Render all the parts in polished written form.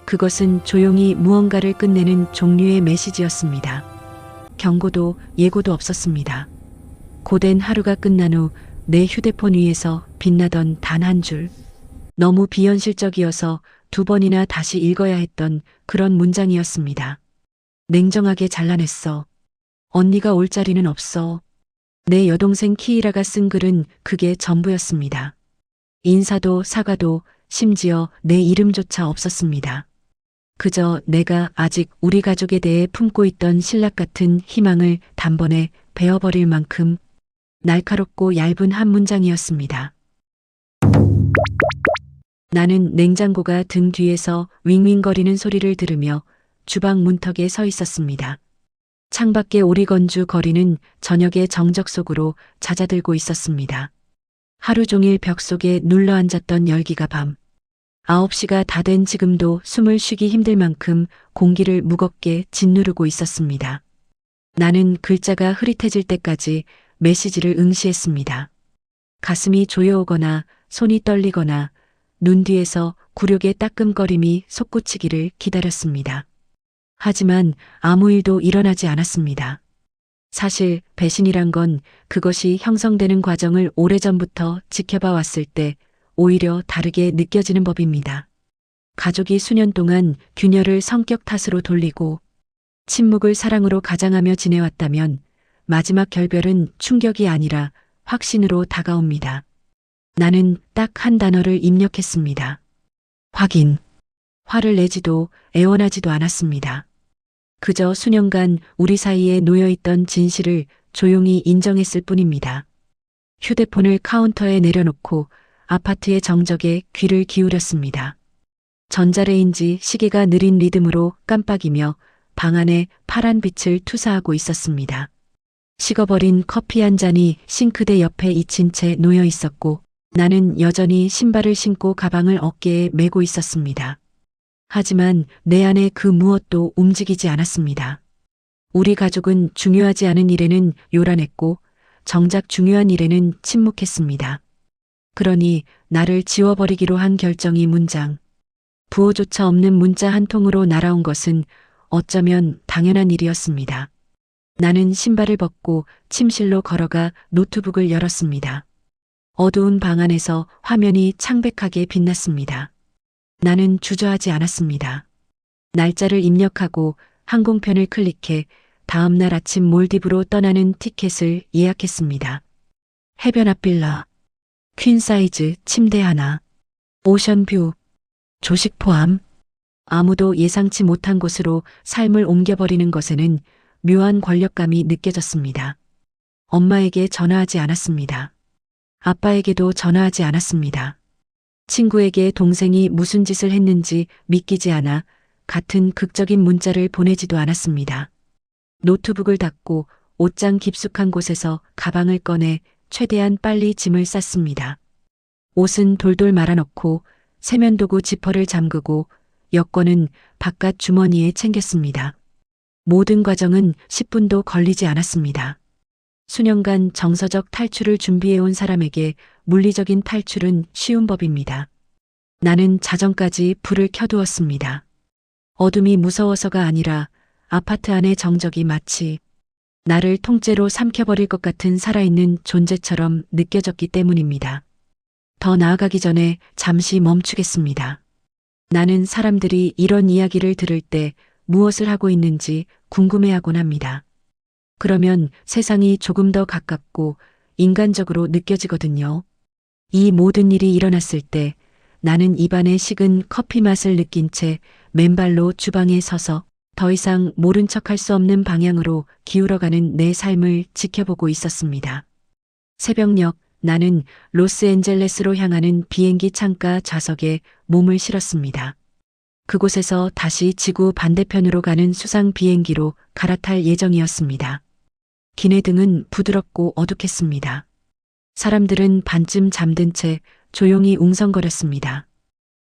그것은 조용히 무언가를 끝내는 종류의 메시지였습니다. 경고도 예고도 없었습니다. 고된 하루가 끝난 후 내 휴대폰 위에서 빛나던 단 한 줄. 너무 비현실적이어서 2번이나 다시 읽어야 했던 그런 문장이었습니다. 냉정하게 잘라냈어. 언니가 올 자리는 없어. 내 여동생 키이라가 쓴 글은 그게 전부였습니다. 인사도 사과도 심지어 내 이름조차 없었습니다. 그저 내가 아직 우리 가족에 대해 품고 있던 신락 같은 희망을 단번에 베어버릴 만큼 날카롭고 얇은 한 문장이었습니다. 나는 냉장고가 등 뒤에서 윙윙거리는 소리를 들으며 주방 문턱에 서 있었습니다. 창밖의 오리건주 거리는 저녁의 정적 속으로 잦아들고 있었습니다. 하루 종일 벽 속에 눌러앉았던 열기가 밤 9시가 다 된 지금도 숨을 쉬기 힘들 만큼 공기를 무겁게 짓누르고 있었습니다. 나는 글자가 흐릿해질 때까지 메시지를 응시했습니다. 가슴이 조여오거나 손이 떨리거나 눈 뒤에서 굴욕의 따끔거림이 솟구치기를 기다렸습니다. 하지만 아무 일도 일어나지 않았습니다. 사실 배신이란 건 그것이 형성되는 과정을 오래전부터 지켜봐 왔을 때 오히려 다르게 느껴지는 법입니다. 가족이 수년 동안 균열을 성격 탓으로 돌리고 침묵을 사랑으로 가장하며 지내왔다면 마지막 결별은 충격이 아니라 확신으로 다가옵니다. 나는 딱 한 단어를 입력했습니다. 확인. 화를 내지도 애원하지도 않았습니다. 그저 수년간 우리 사이에 놓여있던 진실을 조용히 인정했을 뿐입니다. 휴대폰을 카운터에 내려놓고 아파트의 정적에 귀를 기울였습니다. 전자레인지 시계가 느린 리듬으로 깜빡이며 방 안에 파란 빛을 투사하고 있었습니다. 식어버린 커피 한 잔이 싱크대 옆에 잊힌 채 놓여 있었고 나는 여전히 신발을 신고 가방을 어깨에 메고 있었습니다. 하지만 내 안에 그 무엇도 움직이지 않았습니다. 우리 가족은 중요하지 않은 일에는 요란했고 정작 중요한 일에는 침묵했습니다. 그러니 나를 지워버리기로 한 결정이 문장. 부호조차 없는 문자 한 통으로 날아온 것은 어쩌면 당연한 일이었습니다. 나는 신발을 벗고 침실로 걸어가 노트북을 열었습니다. 어두운 방 안에서 화면이 창백하게 빛났습니다. 나는 주저하지 않았습니다. 날짜를 입력하고 항공편을 클릭해 다음 날 아침 몰디브로 떠나는 티켓을 예약했습니다. 해변 앞 빌라, 퀸 사이즈 침대 하나, 오션뷰, 조식 포함. 아무도 예상치 못한 곳으로 삶을 옮겨버리는 것에는 묘한 권력감이 느껴졌습니다. 엄마에게 전화하지 않았습니다. 아빠에게도 전화하지 않았습니다. 친구에게 동생이 무슨 짓을 했는지 믿기지 않아 같은 극적인 문자를 보내지도 않았습니다. 노트북을 닫고 옷장 깊숙한 곳에서 가방을 꺼내 최대한 빨리 짐을 쌌습니다. 옷은 돌돌 말아넣고 세면도구 지퍼를 잠그고 여권은 바깥 주머니에 챙겼습니다. 모든 과정은 10분도 걸리지 않았습니다. 수년간 정서적 탈출을 준비해온 사람에게 물리적인 탈출은 쉬운 법입니다. 나는 자정까지 불을 켜두었습니다. 어둠이 무서워서가 아니라 아파트 안의 정적이 마치 나를 통째로 삼켜버릴 것 같은 살아있는 존재처럼 느껴졌기 때문입니다. 더 나아가기 전에 잠시 멈추겠습니다. 나는 사람들이 이런 이야기를 들을 때 무엇을 하고 있는지 궁금해하곤 합니다. 그러면 세상이 조금 더 가깝고 인간적으로 느껴지거든요. 이 모든 일이 일어났을 때 나는 입안에 식은 커피 맛을 느낀 채 맨발로 주방에 서서 더 이상 모른 척할 수 없는 방향으로 기울어가는 내 삶을 지켜보고 있었습니다. 새벽녘 나는 로스앤젤레스로 향하는 비행기 창가 좌석에 몸을 실었습니다. 그곳에서 다시 지구 반대편으로 가는 수상 비행기로 갈아탈 예정이었습니다. 기내등은 부드럽고 어둑했습니다. 사람들은 반쯤 잠든 채 조용히 웅성거렸습니다.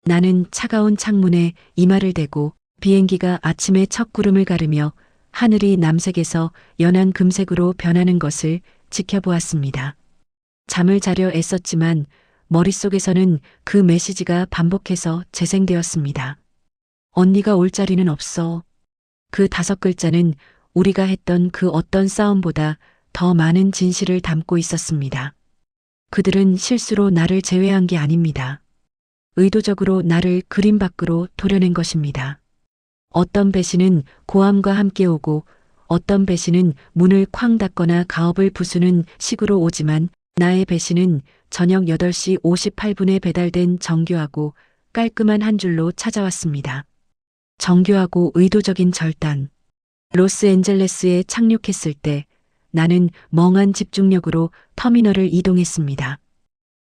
나는 차가운 창문에 이마를 대고 비행기가 아침의 첫 구름을 가르며 하늘이 남색에서 연한 금색으로 변하는 것을 지켜보았습니다. 잠을 자려 애썼지만 머릿속에서는 그 메시지가 반복해서 재생되었습니다. 언니가 올 자리는 없어. 그 5글자는 우리가 했던 그 어떤 싸움보다 더 많은 진실을 담고 있었습니다. 그들은 실수로 나를 제외한 게 아닙니다. 의도적으로 나를 그림 밖으로 도려낸 것입니다. 어떤 배신은 고함과 함께 오고 어떤 배신은 문을 쾅 닫거나 가업을 부수는 식으로 오지만 나의 배신은 저녁 8시 58분에 배달된 정교하고 깔끔한 한 줄로 찾아왔습니다. 정교하고 의도적인 절단. 로스앤젤레스에 착륙했을 때 나는 멍한 집중력으로 터미널을 이동했습니다.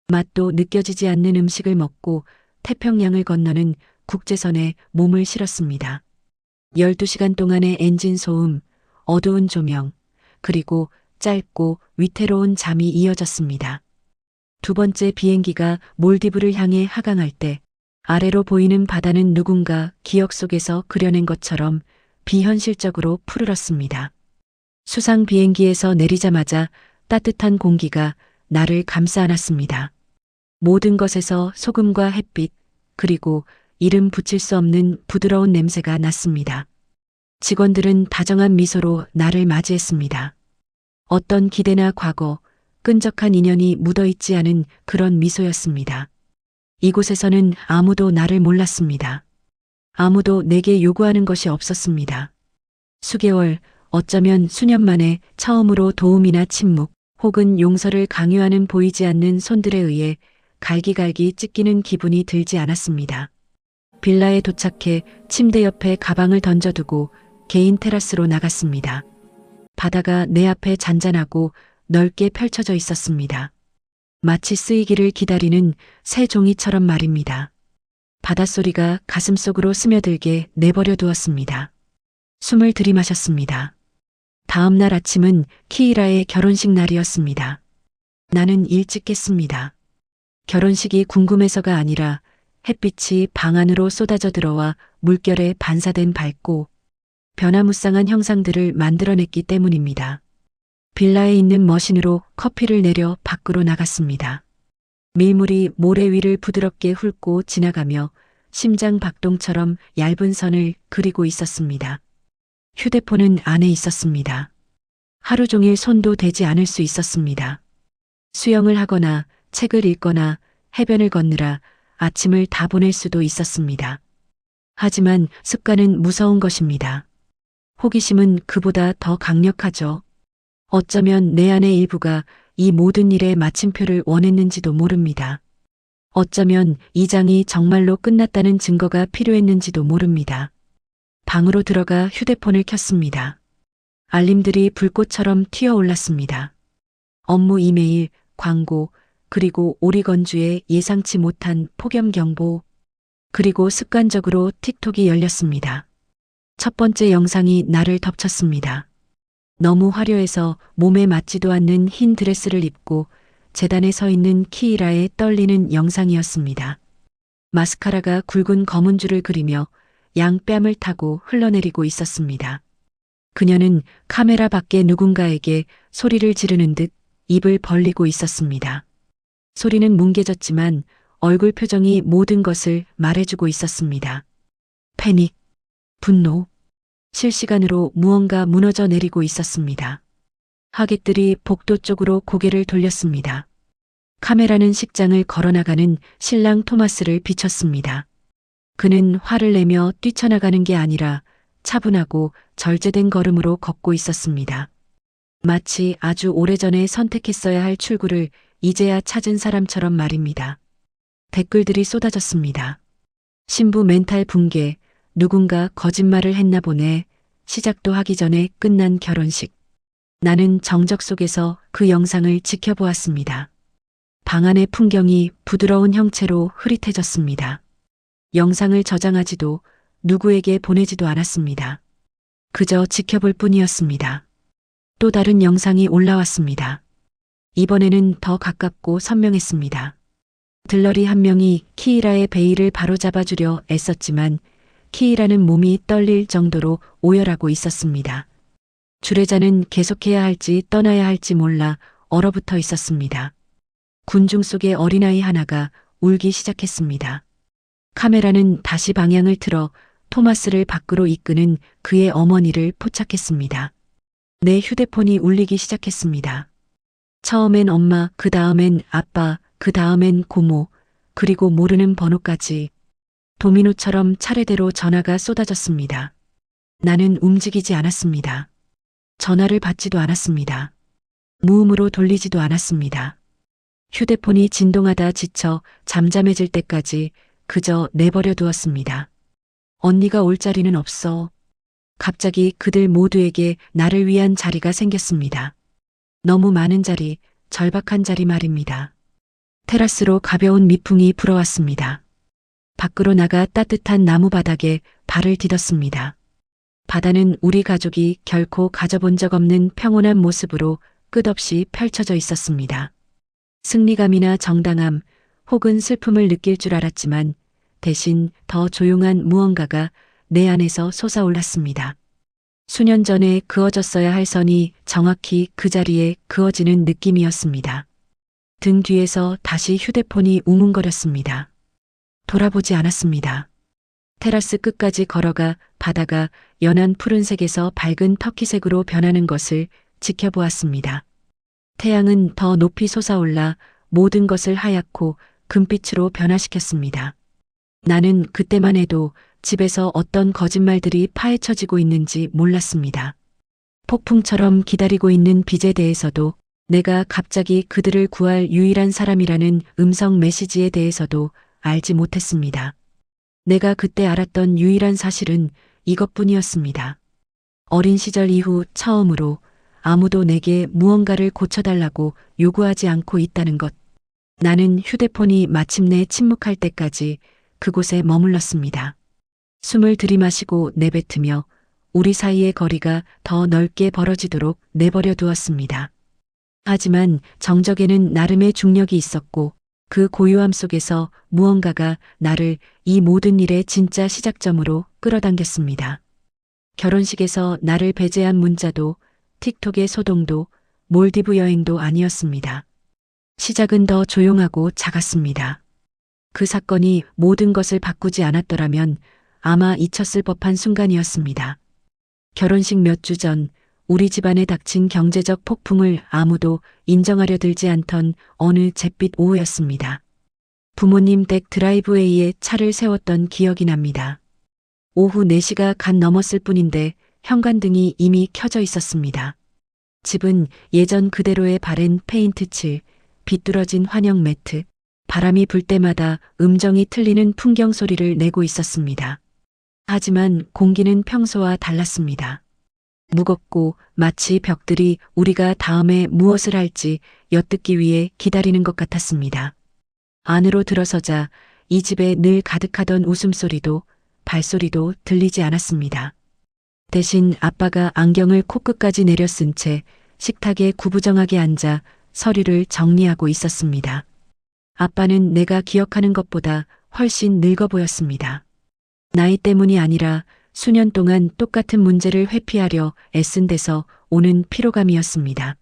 맛도 느껴지지 않는 음식을 먹고 태평양을 건너는 국제선에 몸을 실었습니다. 12시간 동안의 엔진 소음, 어두운 조명, 그리고 짧고 위태로운 잠이 이어졌습니다. 두 번째 비행기가 몰디브를 향해 하강할 때 아래로 보이는 바다는 누군가 기억 속에서 그려낸 것처럼 비현실적으로 푸르렀습니다. 수상 비행기에서 내리자마자 따뜻한 공기가 나를 감싸 안았습니다. 모든 것에서 소금과 햇빛, 그리고 이름 붙일 수 없는 부드러운 냄새가 났습니다. 직원들은 다정한 미소로 나를 맞이했습니다. 어떤 기대나 과거, 끈적한 인연이 묻어있지 않은 그런 미소였습니다. 이곳에서는 아무도 나를 몰랐습니다. 아무도 내게 요구하는 것이 없었습니다. 수개월, 어쩌면 수년 만에 처음으로 도움이나 침묵, 혹은 용서를 강요하는 보이지 않는 손들에 의해 갈기갈기 찢기는 기분이 들지 않았습니다. 빌라에 도착해 침대 옆에 가방을 던져두고 개인 테라스로 나갔습니다. 바다가 내 앞에 잔잔하고 넓게 펼쳐져 있었습니다. 마치 쓰이기를 기다리는 새 종이처럼 말입니다. 바닷소리가 가슴속으로 스며들게 내버려 두었습니다. 숨을 들이마셨습니다. 다음 날 아침은 키이라의 결혼식 날이었습니다. 나는 일찍 깼습니다. 결혼식이 궁금해서가 아니라 햇빛이 방 안으로 쏟아져 들어와 물결에 반사된 밝고 변화무쌍한 형상들을 만들어냈기 때문입니다. 빌라에 있는 머신으로 커피를 내려 밖으로 나갔습니다. 밀물이 모래 위를 부드럽게 훑고 지나가며 심장 박동처럼 얇은 선을 그리고 있었습니다. 휴대폰은 안에 있었습니다. 하루 종일 손도 대지 않을 수 있었습니다. 수영을 하거나 책을 읽거나 해변을 걷느라 아침을 다 보낼 수도 있었습니다. 하지만 습관은 무서운 것입니다. 호기심은 그보다 더 강력하죠. 어쩌면 내 안의 일부가 이 모든 일의 마침표를 원했는지도 모릅니다. 어쩌면 이 장이 정말로 끝났다는 증거가 필요했는지도 모릅니다. 방으로 들어가 휴대폰을 켰습니다. 알림들이 불꽃처럼 튀어올랐습니다. 업무 이메일, 광고, 그리고 오리건주의 예상치 못한 폭염 경보, 그리고 습관적으로 틱톡이 열렸습니다. 첫 번째 영상이 나를 덮쳤습니다. 너무 화려해서 몸에 맞지도 않는 흰 드레스를 입고 재단에 서 있는 키이라의 떨리는 영상이었습니다. 마스카라가 굵은 검은 줄을 그리며 양 뺨을 타고 흘러내리고 있었습니다. 그녀는 카메라 밖에 누군가에게 소리를 지르는 듯 입을 벌리고 있었습니다. 소리는 뭉개졌지만 얼굴 표정이 모든 것을 말해주고 있었습니다. 패닉, 분노, 실시간으로 무언가 무너져 내리고 있었습니다. 하객들이 복도 쪽으로 고개를 돌렸습니다. 카메라는 식장을 걸어나가는 신랑 토마스를 비췄습니다. 그는 화를 내며 뛰쳐나가는 게 아니라 차분하고 절제된 걸음으로 걷고 있었습니다. 마치 아주 오래전에 선택했어야 할 출구를 이제야 찾은 사람처럼 말입니다. 댓글들이 쏟아졌습니다. 신부 멘탈 붕괴, 누군가 거짓말을 했나 보네. 시작도 하기 전에 끝난 결혼식. 나는 정적 속에서 그 영상을 지켜보았습니다. 방 안의 풍경이 부드러운 형체로 흐릿해졌습니다. 영상을 저장하지도 누구에게 보내지도 않았습니다. 그저 지켜볼 뿐이었습니다. 또 다른 영상이 올라왔습니다. 이번에는 더 가깝고 선명했습니다. 들러리 한 명이 키이라의 베일을 바로잡아주려 애썼지만 키이라는 몸이 떨릴 정도로 오열하고 있었습니다. 주례자는 계속해야 할지 떠나야 할지 몰라 얼어붙어 있었습니다. 군중 속의 어린아이 하나가 울기 시작했습니다. 카메라는 다시 방향을 틀어 토마스를 밖으로 이끄는 그의 어머니를 포착했습니다. 내 휴대폰이 울리기 시작했습니다. 처음엔 엄마, 그 다음엔 아빠, 그 다음엔 고모, 그리고 모르는 번호까지. 도미노처럼 차례대로 전화가 쏟아졌습니다. 나는 움직이지 않았습니다. 전화를 받지도 않았습니다. 무음으로 돌리지도 않았습니다. 휴대폰이 진동하다 지쳐 잠잠해질 때까지 그저 내버려 두었습니다. 언니가 올 자리는 없어. 갑자기 그들 모두에게 나를 위한 자리가 생겼습니다. 너무 많은 자리, 절박한 자리 말입니다. 테라스로 가벼운 미풍이 불어왔습니다. 밖으로 나가 따뜻한 나무 바닥에 발을 디뎠습니다. 바다는 우리 가족이 결코 가져본 적 없는 평온한 모습으로 끝없이 펼쳐져 있었습니다. 승리감이나 정당함 혹은 슬픔을 느낄 줄 알았지만 대신 더 조용한 무언가가 내 안에서 솟아올랐습니다. 수년 전에 그어졌어야 할 선이 정확히 그 자리에 그어지는 느낌이었습니다. 등 뒤에서 다시 휴대폰이 웅웅거렸습니다. 돌아보지 않았습니다. 테라스 끝까지 걸어가 바다가 연한 푸른색에서 밝은 터키색으로 변하는 것을 지켜보았습니다. 태양은 더 높이 솟아올라 모든 것을 하얗고 금빛으로 변화시켰습니다. 나는 그때만 해도 집에서 어떤 거짓말들이 파헤쳐지고 있는지 몰랐습니다. 폭풍처럼 기다리고 있는 빚에 대해서도, 내가 갑자기 그들을 구할 유일한 사람이라는 음성 메시지에 대해서도 알지 못했습니다. 내가 그때 알았던 유일한 사실은 이것뿐이었습니다. 어린 시절 이후 처음으로 아무도 내게 무언가를 고쳐달라고 요구하지 않고 있다는 것. 나는 휴대폰이 마침내 침묵할 때까지 그곳에 머물렀습니다. 숨을 들이마시고 내뱉으며 우리 사이의 거리가 더 넓게 벌어지도록 내버려 두었습니다. 하지만 정적에는 나름의 중력이 있었고 그 고요함 속에서 무언가가 나를 이 모든 일의 진짜 시작점으로 끌어당겼습니다. 결혼식에서 나를 배제한 문자도, 틱톡의 소동도, 몰디브 여행도 아니었습니다. 시작은 더 조용하고 작았습니다. 그 사건이 모든 것을 바꾸지 않았더라면 아마 잊혔을 법한 순간이었습니다. 결혼식 몇 주 전 우리 집안에 닥친 경제적 폭풍을 아무도 인정하려 들지 않던 어느 잿빛 오후였습니다. 부모님 댁 드라이브웨이에 차를 세웠던 기억이 납니다. 오후 4시가 갓 넘었을 뿐인데 현관등이 이미 켜져 있었습니다. 집은 예전 그대로의 바랜 페인트 칠, 비뚤어진 환영 매트, 바람이 불 때마다 음정이 틀리는 풍경 소리를 내고 있었습니다. 하지만 공기는 평소와 달랐습니다. 무겁고 마치 벽들이 우리가 다음에 무엇을 할지 엿듣기 위해 기다리는 것 같았습니다. 안으로 들어서자 이 집에 늘 가득하던 웃음소리도 발소리도 들리지 않았습니다. 대신 아빠가 안경을 코끝까지 내려 쓴 채 식탁에 구부정하게 앉아 서류를 정리하고 있었습니다. 아빠는 내가 기억하는 것보다 훨씬 늙어 보였습니다. 나이 때문이 아니라 수년 동안 똑같은 문제를 회피하려 애쓴 데서 오는 피로감이었습니다.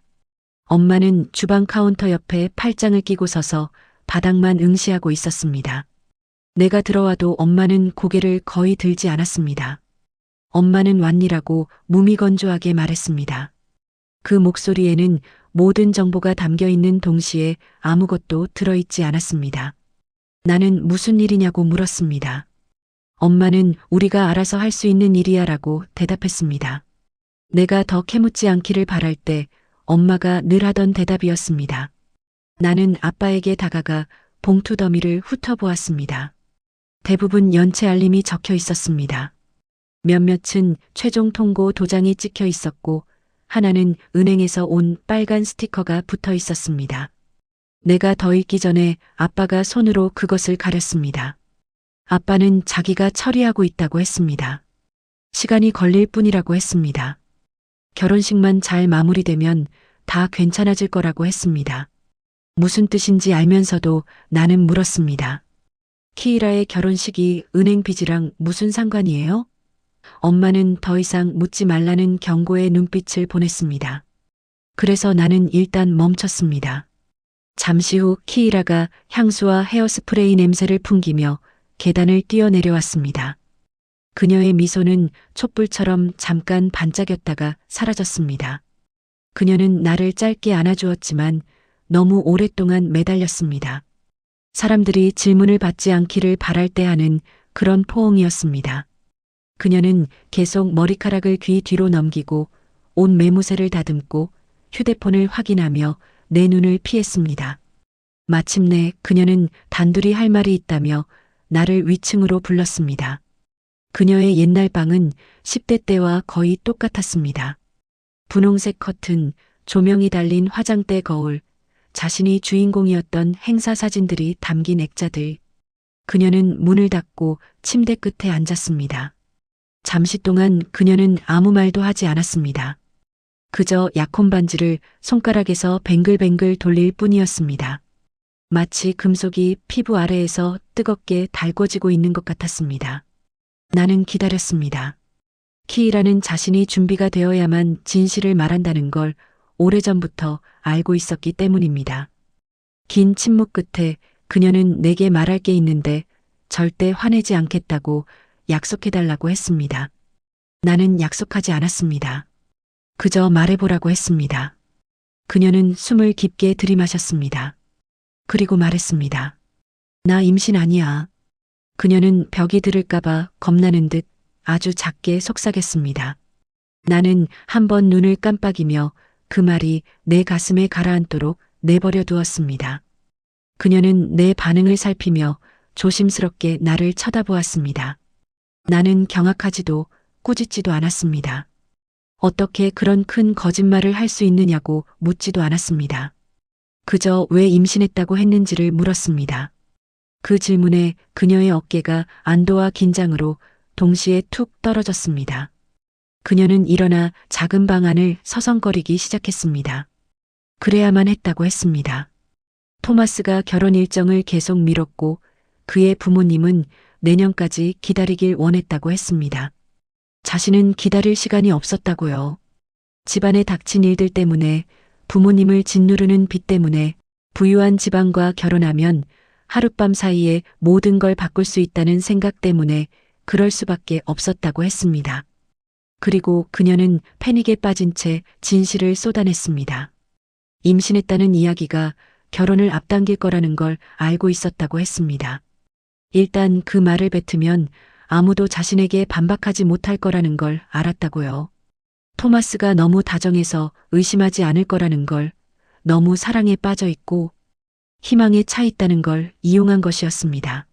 엄마는 주방 카운터 옆에 팔짱을 끼고 서서 바닥만 응시하고 있었습니다. 내가 들어와도 엄마는 고개를 거의 들지 않았습니다. 엄마는 왔니라고 무미건조하게 말했습니다. 그 목소리에는 모든 정보가 담겨 있는 동시에 아무것도 들어있지 않았습니다. 나는 무슨 일이냐고 물었습니다. 엄마는 우리가 알아서 할 수 있는 일이야 라고 대답했습니다. 내가 더 캐묻지 않기를 바랄 때 엄마가 늘 하던 대답이었습니다. 나는 아빠에게 다가가 봉투 더미를 훑어보았습니다. 대부분 연체 알림이 적혀 있었습니다. 몇몇은 최종 통고 도장이 찍혀 있었고 하나는 은행에서 온 빨간 스티커가 붙어 있었습니다. 내가 더 읽기 전에 아빠가 손으로 그것을 가렸습니다. 아빠는 자기가 처리하고 있다고 했습니다. 시간이 걸릴 뿐이라고 했습니다. 결혼식만 잘 마무리되면 다 괜찮아질 거라고 했습니다. 무슨 뜻인지 알면서도 나는 물었습니다. 키이라의 결혼식이 은행 빚이랑 무슨 상관이에요? 엄마는 더 이상 묻지 말라는 경고의 눈빛을 보냈습니다. 그래서 나는 일단 멈췄습니다. 잠시 후 키이라가 향수와 헤어스프레이 냄새를 풍기며 계단을 뛰어내려왔습니다. 그녀의 미소는 촛불처럼 잠깐 반짝였다가 사라졌습니다. 그녀는 나를 짧게 안아주었지만 너무 오랫동안 매달렸습니다. 사람들이 질문을 받지 않기를 바랄 때 하는 그런 포옹이었습니다. 그녀는 계속 머리카락을 귀 뒤로 넘기고 온 매무새를 다듬고 휴대폰을 확인하며 내 눈을 피했습니다. 마침내 그녀는 단둘이 할 말이 있다며 나를 위층으로 불렀습니다. 그녀의 옛날 방은 10대 때와 거의 똑같았습니다. 분홍색 커튼, 조명이 달린 화장대 거울, 자신이 주인공이었던 행사 사진들이 담긴 액자들. 그녀는 문을 닫고 침대 끝에 앉았습니다. 잠시 동안 그녀는 아무 말도 하지 않았습니다. 그저 약혼 반지를 손가락에서 뱅글뱅글 돌릴 뿐이었습니다. 마치 금속이 피부 아래에서 뜨겁게 달궈지고 있는 것 같았습니다. 나는 기다렸습니다. 키이라는 자신이 준비가 되어야만 진실을 말한다는 걸 오래전부터 알고 있었기 때문입니다. 긴 침묵 끝에 그녀는 내게 말할 게 있는데 절대 화내지 않겠다고 약속해달라고 했습니다. 나는 약속하지 않았습니다. 그저 말해보라고 했습니다. 그녀는 숨을 깊게 들이마셨습니다. 그리고 말했습니다. 나 임신 아니야. 그녀는 벽이 들을까봐 겁나는 듯 아주 작게 속삭였습니다. 나는 한번 눈을 깜빡이며 그 말이 내 가슴에 가라앉도록 내버려 두었습니다. 그녀는 내 반응을 살피며 조심스럽게 나를 쳐다보았습니다. 나는 경악하지도 꾸짖지도 않았습니다. 어떻게 그런 큰 거짓말을 할 수 있느냐고 묻지도 않았습니다. 그저 왜 임신했다고 했는지를 물었습니다. 그 질문에 그녀의 어깨가 안도와 긴장으로 동시에 툭 떨어졌습니다. 그녀는 일어나 작은 방 안을 서성거리기 시작했습니다. 그래야만 했다고 했습니다. 토마스가 결혼 일정을 계속 미뤘고 그의 부모님은 내년까지 기다리길 원했다고 했습니다. 자신은 기다릴 시간이 없었다고요. 집안에 닥친 일들 때문에, 부모님을 짓누르는 빚 때문에, 부유한 집안과 결혼하면 하룻밤 사이에 모든 걸 바꿀 수 있다는 생각 때문에 그럴 수밖에 없었다고 했습니다. 그리고 그녀는 패닉에 빠진 채 진실을 쏟아냈습니다. 임신했다는 이야기가 결혼을 앞당길 거라는 걸 알고 있었다고 했습니다. 일단 그 말을 뱉으면 아무도 자신에게 반박하지 못할 거라는 걸 알았다고요. 토마스가 너무 다정해서 의심하지 않을 거라는 걸, 너무 사랑에 빠져 있고 희망에 차 있다는 걸 이용한 것이었습니다.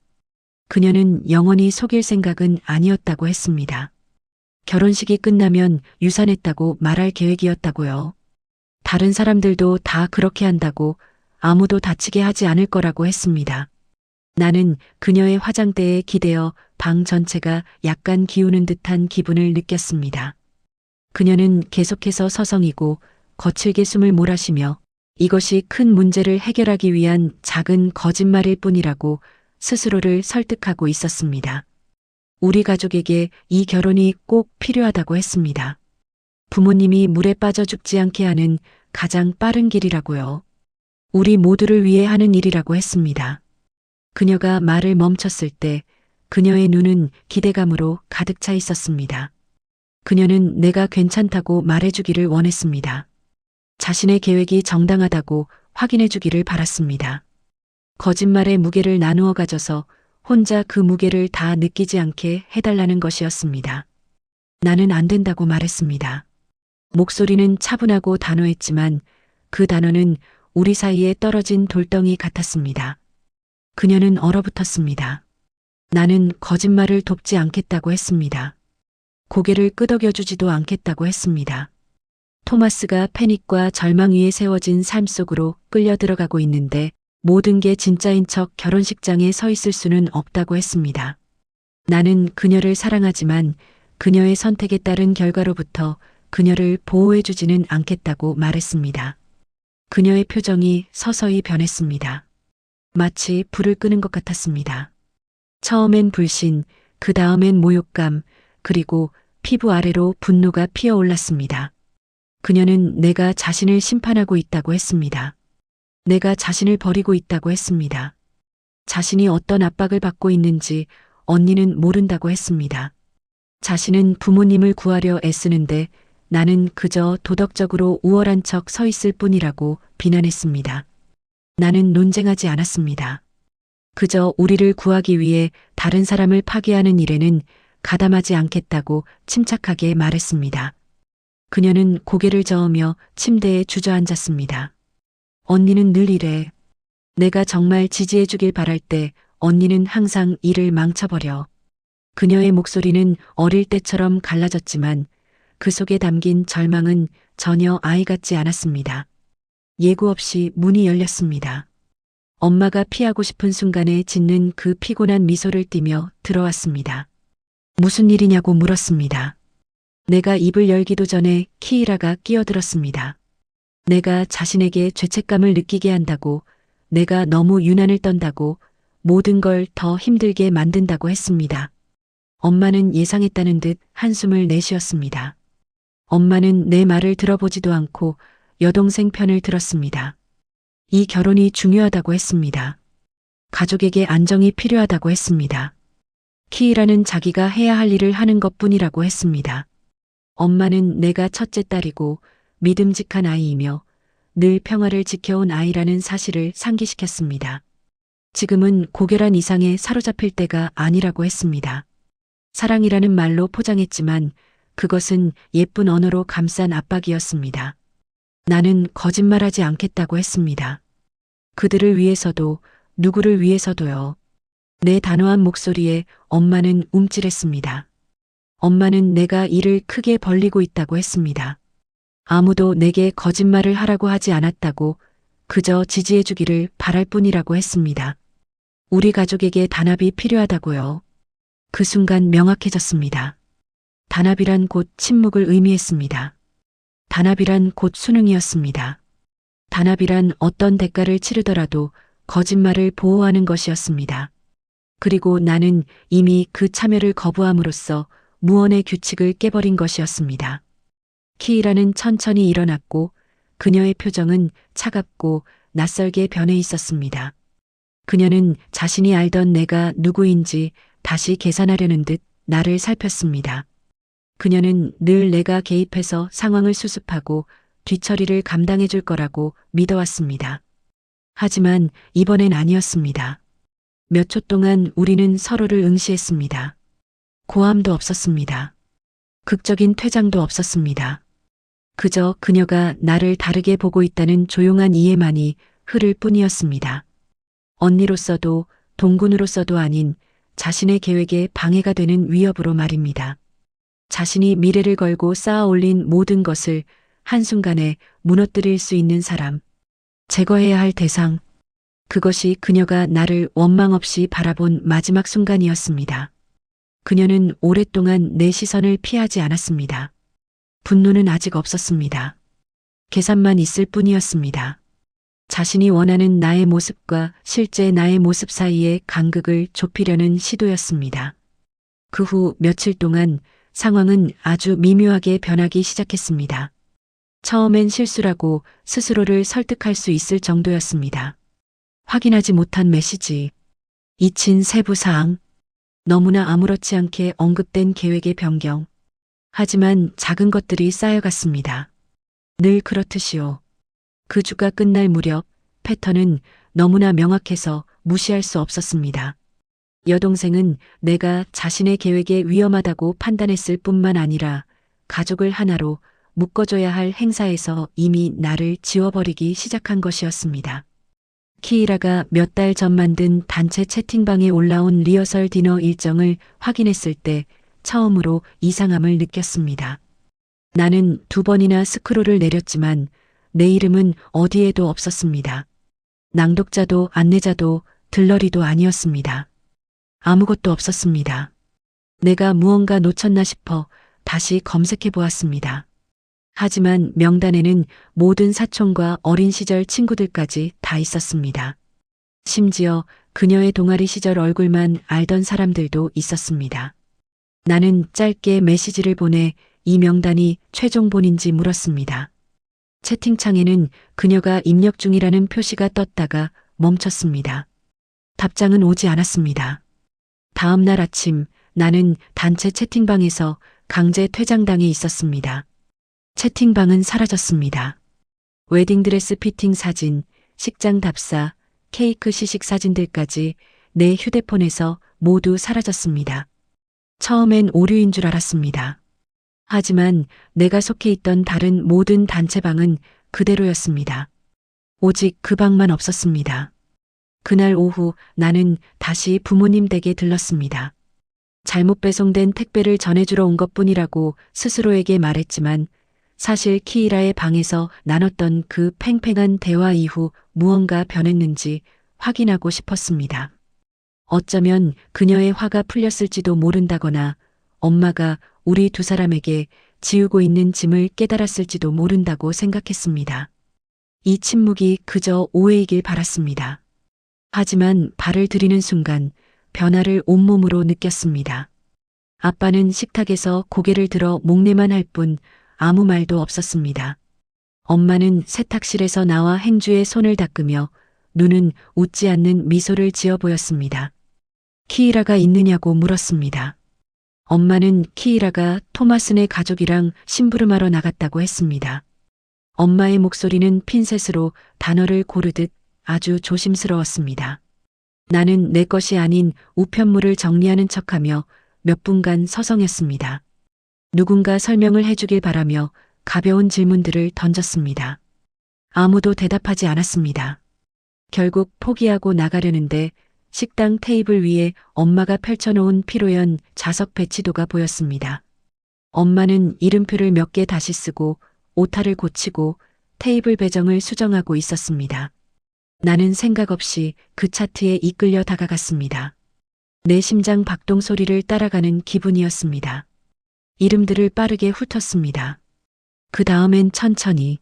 그녀는 영원히 속일 생각은 아니었다고 했습니다. 결혼식이 끝나면 유산했다고 말할 계획이었다고요. 다른 사람들도 다 그렇게 한다고, 아무도 다치게 하지 않을 거라고 했습니다. 나는 그녀의 화장대에 기대어 방 전체가 약간 기우는 듯한 기분을 느꼈습니다. 그녀는 계속해서 서성이고 거칠게 숨을 몰아쉬며 이것이 큰 문제를 해결하기 위한 작은 거짓말일 뿐이라고 스스로를 설득하고 있었습니다. 우리 가족에게 이 결혼이 꼭 필요하다고 했습니다. 부모님이 물에 빠져 죽지 않게 하는 가장 빠른 길이라고요. 우리 모두를 위해 하는 일이라고 했습니다. 그녀가 말을 멈췄을 때 그녀의 눈은 기대감으로 가득 차 있었습니다. 그녀는 내가 괜찮다고 말해주기를 원했습니다. 자신의 계획이 정당하다고 확인해주기를 바랐습니다. 거짓말의 무게를 나누어 가져서 혼자 그 무게를 다 느끼지 않게 해달라는 것이었습니다. 나는 안 된다고 말했습니다. 목소리는 차분하고 단호했지만 그 단어는 우리 사이에 떨어진 돌덩이 같았습니다. 그녀는 얼어붙었습니다. 나는 거짓말을 돕지 않겠다고 했습니다. 고개를 끄덕여주지도 않겠다고 했습니다. 토마스가 패닉과 절망 위에 세워진 삶 속으로 끌려 들어가고 있는데 모든 게 진짜인 척 결혼식장에 서 있을 수는 없다고 했습니다. 나는 그녀를 사랑하지만 그녀의 선택에 따른 결과로부터 그녀를 보호해주지는 않겠다고 말했습니다. 그녀의 표정이 서서히 변했습니다. 마치 불을 끄는 것 같았습니다. 처음엔 불신, 그 다음엔 모욕감, 그리고 피부 아래로 분노가 피어올랐습니다. 그녀는 내가 자신을 심판하고 있다고 했습니다. 내가 자신을 버리고 있다고 했습니다. 자신이 어떤 압박을 받고 있는지 언니는 모른다고 했습니다. 자신은 부모님을 구하려 애쓰는데 나는 그저 도덕적으로 우월한 척 서 있을 뿐이라고 비난했습니다. 나는 논쟁하지 않았습니다. 그저 우리를 구하기 위해 다른 사람을 파괴하는 일에는 가담하지 않겠다고 침착하게 말했습니다. 그녀는 고개를 저으며 침대에 주저앉았습니다. 언니는 늘 이래. 내가 정말 지지해 주길 바랄 때 언니는 항상 일을 망쳐버려. 그녀의 목소리는 어릴 때처럼 갈라졌지만 그 속에 담긴 절망은 전혀 아이 같지 않았습니다. 예고 없이 문이 열렸습니다. 엄마가 피하고 싶은 순간에 짓는 그 피곤한 미소를 띠며 들어왔습니다. 무슨 일이냐고 물었습니다. 내가 입을 열기도 전에 키이라가 끼어들었습니다. 내가 자신에게 죄책감을 느끼게 한다고, 내가 너무 유난을 떤다고, 모든 걸 더 힘들게 만든다고 했습니다. 엄마는 예상했다는 듯 한숨을 내쉬었습니다. 엄마는 내 말을 들어보지도 않고 여동생 편을 들었습니다. 이 결혼이 중요하다고 했습니다. 가족에게 안정이 필요하다고 했습니다. 키이라는 자기가 해야 할 일을 하는 것뿐이라고 했습니다. 엄마는 내가 첫째 딸이고 믿음직한 아이이며 늘 평화를 지켜온 아이라는 사실을 상기시켰습니다. 지금은 고결한 이상에 사로잡힐 때가 아니라고 했습니다. 사랑이라는 말로 포장했지만 그것은 예쁜 언어로 감싼 압박이었습니다. 나는 거짓말하지 않겠다고 했습니다. 그들을 위해서도 누구를 위해서도요. 내 단호한 목소리에 엄마는 움찔했습니다. 엄마는 내가 일을 크게 벌리고 있다고 했습니다. 아무도 내게 거짓말을 하라고 하지 않았다고, 그저 지지해 주기를 바랄 뿐이라고 했습니다. 우리 가족에게 단합이 필요하다고요. 그 순간 명확해졌습니다. 단합이란 곧 침묵을 의미했습니다. 단합이란 곧 수능이었습니다. 단합이란 어떤 대가를 치르더라도 거짓말을 보호하는 것이었습니다. 그리고 나는 이미 그 참여를 거부함으로써 무언의 규칙을 깨버린 것이었습니다. 키이라는 천천히 일어났고 그녀의 표정은 차갑고 낯설게 변해 있었습니다. 그녀는 자신이 알던 내가 누구인지 다시 계산하려는 듯 나를 살폈습니다. 그녀는 늘 내가 개입해서 상황을 수습하고 뒤처리를 감당해 줄 거라고 믿어왔습니다. 하지만 이번엔 아니었습니다. 몇 초 동안 우리는 서로를 응시했습니다. 고함도 없었습니다. 극적인 퇴장도 없었습니다. 그저 그녀가 나를 다르게 보고 있다는 조용한 이해만이 흐를 뿐이었습니다. 언니로서도 동군으로서도 아닌 자신의 계획에 방해가 되는 위협으로 말입니다. 자신이 미래를 걸고 쌓아 올린 모든 것을 한순간에 무너뜨릴 수 있는 사람, 제거해야 할 대상, 그것이 그녀가 나를 원망 없이 바라본 마지막 순간이었습니다. 그녀는 오랫동안 내 시선을 피하지 않았습니다. 분노는 아직 없었습니다. 계산만 있을 뿐이었습니다. 자신이 원하는 나의 모습과 실제 나의 모습 사이의 간극을 좁히려는 시도였습니다. 그 후 며칠 동안 상황은 아주 미묘하게 변하기 시작했습니다. 처음엔 실수라고 스스로를 설득할 수 있을 정도였습니다. 확인하지 못한 메시지, 잊힌 세부 사항, 너무나 아무렇지 않게 언급된 계획의 변경. 하지만 작은 것들이 쌓여갔습니다. 늘 그렇듯이요. 그 주가 끝날 무렵 패턴은 너무나 명확해서 무시할 수 없었습니다. 여동생은 내가 자신의 계획에 위험하다고 판단했을 뿐만 아니라 가족을 하나로 묶어줘야 할 행사에서 이미 나를 지워버리기 시작한 것이었습니다. 키이라가 몇 달 전 만든 단체 채팅방에 올라온 리허설 디너 일정을 확인했을 때 처음으로 이상함을 느꼈습니다. 나는 2번이나 스크롤을 내렸지만 내 이름은 어디에도 없었습니다. 낭독자도 안내자도 들러리도 아니었습니다. 아무것도 없었습니다. 내가 무언가 놓쳤나 싶어 다시 검색해 보았습니다. 하지만 명단에는 모든 사촌과 어린 시절 친구들까지 다 있었습니다. 심지어 그녀의 동아리 시절 얼굴만 알던 사람들도 있었습니다. 나는 짧게 메시지를 보내 이 명단이 최종본인지 물었습니다. 채팅창에는 그녀가 입력 중이라는 표시가 떴다가 멈췄습니다. 답장은 오지 않았습니다. 다음 날 아침 나는 단체 채팅방에서 강제 퇴장당해 있었습니다. 채팅방은 사라졌습니다. 웨딩드레스 피팅 사진, 식장 답사, 케이크 시식 사진들까지 내 휴대폰에서 모두 사라졌습니다. 처음엔 오류인 줄 알았습니다. 하지만 내가 속해 있던 다른 모든 단체방은 그대로였습니다. 오직 그 방만 없었습니다. 그날 오후 나는 다시 부모님 댁에 들렀습니다. 잘못 배송된 택배를 전해주러 온 것뿐이라고 스스로에게 말했지만 사실 키이라의 방에서 나눴던 그 팽팽한 대화 이후 무언가 변했는지 확인하고 싶었습니다. 어쩌면 그녀의 화가 풀렸을지도 모른다거나 엄마가 우리 두 사람에게 지우고 있는 짐을 깨달았을지도 모른다고 생각했습니다. 이 침묵이 그저 오해이길 바랐습니다. 하지만 발을 들이는 순간 변화를 온몸으로 느꼈습니다. 아빠는 식탁에서 고개를 들어 목례만 할 뿐 아무 말도 없었습니다. 엄마는 세탁실에서 나와 행주의 손을 닦으며 눈은 웃지 않는 미소를 지어 보였습니다. 키이라가 있느냐고 물었습니다. 엄마는 키이라가 토마스네 가족이랑 심부름하러 나갔다고 했습니다. 엄마의 목소리는 핀셋으로 단어를 고르듯 아주 조심스러웠습니다. 나는 내 것이 아닌 우편물을 정리하는 척하며 몇 분간 서성였습니다. 누군가 설명을 해주길 바라며 가벼운 질문들을 던졌습니다. 아무도 대답하지 않았습니다. 결국 포기하고 나가려는데 식당 테이블 위에 엄마가 펼쳐놓은 피로연 자석 배치도가 보였습니다. 엄마는 이름표를 몇 개 다시 쓰고 오타를 고치고 테이블 배정을 수정하고 있었습니다. 나는 생각 없이 그 차트에 이끌려 다가갔습니다. 내 심장 박동 소리를 따라가는 기분이었습니다. 이름들을 빠르게 훑었습니다. 그 다음엔 천천히,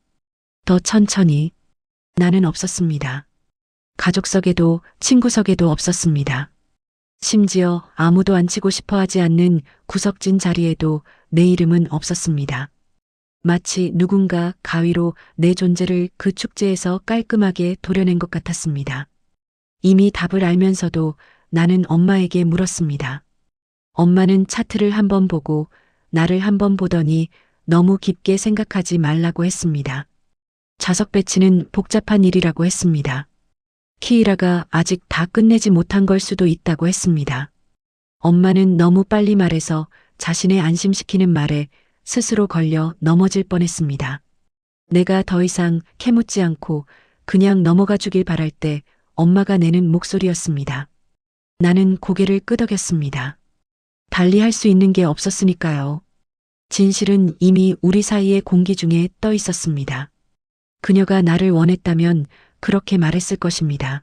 더 천천히. 나는 없었습니다. 가족석에도 친구석에도 없었습니다. 심지어 아무도 앉히고 싶어 하지 않는 구석진 자리에도 내 이름은 없었습니다. 마치 누군가 가위로 내 존재를 그 축제에서 깔끔하게 도려낸 것 같았습니다. 이미 답을 알면서도 나는 엄마에게 물었습니다. 엄마는 차트를 한번 보고 나를 한번 보더니 너무 깊게 생각하지 말라고 했습니다. 좌석 배치는 복잡한 일이라고 했습니다. 키이라가 아직 다 끝내지 못한 걸 수도 있다고 했습니다. 엄마는 너무 빨리 말해서 자신의 안심시키는 말에 스스로 걸려 넘어질 뻔했습니다. 내가 더 이상 캐묻지 않고 그냥 넘어가 주길 바랄 때 엄마가 내는 목소리였습니다. 나는 고개를 끄덕였습니다. 달리 할 수 있는 게 없었으니까요. 진실은 이미 우리 사이의 공기 중에 떠 있었습니다. 그녀가 나를 원했다면 그렇게 말했을 것입니다.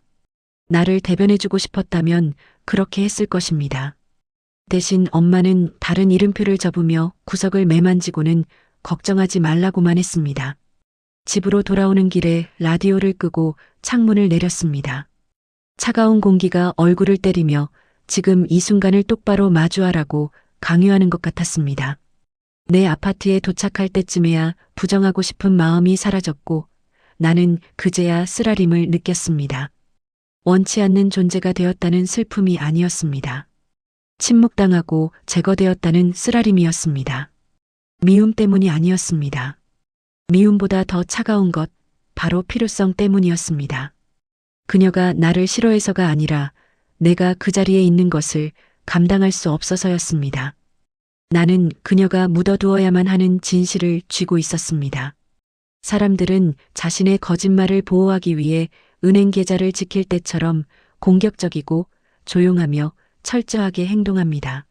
나를 대변해주고 싶었다면 그렇게 했을 것입니다. 대신 엄마는 다른 이름표를 접으며 구석을 매만지고는 걱정하지 말라고만 했습니다. 집으로 돌아오는 길에 라디오를 끄고 창문을 내렸습니다. 차가운 공기가 얼굴을 때리며 지금 이 순간을 똑바로 마주하라고 강요하는 것 같았습니다. 내 아파트에 도착할 때쯤에야 부정하고 싶은 마음이 사라졌고 나는 그제야 쓰라림을 느꼈습니다. 원치 않는 존재가 되었다는 슬픔이 아니었습니다. 침묵당하고 제거되었다는 쓰라림이었습니다. 미움 때문이 아니었습니다. 미움보다 더 차가운 것, 바로 필요성 때문이었습니다. 그녀가 나를 싫어해서가 아니라 내가 그 자리에 있는 것을 감당할 수 없어서였습니다. 나는 그녀가 묻어두어야만 하는 진실을 쥐고 있었습니다. 사람들은 자신의 거짓말을 보호하기 위해 은행 계좌를 지킬 때처럼 공격적이고 조용하며 철저하게 행동합니다.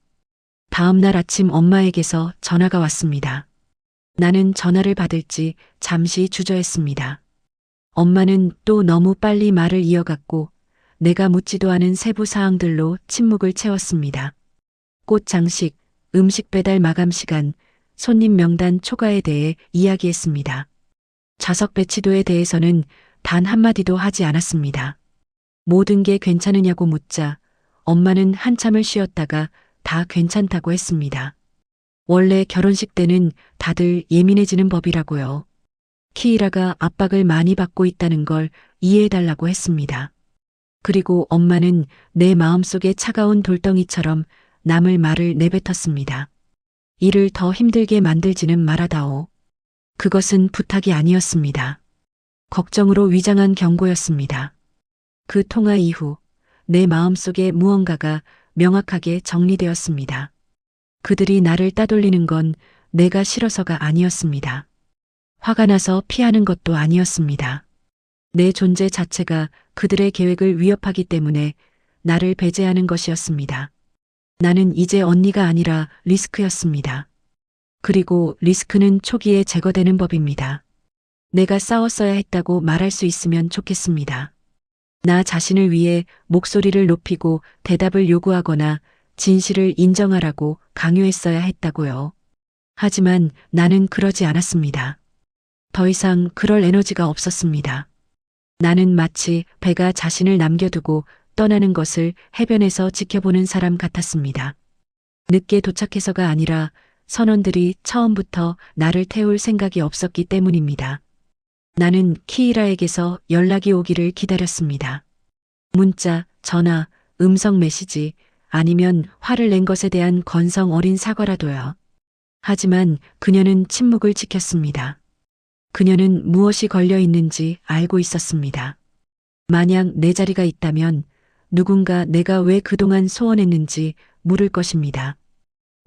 다음 날 아침 엄마에게서 전화가 왔습니다. 나는 전화를 받을지 잠시 주저했습니다. 엄마는 또 너무 빨리 말을 이어갔고 내가 묻지도 않은 세부 사항들로 침묵을 채웠습니다. 꽃 장식, 음식 배달 마감 시간, 손님 명단 초과에 대해 이야기했습니다. 좌석 배치도에 대해서는 단 한마디도 하지 않았습니다. 모든 게 괜찮으냐고 묻자 엄마는 한참을 쉬었다가 다 괜찮다고 했습니다. 원래 결혼식 때는 다들 예민해지는 법이라고요. 키이라가 압박을 많이 받고 있다는 걸 이해해달라고 했습니다. 그리고 엄마는 내 마음속의 차가운 돌덩이처럼 남을 말을 내뱉었습니다. 일을 더 힘들게 만들지는 말아다오. 그것은 부탁이 아니었습니다. 걱정으로 위장한 경고였습니다. 그 통화 이후 내 마음속에 무언가가 명확하게 정리되었습니다. 그들이 나를 따돌리는 건 내가 싫어서가 아니었습니다. 화가 나서 피하는 것도 아니었습니다. 내 존재 자체가 그들의 계획을 위협하기 때문에 나를 배제하는 것이었습니다. 나는 이제 언니가 아니라 리스크였습니다. 그리고 리스크는 초기에 제거되는 법입니다. 내가 싸웠어야 했다고 말할 수 있으면 좋겠습니다. 나 자신을 위해 목소리를 높이고 대답을 요구하거나 진실을 인정하라고 강요했어야 했다고요. 하지만 나는 그러지 않았습니다. 더 이상 그럴 에너지가 없었습니다. 나는 마치 배가 자신을 남겨두고 떠나는 것을 해변에서 지켜보는 사람 같았습니다. 늦게 도착해서가 아니라 선원들이 처음부터 나를 태울 생각이 없었기 때문입니다. 나는 키이라에게서 연락이 오기를 기다렸습니다. 문자, 전화, 음성 메시지, 아니면 화를 낸 것에 대한 건성 어린 사과라도요. 하지만 그녀는 침묵을 지켰습니다. 그녀는 무엇이 걸려 있는지 알고 있었습니다. 만약 내 자리가 있다면 누군가 내가 왜 그동안 소원했는지 물을 것입니다.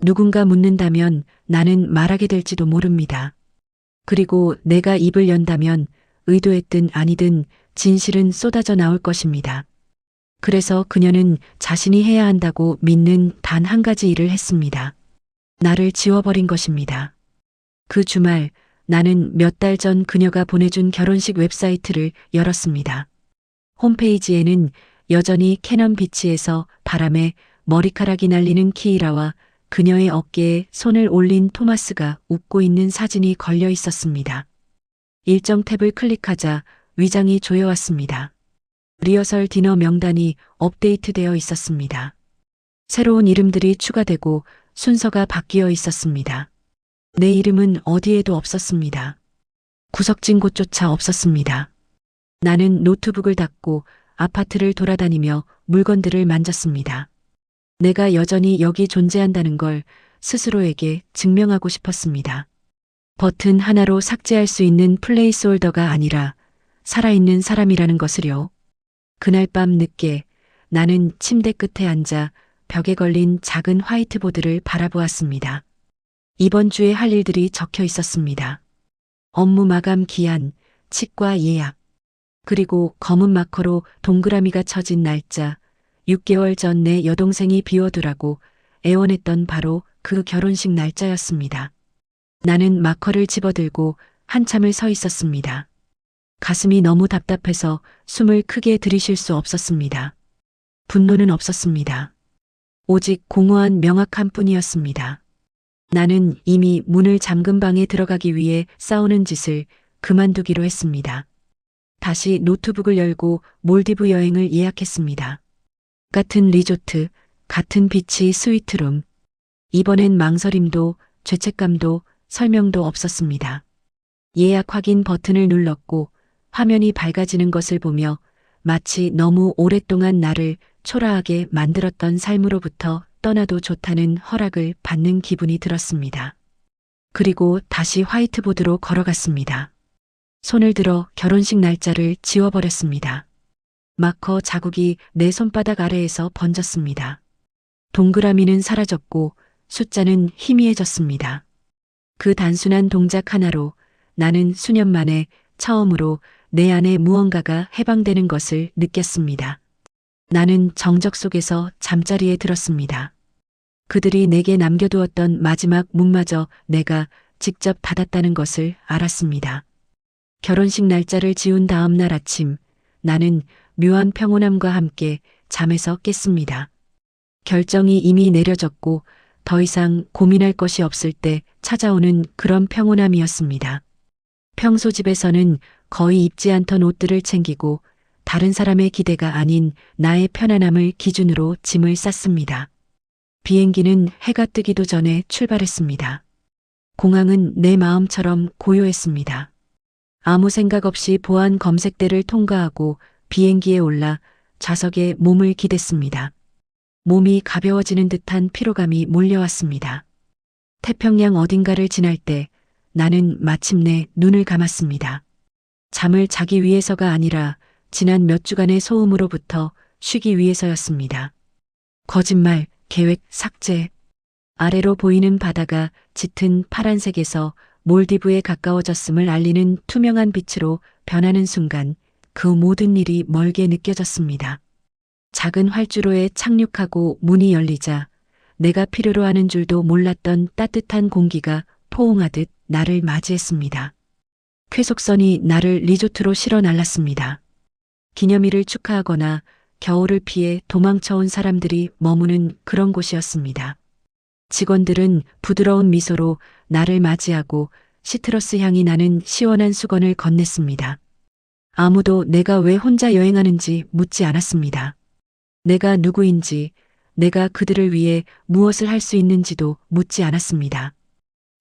누군가 묻는다면 나는 말하게 될지도 모릅니다. 그리고 내가 입을 연다면 의도했든 아니든 진실은 쏟아져 나올 것입니다. 그래서 그녀는 자신이 해야 한다고 믿는 단 한 가지 일을 했습니다. 나를 지워버린 것입니다. 그 주말 나는 몇 달 전 그녀가 보내준 결혼식 웹사이트를 열었습니다. 홈페이지에는 여전히 캐넌 비치에서 바람에 머리카락이 날리는 키이라와 그녀의 어깨에 손을 올린 토마스가 웃고 있는 사진이 걸려 있었습니다. 일정 탭을 클릭하자 위장이 조여왔습니다. 리허설 디너 명단이 업데이트되어 있었습니다. 새로운 이름들이 추가되고 순서가 바뀌어 있었습니다. 내 이름은 어디에도 없었습니다. 구석진 곳조차 없었습니다. 나는 노트북을 닫고 아파트를 돌아다니며 물건들을 만졌습니다. 내가 여전히 여기 존재한다는 걸 스스로에게 증명하고 싶었습니다. 버튼 하나로 삭제할 수 있는 플레이스홀더가 아니라 살아있는 사람이라는 것을요. 그날 밤 늦게 나는 침대 끝에 앉아 벽에 걸린 작은 화이트보드를 바라보았습니다. 이번 주에 할 일들이 적혀 있었습니다. 업무 마감 기한, 치과 예약, 그리고 검은 마커로 동그라미가 쳐진 날짜, 6개월 전 내 여동생이 비워두라고 애원했던 바로 그 결혼식 날짜였습니다. 나는 마커를 집어들고 한참을 서 있었습니다. 가슴이 너무 답답해서 숨을 크게 들이쉴 수 없었습니다. 분노는 없었습니다. 오직 공허한 명확한 뿐이었습니다. 나는 이미 문을 잠근 방에 들어가기 위해 싸우는 짓을 그만두기로 했습니다. 다시 노트북을 열고 몰디브 여행을 예약했습니다. 같은 리조트, 같은 비치 스위트룸. 이번엔 망설임도 죄책감도 설명도 없었습니다. 예약 확인 버튼을 눌렀고 화면이 밝아지는 것을 보며 마치 너무 오랫동안 나를 초라하게 만들었던 삶으로부터 떠나도 좋다는 허락을 받는 기분이 들었습니다. 그리고 다시 화이트보드로 걸어갔습니다. 손을 들어 결혼식 날짜를 지워버렸습니다. 마커 자국이 내 손바닥 아래에서 번졌습니다. 동그라미는 사라졌고 숫자는 희미해졌습니다. 그 단순한 동작 하나로 나는 수년 만에 처음으로 내 안에 무언가가 해방되는 것을 느꼈습니다. 나는 정적 속에서 잠자리에 들었습니다. 그들이 내게 남겨두었던 마지막 문마저 내가 직접 닫았다는 것을 알았습니다. 결혼식 날짜를 지운 다음 날 아침, 나는 묘한 평온함과 함께 잠에서 깼습니다. 결정이 이미 내려졌고 더 이상 고민할 것이 없을 때 찾아오는 그런 평온함이었습니다. 평소 집에서는 거의 입지 않던 옷들을 챙기고 다른 사람의 기대가 아닌 나의 편안함을 기준으로 짐을 쌌습니다. 비행기는 해가 뜨기도 전에 출발했습니다. 공항은 내 마음처럼 고요했습니다. 아무 생각 없이 보안 검색대를 통과하고 비행기에 올라 좌석에 몸을 기댔습니다. 몸이 가벼워지는 듯한 피로감이 몰려왔습니다. 태평양 어딘가를 지날 때 나는 마침내 눈을 감았습니다. 잠을 자기 위해서가 아니라 지난 몇 주간의 소음으로부터 쉬기 위해서였습니다. 거짓말, 계획, 삭제. 아래로 보이는 바다가 짙은 파란색에서 몰디브에 가까워졌음을 알리는 투명한 빛으로 변하는 순간 그 모든 일이 멀게 느껴졌습니다. 작은 활주로에 착륙하고 문이 열리자 내가 필요로 하는 줄도 몰랐던 따뜻한 공기가 포옹하듯 나를 맞이했습니다. 쾌속선이 나를 리조트로 실어 날랐습니다. 기념일을 축하하거나 겨울을 피해 도망쳐온 사람들이 머무는 그런 곳이었습니다. 직원들은 부드러운 미소로 나를 맞이하고 시트러스 향이 나는 시원한 수건을 건넸습니다. 아무도 내가 왜 혼자 여행하는지 묻지 않았습니다. 내가 누구인지, 내가 그들을 위해 무엇을 할 수 있는지도 묻지 않았습니다.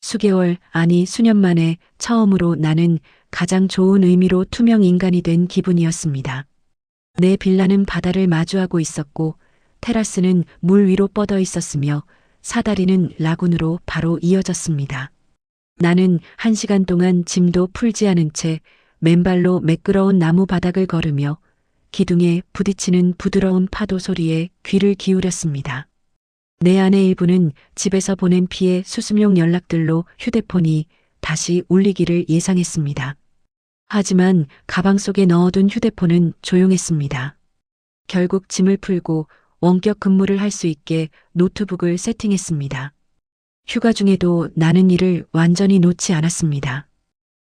수개월, 아니 수년 만에 처음으로 나는 가장 좋은 의미로 투명 인간이 된 기분이었습니다. 내 빌라는 바다를 마주하고 있었고 테라스는 물 위로 뻗어 있었으며 사다리는 라군으로 바로 이어졌습니다. 나는 1시간 동안 짐도 풀지 않은 채 맨발로 매끄러운 나무 바닥을 걸으며 기둥에 부딪히는 부드러운 파도 소리에 귀를 기울였습니다. 내 안의 일부는 집에서 보낸 피해 수수용 연락들로 휴대폰이 다시 울리기를 예상했습니다. 하지만 가방 속에 넣어둔 휴대폰은 조용했습니다. 결국 짐을 풀고 원격 근무를 할 수 있게 노트북을 세팅했습니다. 휴가 중에도 나는 일을 완전히 놓지 않았습니다.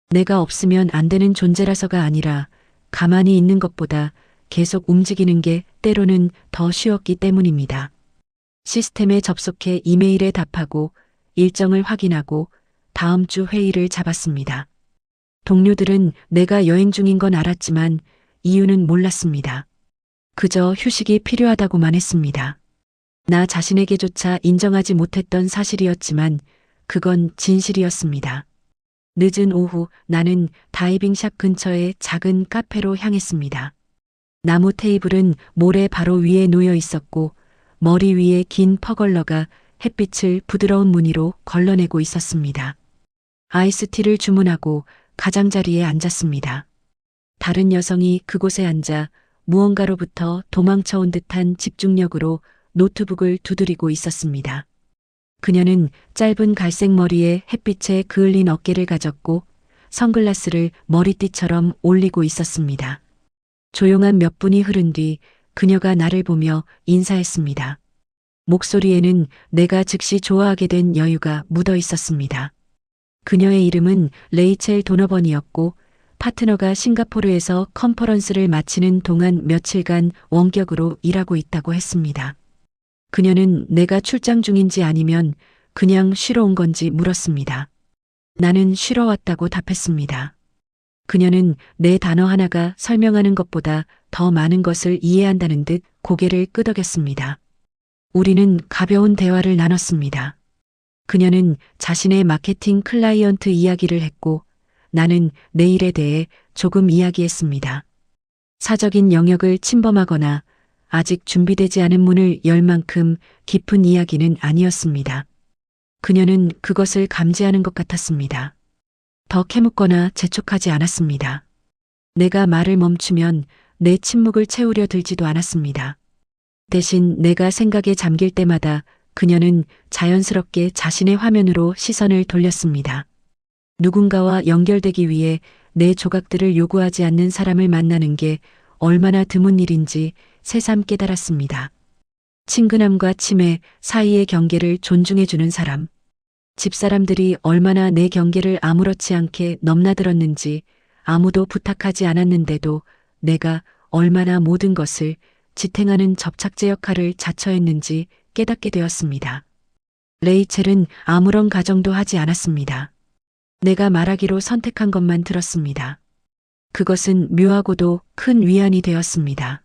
내가 없으면 안 되는 존재라서가 아니라 가만히 있는 것보다 계속 움직이는 게 때로는 더 쉬웠기 때문입니다. 시스템에 접속해 이메일에 답하고 일정을 확인하고 다음 주 회의를 잡았습니다. 동료들은 내가 여행 중인 건 알았지만 이유는 몰랐습니다. 그저 휴식이 필요하다고만 했습니다. 나 자신에게조차 인정하지 못했던 사실이었지만 그건 진실이었습니다. 늦은 오후 나는 다이빙샵 근처의 작은 카페로 향했습니다. 나무 테이블은 모래 바로 위에 놓여 있었고 머리 위에 긴 퍼걸러가 햇빛을 부드러운 무늬로 걸러내고 있었습니다. 아이스티를 주문하고 가장자리에 앉았습니다. 다른 여성이 그곳에 앉아 무언가로부터 도망쳐온 듯한 집중력으로 노트북을 두드리고 있었습니다. 그녀는 짧은 갈색 머리에 햇빛에 그을린 어깨를 가졌고 선글라스를 머리띠처럼 올리고 있었습니다. 조용한 몇 분이 흐른 뒤 그녀가 나를 보며 인사했습니다. 목소리에는 내가 즉시 좋아하게 된 여유가 묻어 있었습니다. 그녀의 이름은 레이첼 도너번이었고 파트너가 싱가포르에서 컨퍼런스를 마치는 동안 며칠간 원격으로 일하고 있다고 했습니다. 그녀는 내가 출장 중인지 아니면 그냥 쉬러 온 건지 물었습니다. 나는 쉬러 왔다고 답했습니다. 그녀는 내 단어 하나가 설명하는 것보다 더 많은 것을 이해한다는 듯 고개를 끄덕였습니다. 우리는 가벼운 대화를 나눴습니다. 그녀는 자신의 마케팅 클라이언트 이야기를 했고 나는 내 일에 대해 조금 이야기했습니다. 사적인 영역을 침범하거나 아직 준비되지 않은 문을 열 만큼 깊은 이야기는 아니었습니다. 그녀는 그것을 감지하는 것 같았습니다. 더 캐묻거나 재촉하지 않았습니다. 내가 말을 멈추면 내 침묵을 채우려 들지도 않았습니다. 대신 내가 생각에 잠길 때마다 그녀는 자연스럽게 자신의 화면으로 시선을 돌렸습니다. 누군가와 연결되기 위해 내 조각들을 요구하지 않는 사람을 만나는 게 얼마나 드문 일인지 새삼 깨달았습니다. 친근함과 침해 사이의 경계를 존중해주는 사람. 집사람들이 얼마나 내 경계를 아무렇지 않게 넘나들었는지 아무도 부탁하지 않았는데도 내가 얼마나 모든 것을 지탱하는 접착제 역할을 자처했는지 깨닫게 되었습니다. 레이첼은 아무런 가정도 하지 않았습니다. 내가 말하기로 선택한 것만 들었습니다. 그것은 묘하고도 큰 위안이 되었습니다.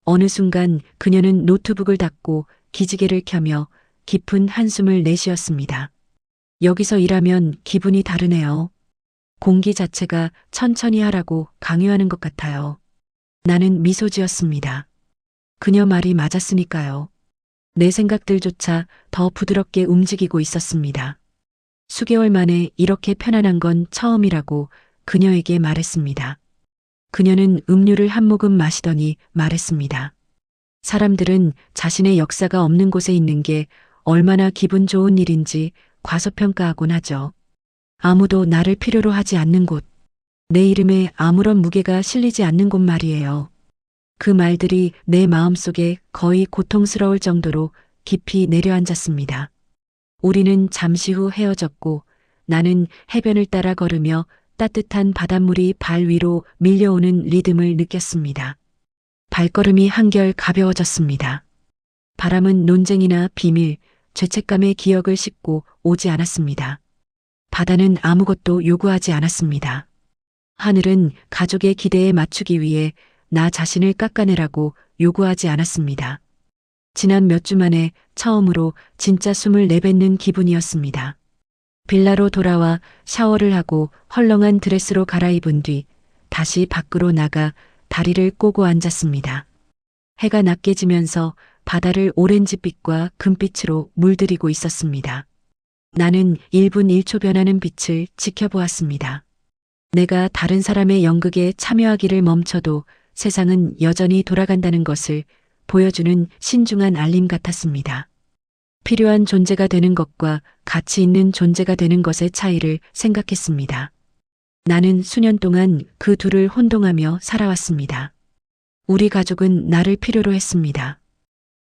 어느 순간 그녀는 노트북을 닫고 기지개를 켜며 깊은 한숨을 내쉬었습니다. 여기서 일하면 기분이 다르네요. 공기 자체가 천천히 하라고 강요하는 것 같아요. 나는 미소 지었습니다. 그녀 말이 맞았으니까요. 내 생각들조차 더 부드럽게 움직이고 있었습니다. 수개월 만에 이렇게 편안한 건 처음이라고 그녀에게 말했습니다. 그녀는 음료를 한 모금 마시더니 말했습니다. 사람들은 자신의 역사가 없는 곳에 있는 게 얼마나 기분 좋은 일인지 과소평가하곤 하죠. 아무도 나를 필요로 하지 않는 곳, 내 이름에 아무런 무게가 실리지 않는 곳 말이에요. 그 말들이 내 마음속에 거의 고통스러울 정도로 깊이 내려앉았습니다. 우리는 잠시 후 헤어졌고 나는 해변을 따라 걸으며 따뜻한 바닷물이 발 위로 밀려오는 리듬을 느꼈습니다. 발걸음이 한결 가벼워졌습니다. 바람은 논쟁이나 비밀, 죄책감의 기억을 싣고 오지 않았습니다. 바다는 아무것도 요구하지 않았습니다. 하늘은 가족의 기대에 맞추기 위해 나 자신을 깎아내라고 요구하지 않았습니다. 지난 몇 주 만에 처음으로 진짜 숨을 내뱉는 기분이었습니다. 빌라로 돌아와 샤워를 하고 헐렁한 드레스로 갈아입은 뒤 다시 밖으로 나가 다리를 꼬고 앉았습니다. 해가 낮게 지면서 바다를 오렌지빛과 금빛으로 물들이고 있었습니다. 나는 1분 1초 변하는 빛을 지켜보았습니다. 내가 다른 사람의 연극에 참여하기를 멈춰도 세상은 여전히 돌아간다는 것을 보여주는 신중한 알림 같았습니다. 필요한 존재가 되는 것과 가치 있는 존재가 되는 것의 차이를 생각했습니다. 나는 수년 동안 그 둘을 혼동하며 살아왔습니다. 우리 가족은 나를 필요로 했습니다.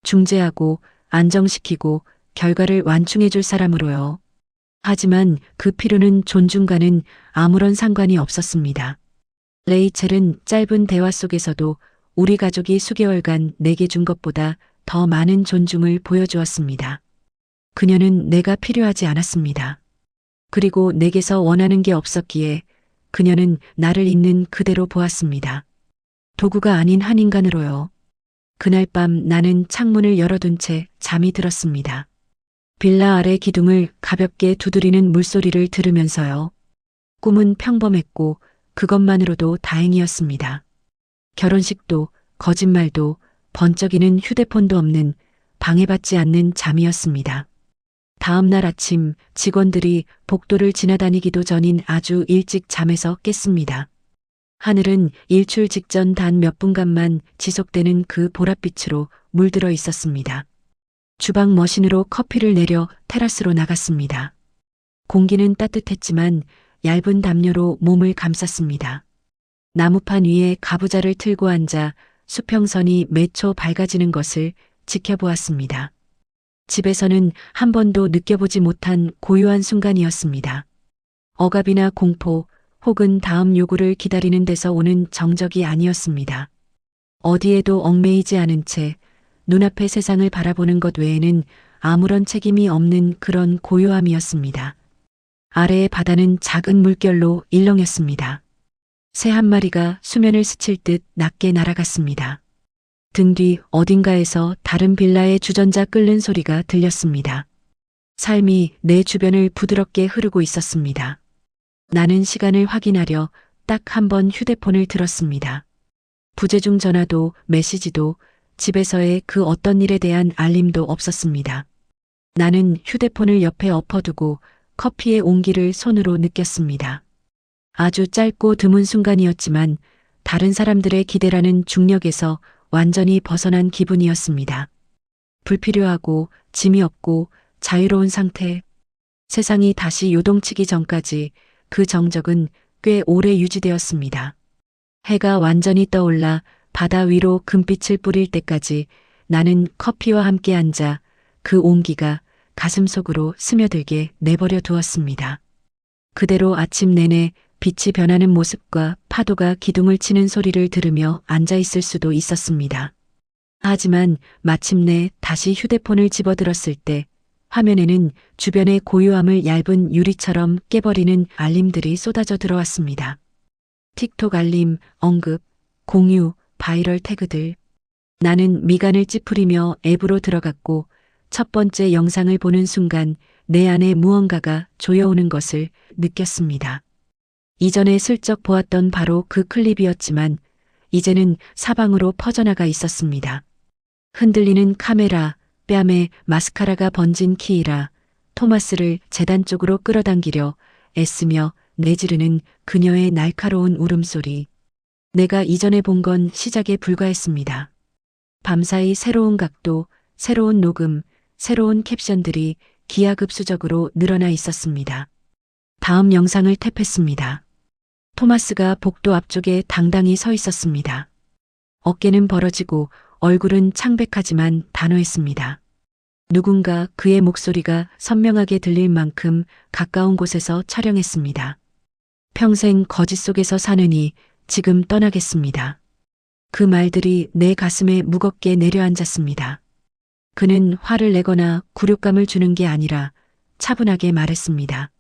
중재하고 안정시키고 결과를 완충해 줄 사람으로요. 하지만 그 필요는 존중과는 아무런 상관이 없었습니다. 레이첼은 짧은 대화 속에서도 우리 가족이 수개월간 내게 준 것보다 더 많은 존중을 보여주었습니다. 그녀는 내가 필요하지 않았습니다. 그리고 내게서 원하는 게 없었기에 그녀는 나를 있는 그대로 보았습니다. 도구가 아닌 한 인간으로요. 그날 밤 나는 창문을 열어둔 채 잠이 들었습니다. 빌라 아래 기둥을 가볍게 두드리는 물소리를 들으면서요. 꿈은 평범했고 그것만으로도 다행이었습니다. 결혼식도 거짓말도 번쩍이는 휴대폰도 없는 방해받지 않는 잠이었습니다. 다음 날 아침 직원들이 복도를 지나다니기도 전인 아주 일찍 잠에서 깼습니다. 하늘은 일출 직전 단 몇 분간만 지속되는 그 보랏빛으로 물들어 있었습니다. 주방 머신으로 커피를 내려 테라스로 나갔습니다. 공기는 따뜻했지만 얇은 담요로 몸을 감쌌습니다. 나무판 위에 가부좌를 틀고 앉아 수평선이 매초 밝아지는 것을 지켜보았습니다. 집에서는 한 번도 느껴보지 못한 고요한 순간이었습니다. 억압이나 공포 혹은 다음 요구를 기다리는 데서 오는 정적이 아니었습니다. 어디에도 얽매이지 않은 채 눈앞의 세상을 바라보는 것 외에는 아무런 책임이 없는 그런 고요함이었습니다. 아래의 바다는 작은 물결로 일렁였습니다. 새 한 마리가 수면을 스칠 듯 낮게 날아갔습니다. 등 뒤 어딘가에서 다른 빌라의 주전자 끓는 소리가 들렸습니다. 삶이 내 주변을 부드럽게 흐르고 있었습니다. 나는 시간을 확인하려 딱 한 번 휴대폰을 들었습니다. 부재중 전화도 메시지도 집에서의 그 어떤 일에 대한 알림도 없었습니다. 나는 휴대폰을 옆에 엎어두고 커피의 온기를 손으로 느꼈습니다. 아주 짧고 드문 순간이었지만 다른 사람들의 기대라는 중력에서 완전히 벗어난 기분이었습니다. 불필요하고 짐이 없고 자유로운 상태. 세상이 다시 요동치기 전까지 그 정적은 꽤 오래 유지되었습니다. 해가 완전히 떠올라 바다 위로 금빛을 뿌릴 때까지 나는 커피와 함께 앉아 그 온기가 가슴 속으로 스며들게 내버려 두었습니다. 그대로 아침 내내 빛이 변하는 모습과 파도가 기둥을 치는 소리를 들으며 앉아 있을 수도 있었습니다. 하지만 마침내 다시 휴대폰을 집어들었을 때 화면에는 주변의 고요함을 얇은 유리처럼 깨버리는 알림들이 쏟아져 들어왔습니다. 틱톡 알림, 언급, 공유, 바이럴 태그들. 나는 미간을 찌푸리며 앱으로 들어갔고 첫 번째 영상을 보는 순간 내 안에 무언가가 조여오는 것을 느꼈습니다. 이전에 슬쩍 보았던 바로 그 클립이었지만 이제는 사방으로 퍼져나가 있었습니다. 흔들리는 카메라, 뺨에 마스카라가 번진 키이라, 토마스를 재단 쪽으로 끌어당기려 애쓰며 내지르는 그녀의 날카로운 울음소리. 내가 이전에 본 건 시작에 불과했습니다. 밤사이 새로운 각도, 새로운 녹음, 새로운 캡션들이 기하급수적으로 늘어나 있었습니다. 다음 영상을 탭했습니다. 토마스가 복도 앞쪽에 당당히 서 있었습니다. 어깨는 벌어지고 얼굴은 창백하지만 단호했습니다. 누군가 그의 목소리가 선명하게 들릴 만큼 가까운 곳에서 촬영했습니다. 평생 거짓 속에서 사느니 지금 떠나겠습니다. 그 말들이 내 가슴에 무겁게 내려앉았습니다. 그는 화를 내거나 굴욕감을 주는 게 아니라 차분하게 말했습니다.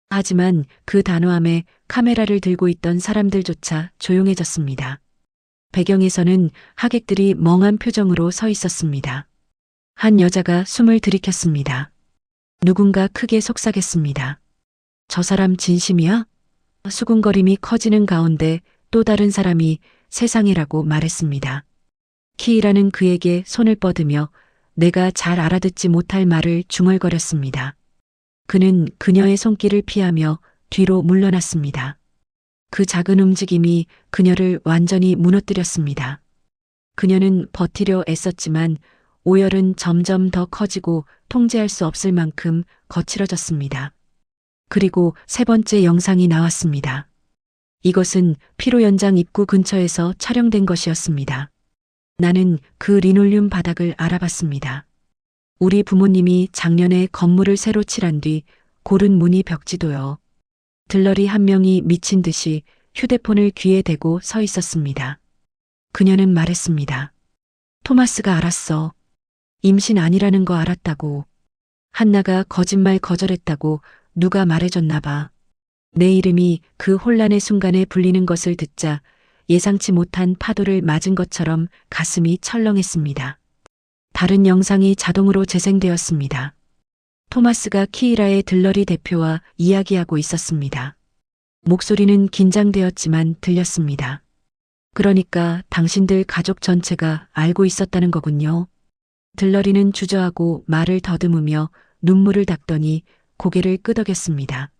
하지만 그 단호함에 카메라를 들고 있던 사람들조차 조용해졌습니다. 배경에서는 하객들이 멍한 표정으로 서 있었습니다. 한 여자가 숨을 들이켰습니다. 누군가 크게 속삭였습니다. 저 사람 진심이야? 수군거림이 커지는 가운데 또 다른 사람이 세상이라고 말했습니다. 키이라는 그에게 손을 뻗으며 내가 잘 알아듣지 못할 말을 중얼거렸습니다. 그는 그녀의 손길을 피하며 뒤로 물러났습니다. 그 작은 움직임이 그녀를 완전히 무너뜨렸습니다. 그녀는 버티려 애썼지만 오열은 점점 더 커지고 통제할 수 없을 만큼 거칠어졌습니다. 그리고 세 번째 영상이 나왔습니다. 이것은 피로 연장 입구 근처에서 촬영된 것이었습니다. 나는 그 리놀륨 바닥을 알아봤습니다. 우리 부모님이 작년에 건물을 새로 칠한 뒤 고른 무늬 벽지도요. 들러리 한 명이 미친 듯이 휴대폰을 귀에 대고 서 있었습니다. 그녀는 말했습니다. 토마스가 알았어. 임신 아니라는 거 알았다고. 한나가 거짓말 거절했다고 누가 말해줬나 봐. 내 이름이 그 혼란의 순간에 불리는 것을 듣자 예상치 못한 파도를 맞은 것처럼 가슴이 철렁했습니다. 다른 영상이 자동으로 재생되었습니다. 토마스가 키이라의 들러리 대표와 이야기하고 있었습니다. 목소리는 긴장되었지만 들렸습니다. 그러니까 당신들 가족 전체가 알고 있었다는 거군요. 들러리는 주저하고 말을 더듬으며 눈물을 닦더니 고개를 끄덕였습니다.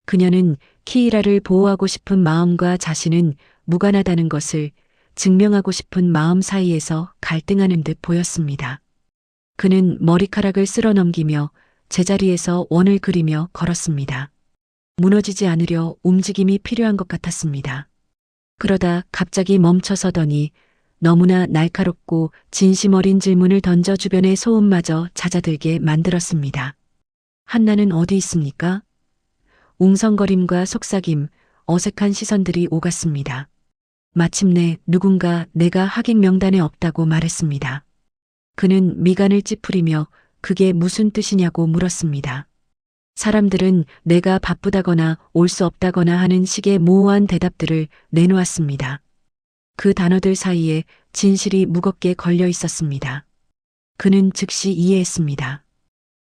그녀는 키이라를 보호하고 싶은 마음과 자신은 무관하다는 것을 증명하고 싶은 마음 사이에서 갈등하는 듯 보였습니다. 그는 머리카락을 쓸어 넘기며 제자리에서 원을 그리며 걸었습니다. 무너지지 않으려 움직임이 필요한 것 같았습니다. 그러다 갑자기 멈춰서더니 너무나 날카롭고 진심 어린 질문을 던져 주변의 소음마저 잦아들게 만들었습니다. 한나는 어디 있습니까? 웅성거림과 속삭임, 어색한 시선들이 오갔습니다. 마침내 누군가 내가 하객 명단에 없다고 말했습니다. 그는 미간을 찌푸리며 그게 무슨 뜻이냐고 물었습니다. 사람들은 내가 바쁘다거나 올 수 없다거나 하는 식의 모호한 대답들을 내놓았습니다. 그 단어들 사이에 진실이 무겁게 걸려 있었습니다. 그는 즉시 이해했습니다.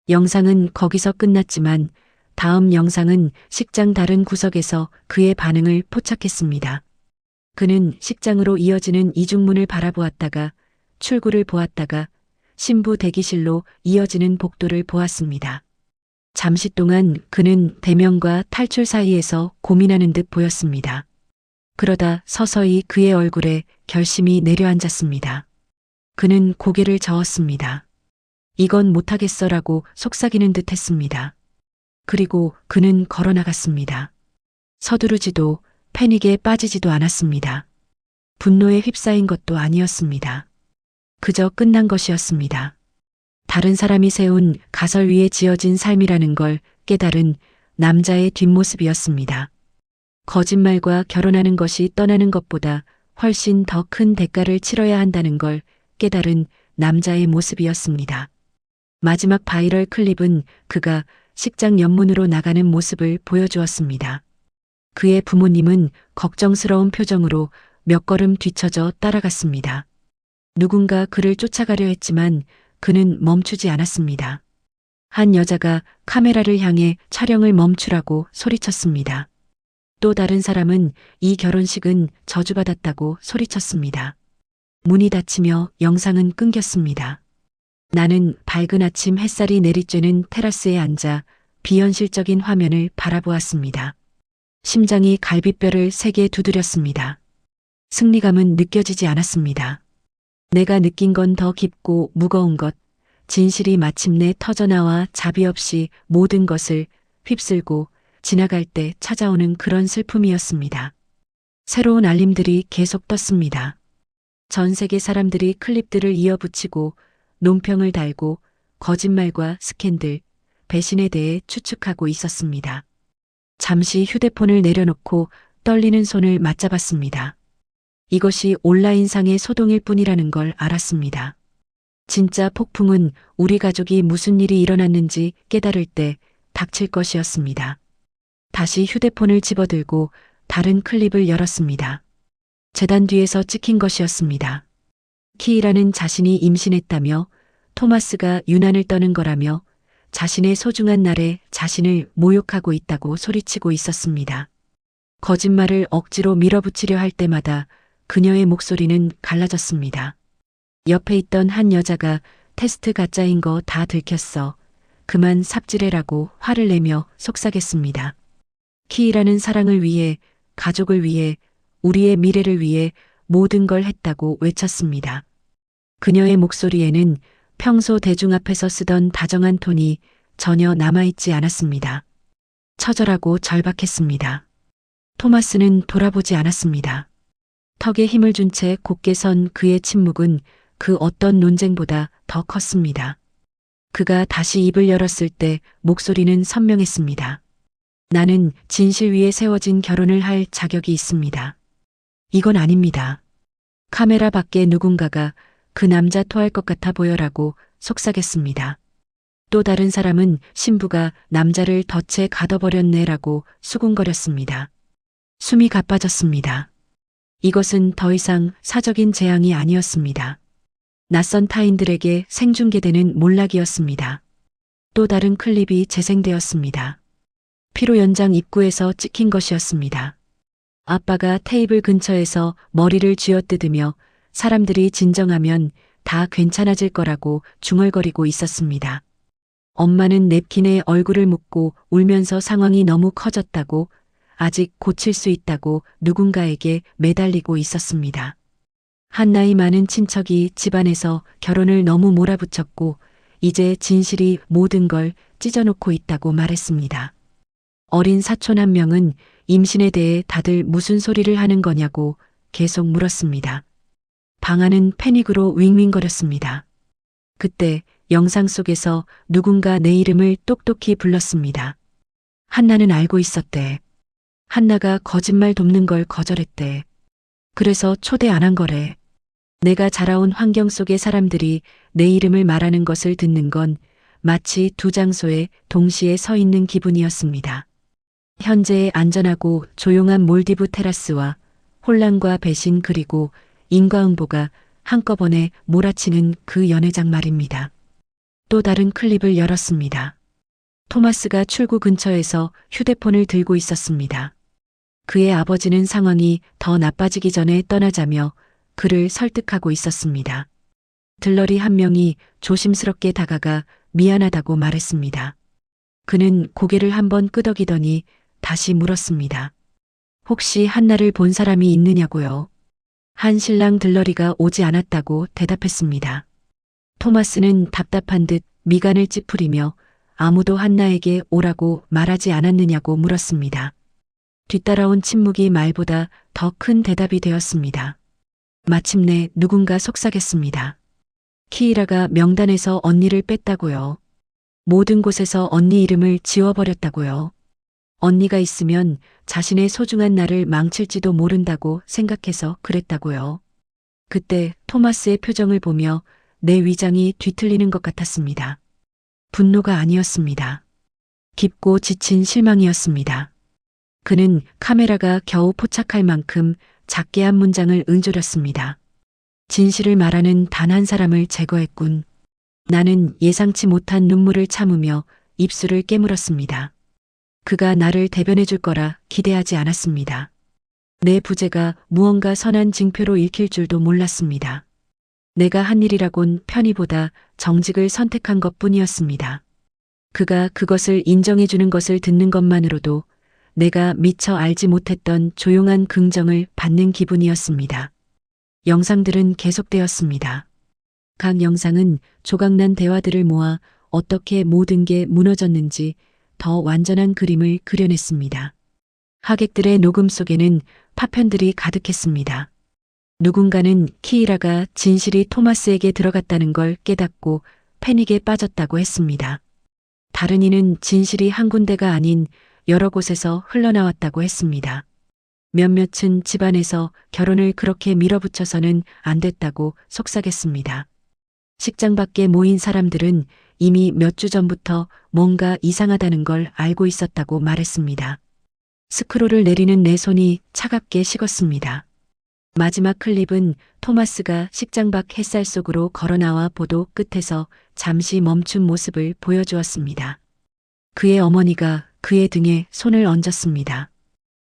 영상은 거기서 끝났지만 다음 영상은 식장 다른 구석에서 그의 반응을 포착했습니다. 그는 식장으로 이어지는 이중문을 바라보았다가 출구를 보았다가 신부 대기실로 이어지는 복도를 보았습니다. 잠시 동안 그는 대면과 탈출 사이에서 고민하는 듯 보였습니다. 그러다 서서히 그의 얼굴에 결심이 내려앉았습니다. 그는 고개를 저었습니다. 이건 못하겠어라고 속삭이는 듯 했습니다. 그리고 그는 걸어나갔습니다. 서두르지도 패닉에 빠지지도 않았습니다. 분노에 휩싸인 것도 아니었습니다. 그저 끝난 것이었습니다. 다른 사람이 세운 가설 위에 지어진 삶이라는 걸 깨달은 남자의 뒷모습이었습니다. 거짓말과 결혼하는 것이 떠나는 것보다 훨씬 더 큰 대가를 치러야 한다는 걸 깨달은 남자의 모습이었습니다. 마지막 바이럴 클립은 그가 식장 옆문으로 나가는 모습을 보여주었습니다. 그의 부모님은 걱정스러운 표정으로 몇 걸음 뒤처져 따라갔습니다. 누군가 그를 쫓아가려 했지만 그는 멈추지 않았습니다. 한 여자가 카메라를 향해 촬영을 멈추라고 소리쳤습니다. 또 다른 사람은 이 결혼식은 저주받았다고 소리쳤습니다. 문이 닫히며 영상은 끊겼습니다. 나는 밝은 아침 햇살이 내리쬐는 테라스에 앉아 비현실적인 화면을 바라보았습니다. 심장이 갈비뼈를 세게 두드렸습니다. 승리감은 느껴지지 않았습니다. 내가 느낀 건 더 깊고 무거운 것, 진실이 마침내 터져나와 자비 없이 모든 것을 휩쓸고 지나갈 때 찾아오는 그런 슬픔이었습니다. 새로운 알림들이 계속 떴습니다. 전 세계 사람들이 클립들을 이어붙이고 논평을 달고 거짓말과 스캔들, 배신에 대해 추측하고 있었습니다. 잠시 휴대폰을 내려놓고 떨리는 손을 맞잡았습니다. 이것이 온라인상의 소동일 뿐이라는 걸 알았습니다. 진짜 폭풍은 우리 가족이 무슨 일이 일어났는지 깨달을 때 닥칠 것이었습니다. 다시 휴대폰을 집어들고 다른 클립을 열었습니다. 재단 뒤에서 찍힌 것이었습니다. 키이라는 자신이 임신했다며 토마스가 유난을 떠는 거라며 자신의 소중한 날에 자신을 모욕하고 있다고 소리치고 있었습니다. 거짓말을 억지로 밀어붙이려 할 때마다 그녀의 목소리는 갈라졌습니다. 옆에 있던 한 여자가 테스트 가짜인 거 다 들켰어. 그만 삽질해라고 화를 내며 속삭였습니다. 키이라는 사랑을 위해, 가족을 위해, 우리의 미래를 위해 모든 걸 했다고 외쳤습니다. 그녀의 목소리에는 평소 대중 앞에서 쓰던 다정한 톤이 전혀 남아있지 않았습니다. 처절하고 절박했습니다. 토마스는 돌아보지 않았습니다. 턱에 힘을 준 채 곧게 선 그의 침묵은 그 어떤 논쟁보다 더 컸습니다. 그가 다시 입을 열었을 때 목소리는 선명했습니다. 나는 진실 위에 세워진 결혼을 할 자격이 있습니다. 이건 아닙니다. 카메라 밖에 누군가가 그 남자 토할 것 같아 보여라고 속삭였습니다. 또 다른 사람은 신부가 남자를 덫에 가둬버렸네라고 수군거렸습니다. 숨이 가빠졌습니다. 이것은 더 이상 사적인 재앙이 아니었습니다. 낯선 타인들에게 생중계되는 몰락이었습니다. 또 다른 클립이 재생되었습니다. 피로 연장 입구에서 찍힌 것이었습니다. 아빠가 테이블 근처에서 머리를 쥐어뜯으며 사람들이 진정하면 다 괜찮아질 거라고 중얼거리고 있었습니다. 엄마는 냅킨에 얼굴을 묻고 울면서 상황이 너무 커졌다고, 아직 고칠 수 있다고 누군가에게 매달리고 있었습니다. 한 나이 많은 친척이 집안에서 결혼을 너무 몰아붙였고 이제 진실이 모든 걸 찢어놓고 있다고 말했습니다. 어린 사촌 한 명은 임신에 대해 다들 무슨 소리를 하는 거냐고 계속 물었습니다. 방 안은 패닉으로 윙윙거렸습니다. 그때 영상 속에서 누군가 내 이름을 똑똑히 불렀습니다. 한나는 알고 있었대. 한나가 거짓말 돕는 걸 거절했대. 그래서 초대 안 한 거래. 내가 자라온 환경 속의 사람들이 내 이름을 말하는 것을 듣는 건 마치 두 장소에 동시에 서 있는 기분이었습니다. 현재의 안전하고 조용한 몰디브 테라스와 혼란과 배신 그리고 인과응보가 한꺼번에 몰아치는 그 연회장 말입니다. 또 다른 클립을 열었습니다. 토마스가 출구 근처에서 휴대폰을 들고 있었습니다. 그의 아버지는 상황이 더 나빠지기 전에 떠나자며 그를 설득하고 있었습니다. 들러리 한 명이 조심스럽게 다가가 미안하다고 말했습니다. 그는 고개를 한번 끄덕이더니 다시 물었습니다. 혹시 한나를 본 사람이 있느냐고요? 한 신랑 들러리가 오지 않았다고 대답했습니다. 토마스는 답답한 듯 미간을 찌푸리며 아무도 한나에게 오라고 말하지 않았느냐고 물었습니다. 뒤따라온 침묵이 말보다 더 큰 대답이 되었습니다. 마침내 누군가 속삭였습니다. 키이라가 명단에서 언니를 뺐다고요. 모든 곳에서 언니 이름을 지워버렸다고요. 언니가 있으면 자신의 소중한 날을 망칠지도 모른다고 생각해서 그랬다고요. 그때 토마스의 표정을 보며 내 위장이 뒤틀리는 것 같았습니다. 분노가 아니었습니다. 깊고 지친 실망이었습니다. 그는 카메라가 겨우 포착할 만큼 작게 한 문장을 응조렸습니다. 진실을 말하는 단 한 사람을 제거했군. 나는 예상치 못한 눈물을 참으며 입술을 깨물었습니다. 그가 나를 대변해 줄 거라 기대하지 않았습니다. 내 부재가 무언가 선한 징표로 읽힐 줄도 몰랐습니다. 내가 한 일이라곤 편의보다 정직을 선택한 것뿐이었습니다. 그가 그것을 인정해주는 것을 듣는 것만으로도 내가 미처 알지 못했던 조용한 긍정을 받는 기분이었습니다. 영상들은 계속되었습니다. 각 영상은 조각난 대화들을 모아 어떻게 모든 게 무너졌는지 더 완전한 그림을 그려냈습니다. 하객들의 녹음 속에는 파편들이 가득했습니다. 누군가는 키이라가 진실이 토마스에게 들어갔다는 걸 깨닫고 패닉에 빠졌다고 했습니다. 다른 이는 진실이 한 군데가 아닌 여러 곳에서 흘러나왔다고 했습니다. 몇몇은 집안에서 결혼을 그렇게 밀어붙여서는 안 됐다고 속삭였습니다. 식장 밖에 모인 사람들은 이미 몇 주 전부터 뭔가 이상하다는 걸 알고 있었다고 말했습니다. 스크롤을 내리는 내 손이 차갑게 식었습니다. 마지막 클립은 토마스가 식장 밖 햇살 속으로 걸어나와 보도 끝에서 잠시 멈춘 모습을 보여주었습니다. 그의 어머니가 그의 등에 손을 얹었습니다.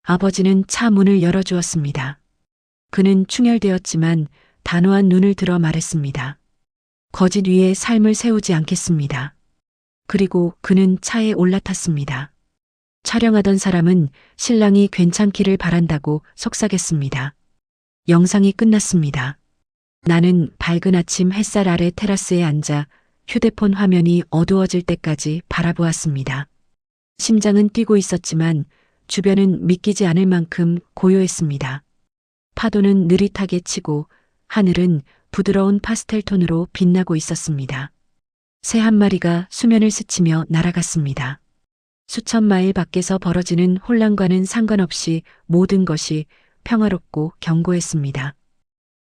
아버지는 차 문을 열어주었습니다. 그는 충혈되었지만 단호한 눈을 들어 말했습니다. 거짓 위에 삶을 세우지 않겠습니다. 그리고 그는 차에 올라탔습니다. 촬영하던 사람은 신랑이 괜찮기를 바란다고 속삭였습니다. 영상이 끝났습니다. 나는 밝은 아침 햇살 아래 테라스에 앉아 휴대폰 화면이 어두워질 때까지 바라보았습니다. 심장은 뛰고 있었지만 주변은 믿기지 않을 만큼 고요했습니다. 파도는 느릿하게 치고 하늘은 부드러운 파스텔 톤으로 빛나고 있었습니다. 새 한 마리가 수면을 스치며 날아갔습니다. 수천 마일 밖에서 벌어지는 혼란과는 상관없이 모든 것이 평화롭고 견고했습니다.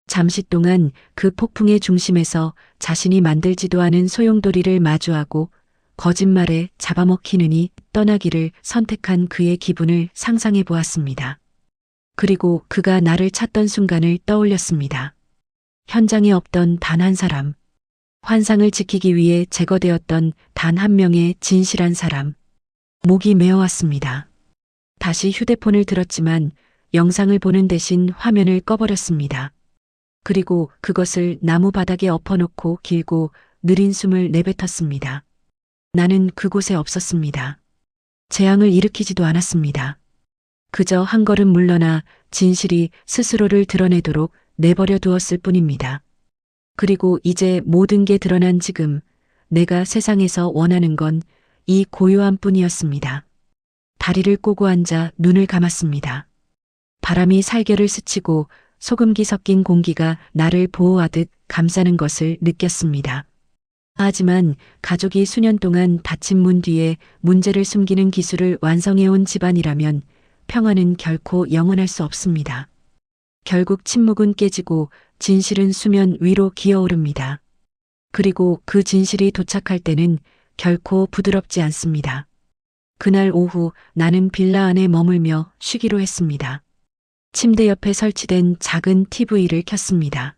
잠시 동안 그 폭풍의 중심에서 자신이 만들지도 않은 소용돌이를 마주하고 거짓말에 잡아먹히느니 떠나기를 선택한 그의 기분을 상상해 보았습니다. 그리고 그가 나를 찾던 순간을 떠올렸습니다. 현장에 없던 단 한 사람, 환상을 지키기 위해 제거되었던 단 한 명의 진실한 사람. 목이 메어왔습니다. 다시 휴대폰을 들었지만 영상을 보는 대신 화면을 꺼버렸습니다. 그리고 그것을 나무 바닥에 엎어놓고 길고 느린 숨을 내뱉었습니다. 나는 그곳에 없었습니다. 재앙을 일으키지도 않았습니다. 그저 한 걸음 물러나 진실이 스스로를 드러내도록 내버려 두었을 뿐입니다. 그리고 이제 모든 게 드러난 지금 내가 세상에서 원하는 건 이 고요함 뿐이었습니다. 다리를 꼬고 앉아 눈을 감았습니다. 바람이 살결을 스치고 소금기 섞인 공기가 나를 보호하듯 감싸는 것을 느꼈습니다. 하지만 가족이 수년 동안 닫힌 문 뒤에 문제를 숨기는 기술을 완성해온 집안이라면 평화는 결코 영원할 수 없습니다. 결국 침묵은 깨지고 진실은 수면 위로 기어오릅니다. 그리고 그 진실이 도착할 때는 결코 부드럽지 않습니다. 그날 오후 나는 빌라 안에 머물며 쉬기로 했습니다. 침대 옆에 설치된 작은 TV를 켰습니다.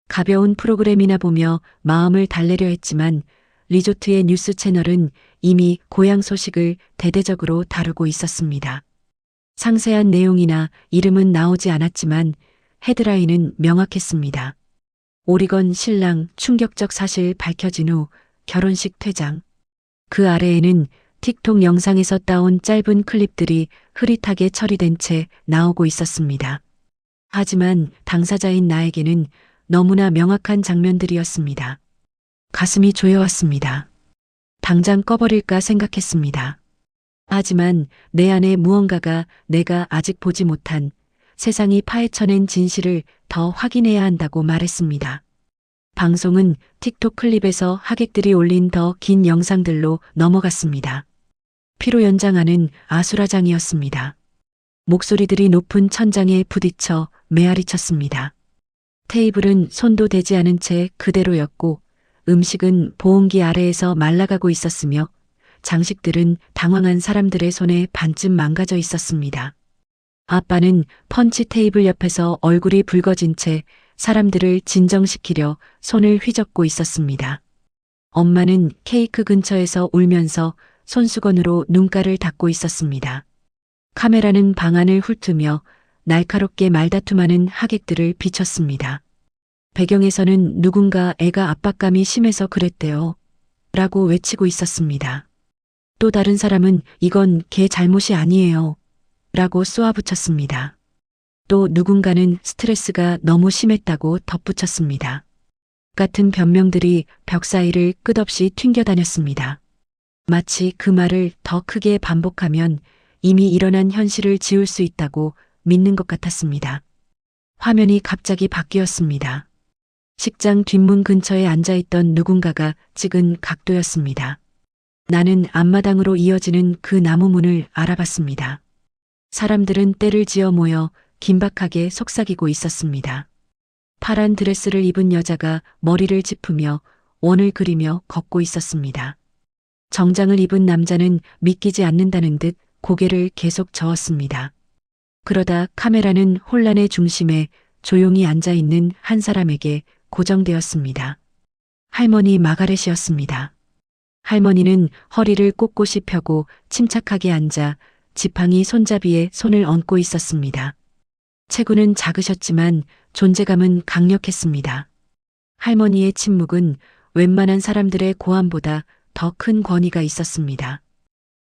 가벼운 프로그램이나 보며 마음을 달래려 했지만 리조트의 뉴스 채널은 이미 고향 소식을 대대적으로 다루고 있었습니다. 상세한 내용이나 이름은 나오지 않았지만 헤드라인은 명확했습니다. 오리건 신랑 충격적 사실 밝혀진 후 결혼식 퇴장. 그 아래에는 틱톡 영상에서 따온 짧은 클립들이 흐릿하게 처리된 채 나오고 있었습니다. 하지만 당사자인 나에게는 너무나 명확한 장면들이었습니다. 가슴이 조여왔습니다. 당장 꺼버릴까 생각했습니다. 하지만 내 안에 무언가가 내가 아직 보지 못한 세상이 파헤쳐낸 진실을 더 확인해야 한다고 말했습니다. 방송은 틱톡 클립에서 하객들이 올린 더 긴 영상들로 넘어갔습니다. 피로 연장하는 아수라장이었습니다. 목소리들이 높은 천장에 부딪혀 메아리쳤습니다. 테이블은 손도 대지 않은 채 그대로였고 음식은 보온기 아래에서 말라가고 있었으며 장식들은 당황한 사람들의 손에 반쯤 망가져 있었습니다. 아빠는 펀치 테이블 옆에서 얼굴이 붉어진 채 사람들을 진정시키려 손을 휘젓고 있었습니다. 엄마는 케이크 근처에서 울면서 손수건으로 눈가를 닦고 있었습니다. 카메라는 방 안을 훑으며 날카롭게 말다툼하는 하객들을 비췄습니다. 배경에서는 누군가 애가 압박감이 심해서 그랬대요. 라고 외치고 있었습니다. 또 다른 사람은 이건 걔 잘못이 아니에요. 라고 쏘아붙였습니다. 또 누군가는 스트레스가 너무 심했다고 덧붙였습니다. 같은 변명들이 벽 사이를 끝없이 튕겨다녔습니다. 마치 그 말을 더 크게 반복하면 이미 일어난 현실을 지울 수 있다고 믿는 것 같았습니다. 화면이 갑자기 바뀌었습니다. 식장 뒷문 근처에 앉아있던 누군가가 찍은 각도였습니다. 나는 앞마당으로 이어지는 그 나무 문을 알아봤습니다. 사람들은 떼를 지어 모여 긴박하게 속삭이고 있었습니다. 파란 드레스를 입은 여자가 머리를 짚으며 원을 그리며 걷고 있었습니다. 정장을 입은 남자는 믿기지 않는다는 듯 고개를 계속 저었습니다. 그러다 카메라는 혼란의 중심에 조용히 앉아있는 한 사람에게 고정되었습니다. 할머니 마가렛이었습니다. 할머니는 허리를 꼿꼿이 펴고 침착하게 앉아 지팡이 손잡이에 손을 얹고 있었습니다. 체구는 작으셨지만 존재감은 강력했습니다. 할머니의 침묵은 웬만한 사람들의 고함보다 더 큰 권위가 있었습니다.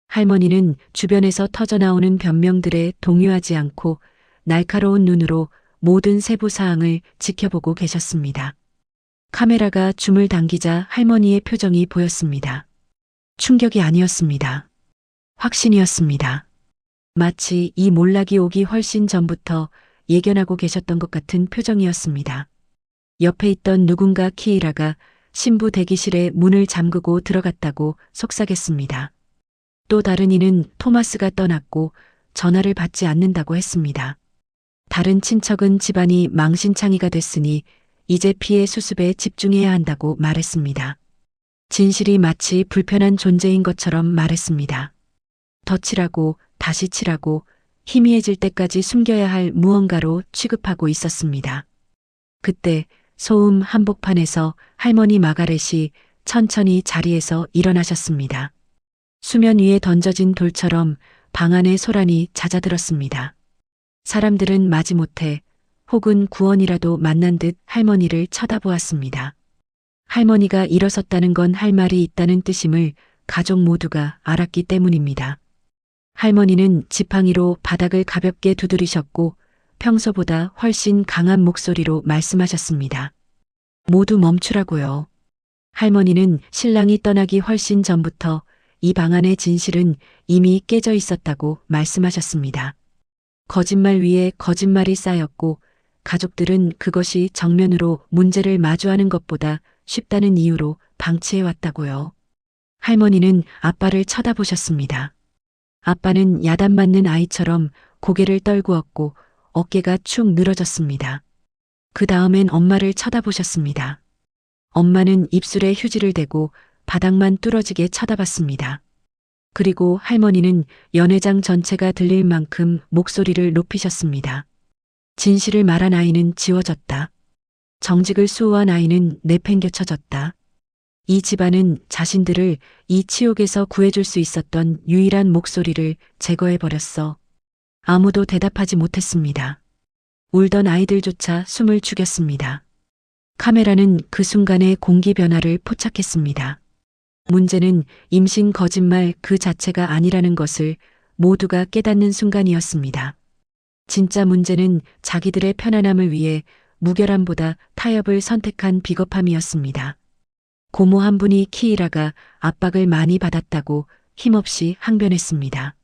할머니는 주변에서 터져나오는 변명들에 동요하지 않고 날카로운 눈으로 모든 세부 사항을 지켜보고 계셨습니다. 카메라가 줌을 당기자 할머니의 표정이 보였습니다. 충격이 아니었습니다. 확신이었습니다. 마치 이 몰락이 오기 훨씬 전부터 예견하고 계셨던 것 같은 표정이었습니다. 옆에 있던 누군가 키이라가 신부 대기실에 문을 잠그고 들어갔다고 속삭였습니다. 또 다른 이는 토마스가 떠났고 전화를 받지 않는다고 했습니다. 다른 친척은 집안이 망신창이가 됐으니 이제 피해 수습에 집중해야 한다고 말했습니다. 진실이 마치 불편한 존재인 것처럼 말했습니다. 더 칠하고 다시 칠하고 희미해질 때까지 숨겨야 할 무언가로 취급하고 있었습니다. 그때 소음 한복판에서 할머니 마가렛이 천천히 자리에서 일어나셨습니다. 수면 위에 던져진 돌처럼 방 안의 소란이 잦아들었습니다. 사람들은 마지못해 혹은 구원이라도 만난 듯 할머니를 쳐다보았습니다. 할머니가 일어섰다는 건 할 말이 있다는 뜻임을 가족 모두가 알았기 때문입니다. 할머니는 지팡이로 바닥을 가볍게 두드리셨고 평소보다 훨씬 강한 목소리로 말씀하셨습니다. 모두 멈추라고요. 할머니는 신랑이 떠나기 훨씬 전부터 이 방 안의 진실은 이미 깨져 있었다고 말씀하셨습니다. 거짓말 위에 거짓말이 쌓였고 가족들은 그것이 정면으로 문제를 마주하는 것보다 쉽다는 이유로 방치해왔다고요. 할머니는 아빠를 쳐다보셨습니다. 아빠는 야단 맞는 아이처럼 고개를 떨구었고 어깨가 축 늘어졌습니다. 그 다음엔 엄마를 쳐다보셨습니다. 엄마는 입술에 휴지를 대고 바닥만 뚫어지게 쳐다봤습니다. 그리고 할머니는 연회장 전체가 들릴 만큼 목소리를 높이셨습니다. 진실을 말한 아이는 지워졌다. 정직을 수호한 아이는 내팽개쳐졌다. 이 집안은 자신들을 이 치욕에서 구해줄 수 있었던 유일한 목소리를 제거해버렸어. 아무도 대답하지 못했습니다. 울던 아이들조차 숨을 죽였습니다. 카메라는 그 순간의 공기 변화를 포착했습니다. 문제는 임신 거짓말 그 자체가 아니라는 것을 모두가 깨닫는 순간이었습니다. 진짜 문제는 자기들의 편안함을 위해 무결함보다 타협을 선택한 비겁함이었습니다. 고모 한 분이 키이라가 압박을 많이 받았다고 힘없이 항변했습니다.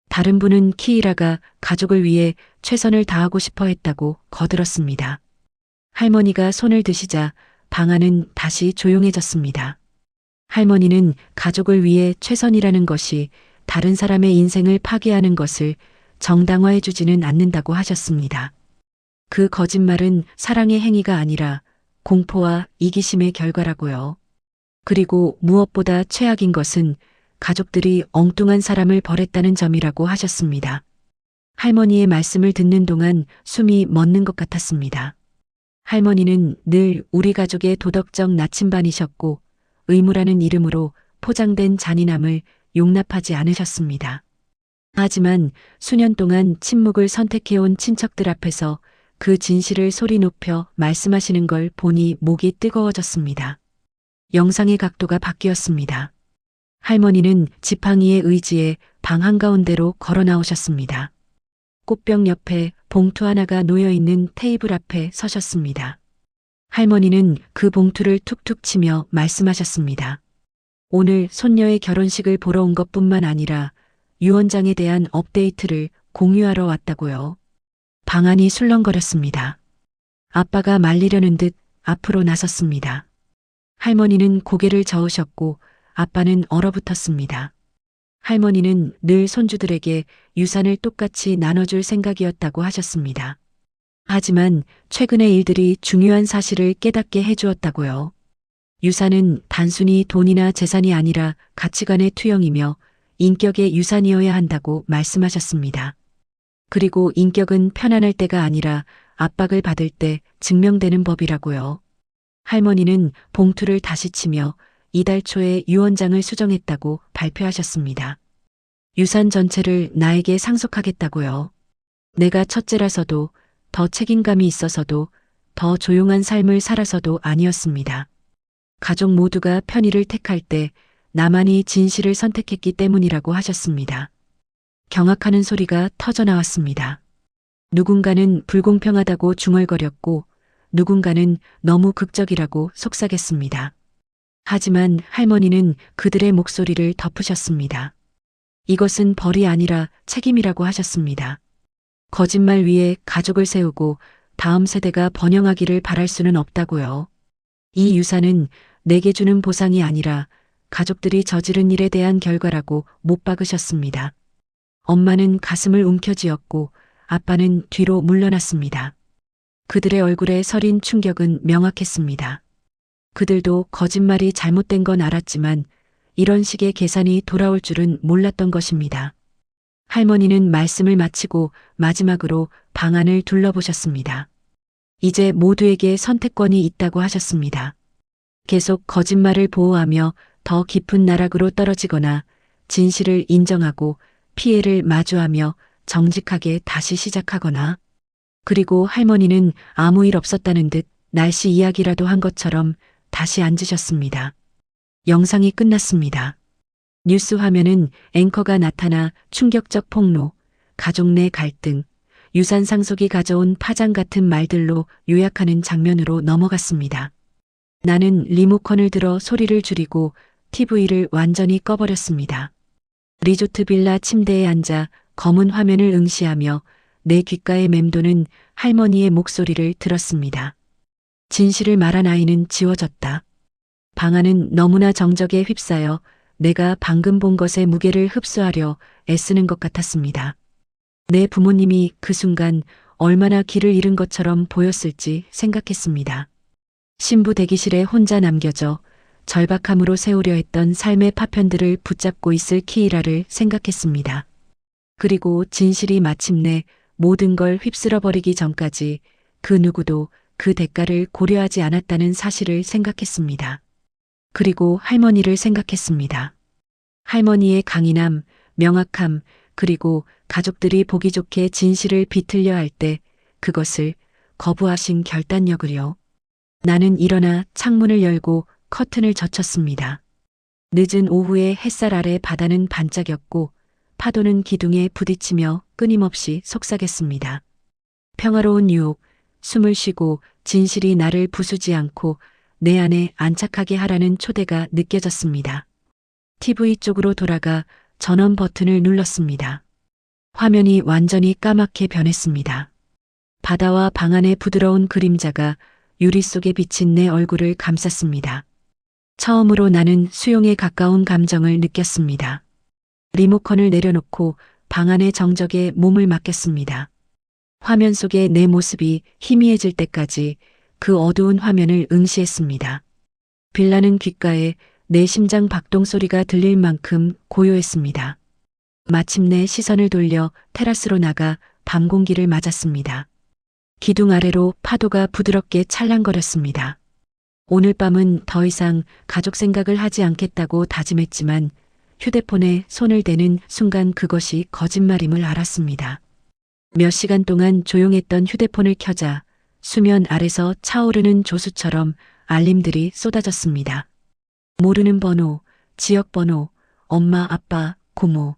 다른 분은 키이라가 가족을 위해 최선을 다하고 싶어 했다고 거들었습니다. 할머니가 손을 드시자 방 안은 다시 조용해졌습니다. 할머니는 가족을 위해 최선이라는 것이 다른 사람의 인생을 파괴하는 것을 정당화해주지는 않는다고 하셨습니다. 그 거짓말은 사랑의 행위가 아니라 공포와 이기심의 결과라고요. 그리고 무엇보다 최악인 것은 가족들이 엉뚱한 사람을 벌했다는 점이라고 하셨습니다. 할머니의 말씀을 듣는 동안 숨이 멎는 것 같았습니다. 할머니는 늘 우리 가족의 도덕적 나침반이셨고 의무라는 이름으로 포장된 잔인함을 용납하지 않으셨습니다. 하지만 수년 동안 침묵을 선택해온 친척들 앞에서 그 진실을 소리 높여 말씀하시는 걸 보니 목이 뜨거워졌습니다. 영상의 각도가 바뀌었습니다. 할머니는 지팡이의 의지에 방 한가운데로 걸어 나오셨습니다. 꽃병 옆에 봉투 하나가 놓여 있는 테이블 앞에 서셨습니다. 할머니는 그 봉투를 툭툭 치며 말씀하셨습니다. 오늘 손녀의 결혼식을 보러 온 것뿐만 아니라 유언장에 대한 업데이트를 공유하러 왔다고요. 방안이 술렁거렸습니다. 아빠가 말리려는 듯 앞으로 나섰습니다. 할머니는 고개를 저으셨고 아빠는 얼어붙었습니다. 할머니는 늘 손주들에게 유산을 똑같이 나눠줄 생각이었다고 하셨습니다. 하지만 최근의 일들이 중요한 사실을 깨닫게 해주었다고요. 유산은 단순히 돈이나 재산이 아니라 가치관의 투영이며 인격의 유산이어야 한다고 말씀하셨습니다. 그리고 인격은 편안할 때가 아니라 압박을 받을 때 증명되는 법이라고요. 할머니는 봉투를 다시 치며 이달 초에 유언장을 수정했다고 발표하셨습니다. 유산 전체를 나에게 상속하겠다고요. 내가 첫째라서도 더 책임감이 있어서도 더 조용한 삶을 살아서도 아니었습니다. 가족 모두가 편의를 택할 때 나만이 진실을 선택했기 때문이라고 하셨습니다. 경악하는 소리가 터져나왔습니다. 누군가는 불공평하다고 중얼거렸고 누군가는 너무 극적이라고 속삭였습니다. 하지만 할머니는 그들의 목소리를 덮으셨습니다. 이것은 벌이 아니라 책임이라고 하셨습니다. 거짓말 위에 가족을 세우고 다음 세대가 번영하기를 바랄 수는 없다고요. 이 유산은 내게 주는 보상이 아니라 가족들이 저지른 일에 대한 결과라고 못 박으셨습니다. 엄마는 가슴을 움켜쥐었고 아빠는 뒤로 물러났습니다. 그들의 얼굴에 서린 충격은 명확했습니다. 그들도 거짓말이 잘못된 건 알았지만 이런 식의 계산이 돌아올 줄은 몰랐던 것입니다. 할머니는 말씀을 마치고 마지막으로 방안을 둘러보셨습니다. 이제 모두에게 선택권이 있다고 하셨습니다. 계속 거짓말을 보호하며 더 깊은 나락으로 떨어지거나 진실을 인정하고 피해를 마주하며 정직하게 다시 시작하거나. 그리고 할머니는 아무 일 없었다는 듯 날씨 이야기라도 한 것처럼 다시 앉으셨습니다. 영상이 끝났습니다. 뉴스 화면은 앵커가 나타나 충격적 폭로, 가족 내 갈등, 유산 상속이 가져온 파장 같은 말들로 요약하는 장면으로 넘어갔습니다. 나는 리모컨을 들어 소리를 줄이고 TV를 완전히 꺼버렸습니다. 리조트 빌라 침대에 앉아 검은 화면을 응시하며 내 귓가에 맴도는 할머니의 목소리를 들었습니다. 진실을 말한 아이는 지워졌다. 방안은 너무나 정적에 휩싸여 내가 방금 본 것의 무게를 흡수하려 애쓰는 것 같았습니다. 내 부모님이 그 순간 얼마나 길을 잃은 것처럼 보였을지 생각했습니다. 신부 대기실에 혼자 남겨져 절박함으로 세우려 했던 삶의 파편들을 붙잡고 있을 키이라를 생각했습니다. 그리고 진실이 마침내 모든 걸 휩쓸어버리기 전까지 그 누구도 그 대가를 고려하지 않았다는 사실을 생각했습니다. 그리고 할머니를 생각했습니다. 할머니의 강인함, 명확함, 그리고 가족들이 보기 좋게 진실을 비틀려 할 때 그것을 거부하신 결단력을요. 나는 일어나 창문을 열고 커튼을 젖혔습니다. 늦은 오후의 햇살 아래 바다는 반짝였고 파도는 기둥에 부딪히며 끊임없이 속삭였습니다. 평화로운 유혹, 숨을 쉬고 진실이 나를 부수지 않고 내 안에 안착하게 하라는 초대가 느껴졌습니다. TV 쪽으로 돌아가 전원 버튼을 눌렀습니다. 화면이 완전히 까맣게 변했습니다. 바다와 방 안의 부드러운 그림자가 유리 속에 비친 내 얼굴을 감쌌습니다. 처음으로 나는 수용에 가까운 감정을 느꼈습니다. 리모컨을 내려놓고 방 안의 정적에 몸을 맡겼습니다. 화면 속의 내 모습이 희미해질 때까지 그 어두운 화면을 응시했습니다. 빌라는 귓가에 내 심장 박동 소리가 들릴 만큼 고요했습니다. 마침내 시선을 돌려 테라스로 나가 밤 공기를 맞았습니다. 기둥 아래로 파도가 부드럽게 찰랑거렸습니다. 오늘 밤은 더 이상 가족 생각을 하지 않겠다고 다짐했지만 휴대폰에 손을 대는 순간 그것이 거짓말임을 알았습니다. 몇 시간 동안 조용했던 휴대폰을 켜자 수면 아래서 차오르는 조수처럼 알림들이 쏟아졌습니다. 모르는 번호, 지역 번호, 엄마, 아빠, 고모.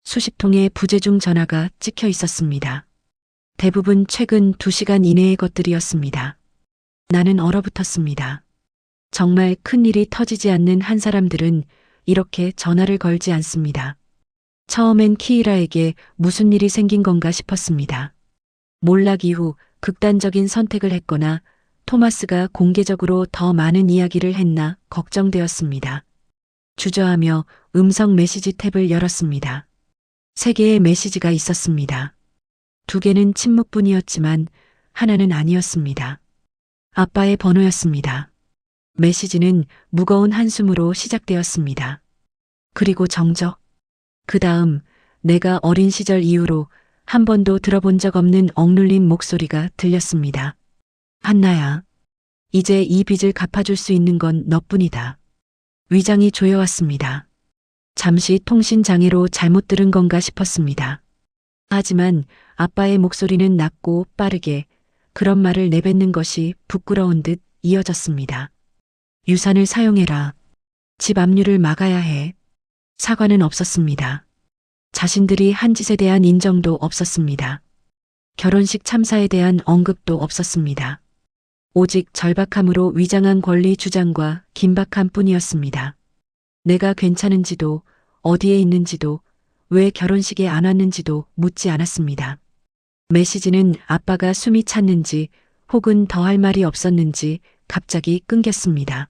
수십 통의 부재중 전화가 찍혀 있었습니다. 대부분 최근 2시간 이내의 것들이었습니다. 나는 얼어붙었습니다. 정말 큰일이 터지지 않는 한 사람들은 이렇게 전화를 걸지 않습니다. 처음엔 키이라에게 무슨 일이 생긴 건가 싶었습니다. 몰락 이후 극단적인 선택을 했거나 토마스가 공개적으로 더 많은 이야기를 했나 걱정되었습니다. 주저하며 음성 메시지 탭을 열었습니다. 3개의 메시지가 있었습니다. 2개는 침묵뿐이었지만 하나는 아니었습니다. 아빠의 번호였습니다. 메시지는 무거운 한숨으로 시작되었습니다. 그리고 정적. 그 다음 내가 어린 시절 이후로 한 번도 들어본 적 없는 억눌린 목소리가 들렸습니다. 한나야, 이제 이 빚을 갚아줄 수 있는 건 너뿐이다. 위장이 조여왔습니다. 잠시 통신장애로 잘못 들은 건가 싶었습니다. 하지만 아빠의 목소리는 낮고 빠르게 그런 말을 내뱉는 것이 부끄러운 듯 이어졌습니다. 유산을 사용해라. 집 압류를 막아야 해. 사과는 없었습니다. 자신들이 한 짓에 대한 인정도 없었습니다. 결혼식 참사에 대한 언급도 없었습니다. 오직 절박함으로 위장한 권리 주장과 긴박함 뿐이었습니다. 내가 괜찮은지도, 어디에 있는지도, 왜 결혼식에 안 왔는지도 묻지 않았습니다. 메시지는 아빠가 숨이 찼는지 혹은 더 할 말이 없었는지 갑자기 끊겼습니다.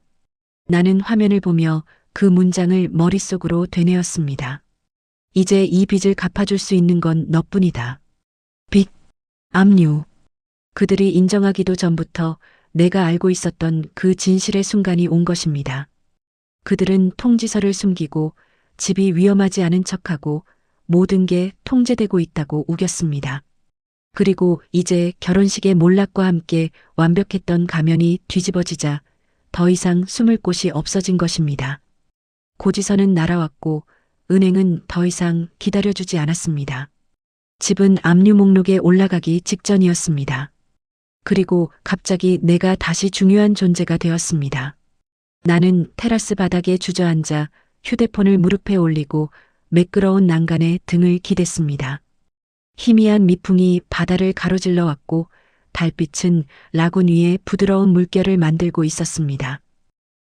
나는 화면을 보며 그 문장을 머릿속으로 되뇌었습니다. 이제 이 빚을 갚아줄 수 있는 건 너뿐이다. 빚, 압류. 그들이 인정하기도 전부터 내가 알고 있었던 그 진실의 순간이 온 것입니다. 그들은 통지서를 숨기고 집이 위험하지 않은 척하고 모든 게 통제되고 있다고 우겼습니다. 그리고 이제 결혼식의 몰락과 함께 완벽했던 가면이 뒤집어지자 더 이상 숨을 곳이 없어진 것입니다. 고지서는 날아왔고 은행은 더 이상 기다려주지 않았습니다. 집은 압류 목록에 올라가기 직전이었습니다. 그리고 갑자기 내가 다시 중요한 존재가 되었습니다. 나는 테라스 바닥에 주저앉아 휴대폰을 무릎에 올리고 매끄러운 난간에 등을 기댔습니다. 희미한 미풍이 바다를 가로질러 왔고 달빛은 라군 위에 부드러운 물결을 만들고 있었습니다.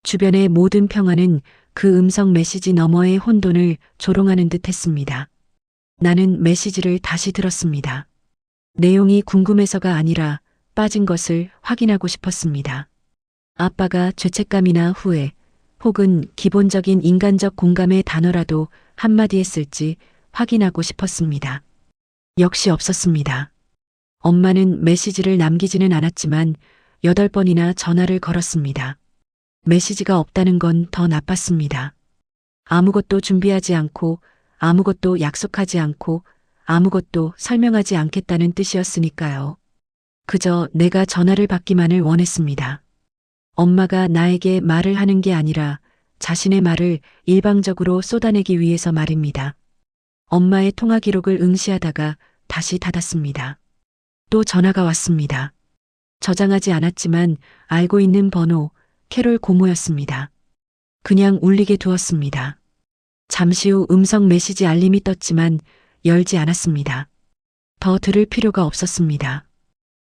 주변의 모든 평화는 그 음성 메시지 너머의 혼돈을 조롱하는 듯 했습니다. 나는 메시지를 다시 들었습니다. 내용이 궁금해서가 아니라 빠진 것을 확인하고 싶었습니다. 아빠가 죄책감이나 후회, 혹은 기본적인 인간적 공감의 단어라도 한마디 했을지 확인하고 싶었습니다. 역시 없었습니다. 엄마는 메시지를 남기지는 않았지만 8번이나 전화를 걸었습니다. 메시지가 없다는 건 더 나빴습니다. 아무것도 준비하지 않고 아무것도 약속하지 않고 아무것도 설명하지 않겠다는 뜻이었으니까요. 그저 내가 전화를 받기만을 원했습니다. 엄마가 나에게 말을 하는 게 아니라 자신의 말을 일방적으로 쏟아내기 위해서 말입니다. 엄마의 통화 기록을 응시하다가 다시 닫았습니다. 또 전화가 왔습니다. 저장하지 않았지만 알고 있는 번호, 캐롤 고모였습니다. 그냥 울리게 두었습니다. 잠시 후 음성 메시지 알림이 떴지만 열지 않았습니다. 더 들을 필요가 없었습니다.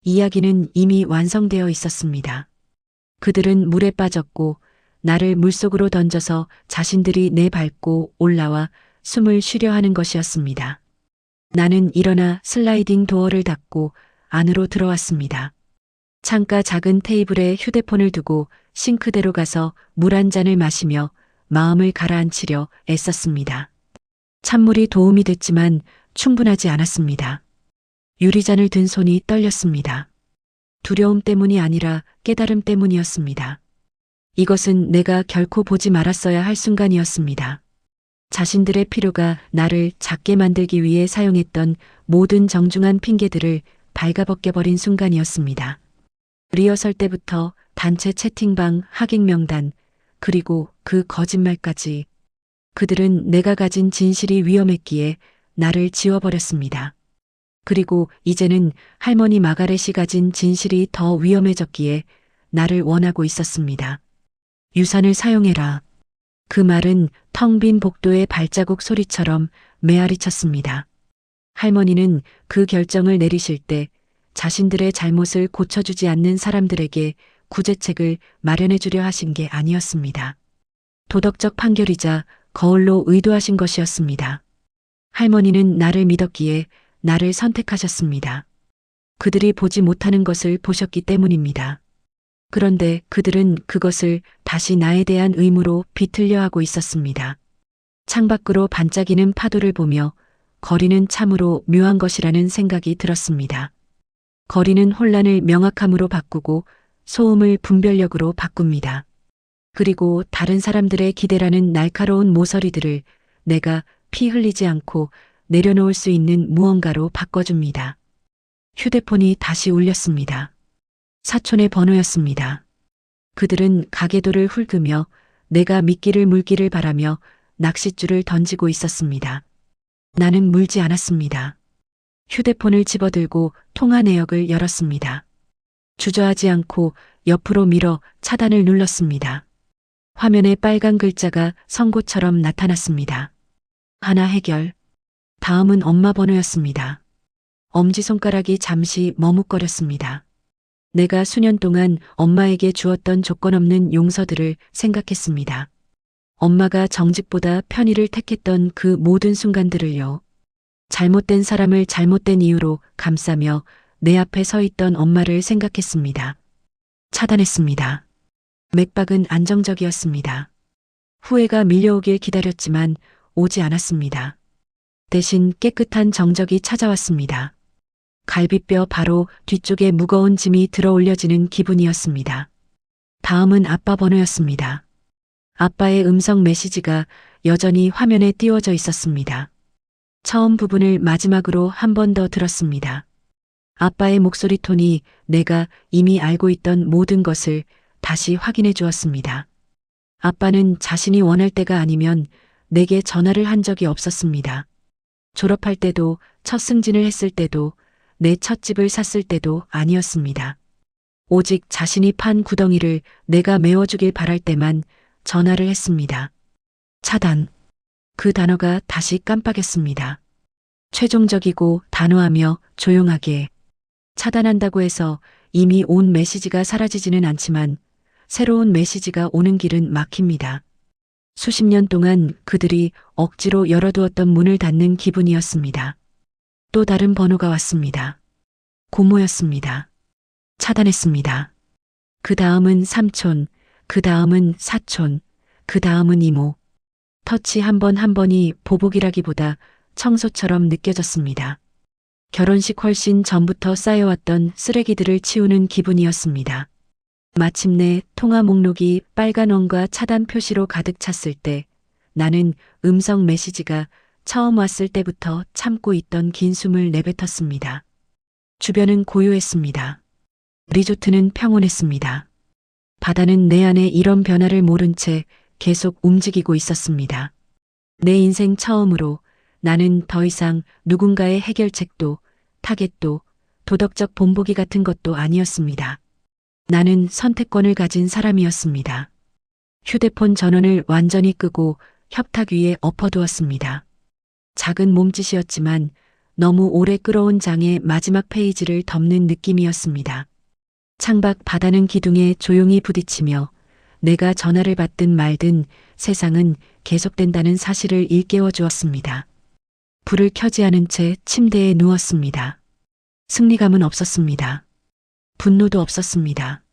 이야기는 이미 완성되어 있었습니다. 그들은 물에 빠졌고 나를 물속으로 던져서 자신들이 내밟고 올라와 숨을 쉬려 하는 것이었습니다. 나는 일어나 슬라이딩 도어를 닫고 안으로 들어왔습니다. 창가 작은 테이블에 휴대폰을 두고 싱크대로 가서 물 한 잔을 마시며 마음을 가라앉히려 애썼습니다. 찬물이 도움이 됐지만 충분하지 않았습니다. 유리잔을 든 손이 떨렸습니다. 두려움 때문이 아니라 깨달음 때문이었습니다. 이것은 내가 결코 보지 말았어야 할 순간이었습니다. 자신들의 필요가 나를 작게 만들기 위해 사용했던 모든 정중한 핑계들을 발가벗겨버린 순간이었습니다. 리허설 때부터 단체 채팅방 하객 명단, 그리고 그 거짓말까지. 그들은 내가 가진 진실이 위험했기에 나를 지워버렸습니다. 그리고 이제는 할머니 마가렛이 가진 진실이 더 위험해졌기에 나를 원하고 있었습니다. 유산을 사용해라. 그 말은 텅 빈 복도의 발자국 소리처럼 메아리 쳤습니다. 할머니는 그 결정을 내리실 때 자신들의 잘못을 고쳐주지 않는 사람들에게 구제책을 마련해 주려 하신 게 아니었습니다. 도덕적 판결이자 거울로 의도하신 것이었습니다. 할머니는 나를 믿었기에 나를 선택하셨습니다. 그들이 보지 못하는 것을 보셨기 때문입니다. 그런데 그들은 그것을 다시 나에 대한 의무로 비틀려 하고 있었습니다. 창밖으로 반짝이는 파도를 보며 거리는 참으로 묘한 것이라는 생각이 들었습니다. 거리는 혼란을 명확함으로 바꾸고 소음을 분별력으로 바꿉니다. 그리고 다른 사람들의 기대라는 날카로운 모서리들을 내가 피 흘리지 않고 내려놓을 수 있는 무언가로 바꿔줍니다. 휴대폰이 다시 울렸습니다. 사촌의 번호였습니다. 그들은 가계도를 훑으며 내가 미끼를 물기를 바라며 낚싯줄을 던지고 있었습니다. 나는 물지 않았습니다. 휴대폰을 집어들고 통화 내역을 열었습니다. 주저하지 않고 옆으로 밀어 차단을 눌렀습니다. 화면에 빨간 글자가 선고처럼 나타났습니다. 하나 해결. 다음은 엄마 번호였습니다. 엄지손가락이 잠시 머뭇거렸습니다. 내가 수년 동안 엄마에게 주었던 조건 없는 용서들을 생각했습니다. 엄마가 정직보다 편의를 택했던 그 모든 순간들을요. 잘못된 사람을 잘못된 이유로 감싸며 내 앞에 서 있던 엄마를 생각했습니다. 차단했습니다. 맥박은 안정적이었습니다. 후회가 밀려오길 기다렸지만 오지 않았습니다. 대신 깨끗한 정적이 찾아왔습니다. 갈비뼈 바로 뒤쪽에 무거운 짐이 들어 올려지는 기분이었습니다. 다음은 아빠 번호였습니다. 아빠의 음성 메시지가 여전히 화면에 띄워져 있었습니다. 처음 부분을 마지막으로 한 번 더 들었습니다. 아빠의 목소리 톤이 내가 이미 알고 있던 모든 것을 다시 확인해 주었습니다. 아빠는 자신이 원할 때가 아니면 내게 전화를 한 적이 없었습니다. 졸업할 때도, 첫 승진을 했을 때도, 내 첫 집을 샀을 때도 아니었습니다. 오직 자신이 판 구덩이를 내가 메워주길 바랄 때만 전화를 했습니다. 차단. 그 단어가 다시 깜빡였습니다. 최종적이고 단호하며 조용하게. 차단한다고 해서 이미 온 메시지가 사라지지는 않지만 새로운 메시지가 오는 길은 막힙니다. 수십 년 동안 그들이 억지로 열어두었던 문을 닫는 기분이었습니다. 또 다른 번호가 왔습니다. 고모였습니다. 차단했습니다. 그 다음은 삼촌, 그 다음은 사촌, 그 다음은 이모. 터치 한 번 한 번이 보복이라기보다 청소처럼 느껴졌습니다. 결혼식 훨씬 전부터 쌓여왔던 쓰레기들을 치우는 기분이었습니다. 마침내 통화 목록이 빨간 원과 차단 표시로 가득 찼을 때 나는 음성 메시지가 처음 왔을 때부터 참고 있던 긴 숨을 내뱉었습니다. 주변은 고요했습니다. 리조트는 평온했습니다. 바다는 내 안에 이런 변화를 모른 채 계속 움직이고 있었습니다. 내 인생 처음으로 나는 더 이상 누군가의 해결책도 타겟도 도덕적 본보기 같은 것도 아니었습니다. 나는 선택권을 가진 사람이었습니다. 휴대폰 전원을 완전히 끄고 협탁 위에 엎어두었습니다. 작은 몸짓이었지만 너무 오래 끌어온 장의 마지막 페이지를 덮는 느낌이었습니다. 창밖 바다는 기둥에 조용히 부딪히며 내가 전화를 받든 말든 세상은 계속된다는 사실을 일깨워 주었습니다. 불을 켜지 않은 채 침대에 누웠습니다. 승리감은 없었습니다. 분노도 없었습니다.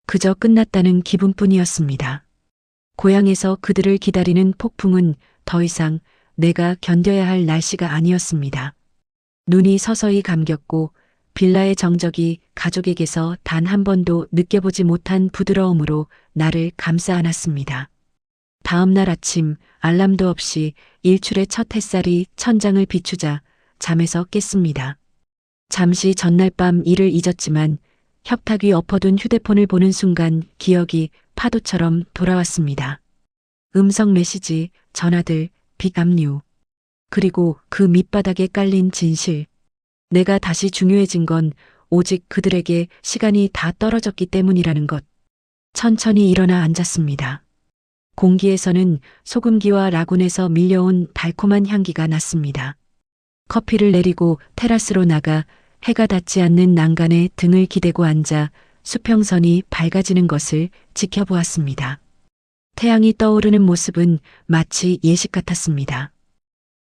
그저 끝났다는 기분뿐이었습니다. 고향에서 그들을 기다리는 폭풍은 더 이상 내가 견뎌야 할 날씨가 아니었습니다. 눈이 서서히 감겼고 빌라의 정적이 가족에게서 단 한 번도 느껴보지 못한 부드러움으로 나를 감싸 안았습니다. 다음 날 아침 알람도 없이 일출의 첫 햇살이 천장을 비추자 잠에서 깼습니다. 잠시 전날 밤 일을 잊었지만 협탁 위 엎어둔 휴대폰을 보는 순간 기억이 파도처럼 돌아왔습니다. 음성 메시지, 전화들, 빅 압류. 그리고 그 밑바닥에 깔린 진실. 내가 다시 중요해진 건 오직 그들에게 시간이 다 떨어졌기 때문이라는 것. 천천히 일어나 앉았습니다. 공기에서는 소금기와 라군에서 밀려온 달콤한 향기가 났습니다. 커피를 내리고 테라스로 나가 해가 닿지 않는 난간에 등을 기대고 앉아 수평선이 밝아지는 것을 지켜보았습니다. 태양이 떠오르는 모습은 마치 예식 같았습니다.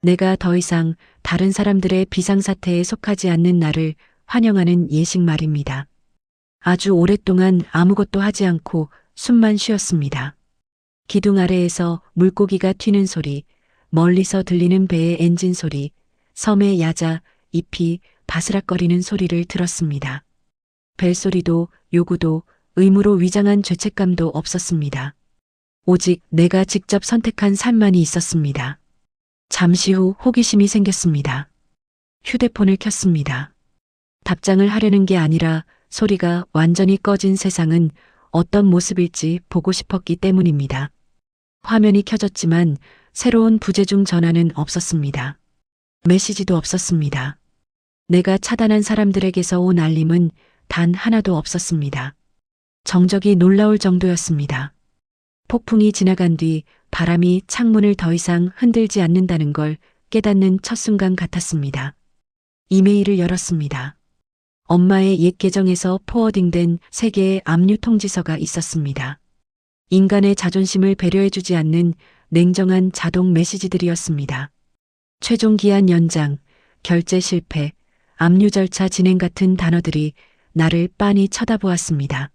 내가 더 이상 다른 사람들의 비상사태에 속하지 않는 나를 환영하는 예식 말입니다. 아주 오랫동안 아무것도 하지 않고 숨만 쉬었습니다. 기둥 아래에서 물고기가 튀는 소리, 멀리서 들리는 배의 엔진 소리, 섬의 야자, 잎이 바스락거리는 소리를 들었습니다. 벨소리도 요구도 의무로 위장한 죄책감도 없었습니다. 오직 내가 직접 선택한 삶만이 있었습니다. 잠시 후 호기심이 생겼습니다. 휴대폰을 켰습니다. 답장을 하려는 게 아니라 소리가 완전히 꺼진 세상은 어떤 모습일지 보고 싶었기 때문입니다. 화면이 켜졌지만 새로운 부재중 전화는 없었습니다. 메시지도 없었습니다. 내가 차단한 사람들에게서 온 알림은 단 하나도 없었습니다. 정적이 놀라울 정도였습니다. 폭풍이 지나간 뒤 바람이 창문을 더 이상 흔들지 않는다는 걸 깨닫는 첫 순간 같았습니다. 이메일을 열었습니다. 엄마의 옛 계정에서 포워딩된 3개의 압류 통지서가 있었습니다. 인간의 자존심을 배려해주지 않는 냉정한 자동 메시지들이었습니다. 최종 기한 연장, 결제 실패, 압류 절차 진행 같은 단어들이 나를 빤히 쳐다보았습니다.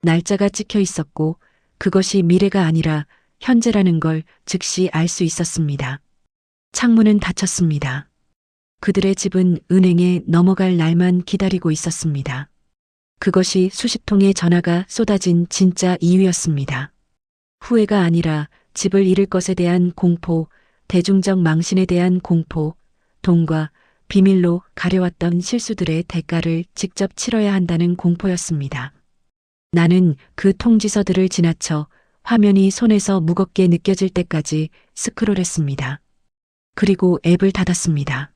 날짜가 찍혀 있었고 그것이 미래가 아니라 현재라는 걸 즉시 알 수 있었습니다. 창문은 닫혔습니다. 그들의 집은 은행에 넘어갈 날만 기다리고 있었습니다. 그것이 수십 통의 전화가 쏟아진 진짜 이유였습니다. 후회가 아니라 집을 잃을 것에 대한 공포, 대중적 망신에 대한 공포, 돈과 비밀로 가려왔던 실수들의 대가를 직접 치러야 한다는 공포였습니다. 나는 그 통지서들을 지나쳐 화면이 손에서 무겁게 느껴질 때까지 스크롤했습니다. 그리고 앱을 닫았습니다.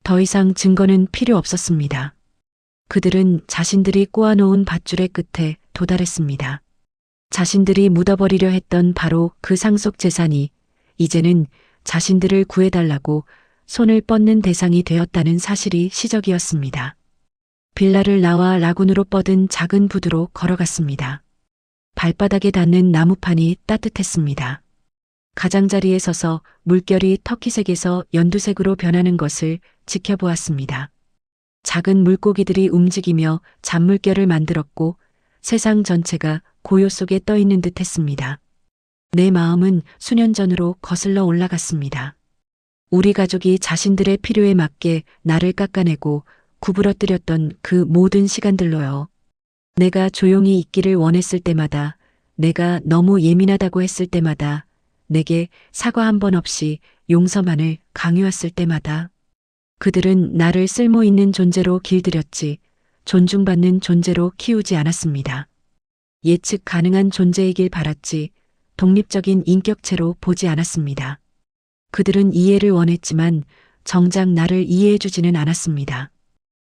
더 이상 증거는 필요 없었습니다. 그들은 자신들이 꼬아놓은 밧줄의 끝에 도달했습니다. 자신들이 묻어버리려 했던 바로 그 상속 재산이 이제는 자신들을 구해달라고 손을 뻗는 대상이 되었다는 사실이 시적이었습니다. 빌라를 나와 라군으로 뻗은 작은 부두로 걸어갔습니다. 발바닥에 닿는 나무판이 따뜻했습니다. 가장자리에 서서 물결이 터키색에서 연두색으로 변하는 것을 지켜보았습니다. 작은 물고기들이 움직이며 잔물결을 만들었고 세상 전체가 고요 속에 떠있는 듯 했습니다. 내 마음은 수년 전으로 거슬러 올라갔습니다. 우리 가족이 자신들의 필요에 맞게 나를 깎아내고 구부러뜨렸던 그 모든 시간들로요. 내가 조용히 있기를 원했을 때마다, 내가 너무 예민하다고 했을 때마다, 내게 사과 한 번 없이 용서만을 강요했을 때마다 그들은 나를 쓸모있는 존재로 길들였지 존중받는 존재로 키우지 않았습니다. 예측 가능한 존재이길 바랐지 독립적인 인격체로 보지 않았습니다. 그들은 이해를 원했지만 정작 나를 이해해주지는 않았습니다.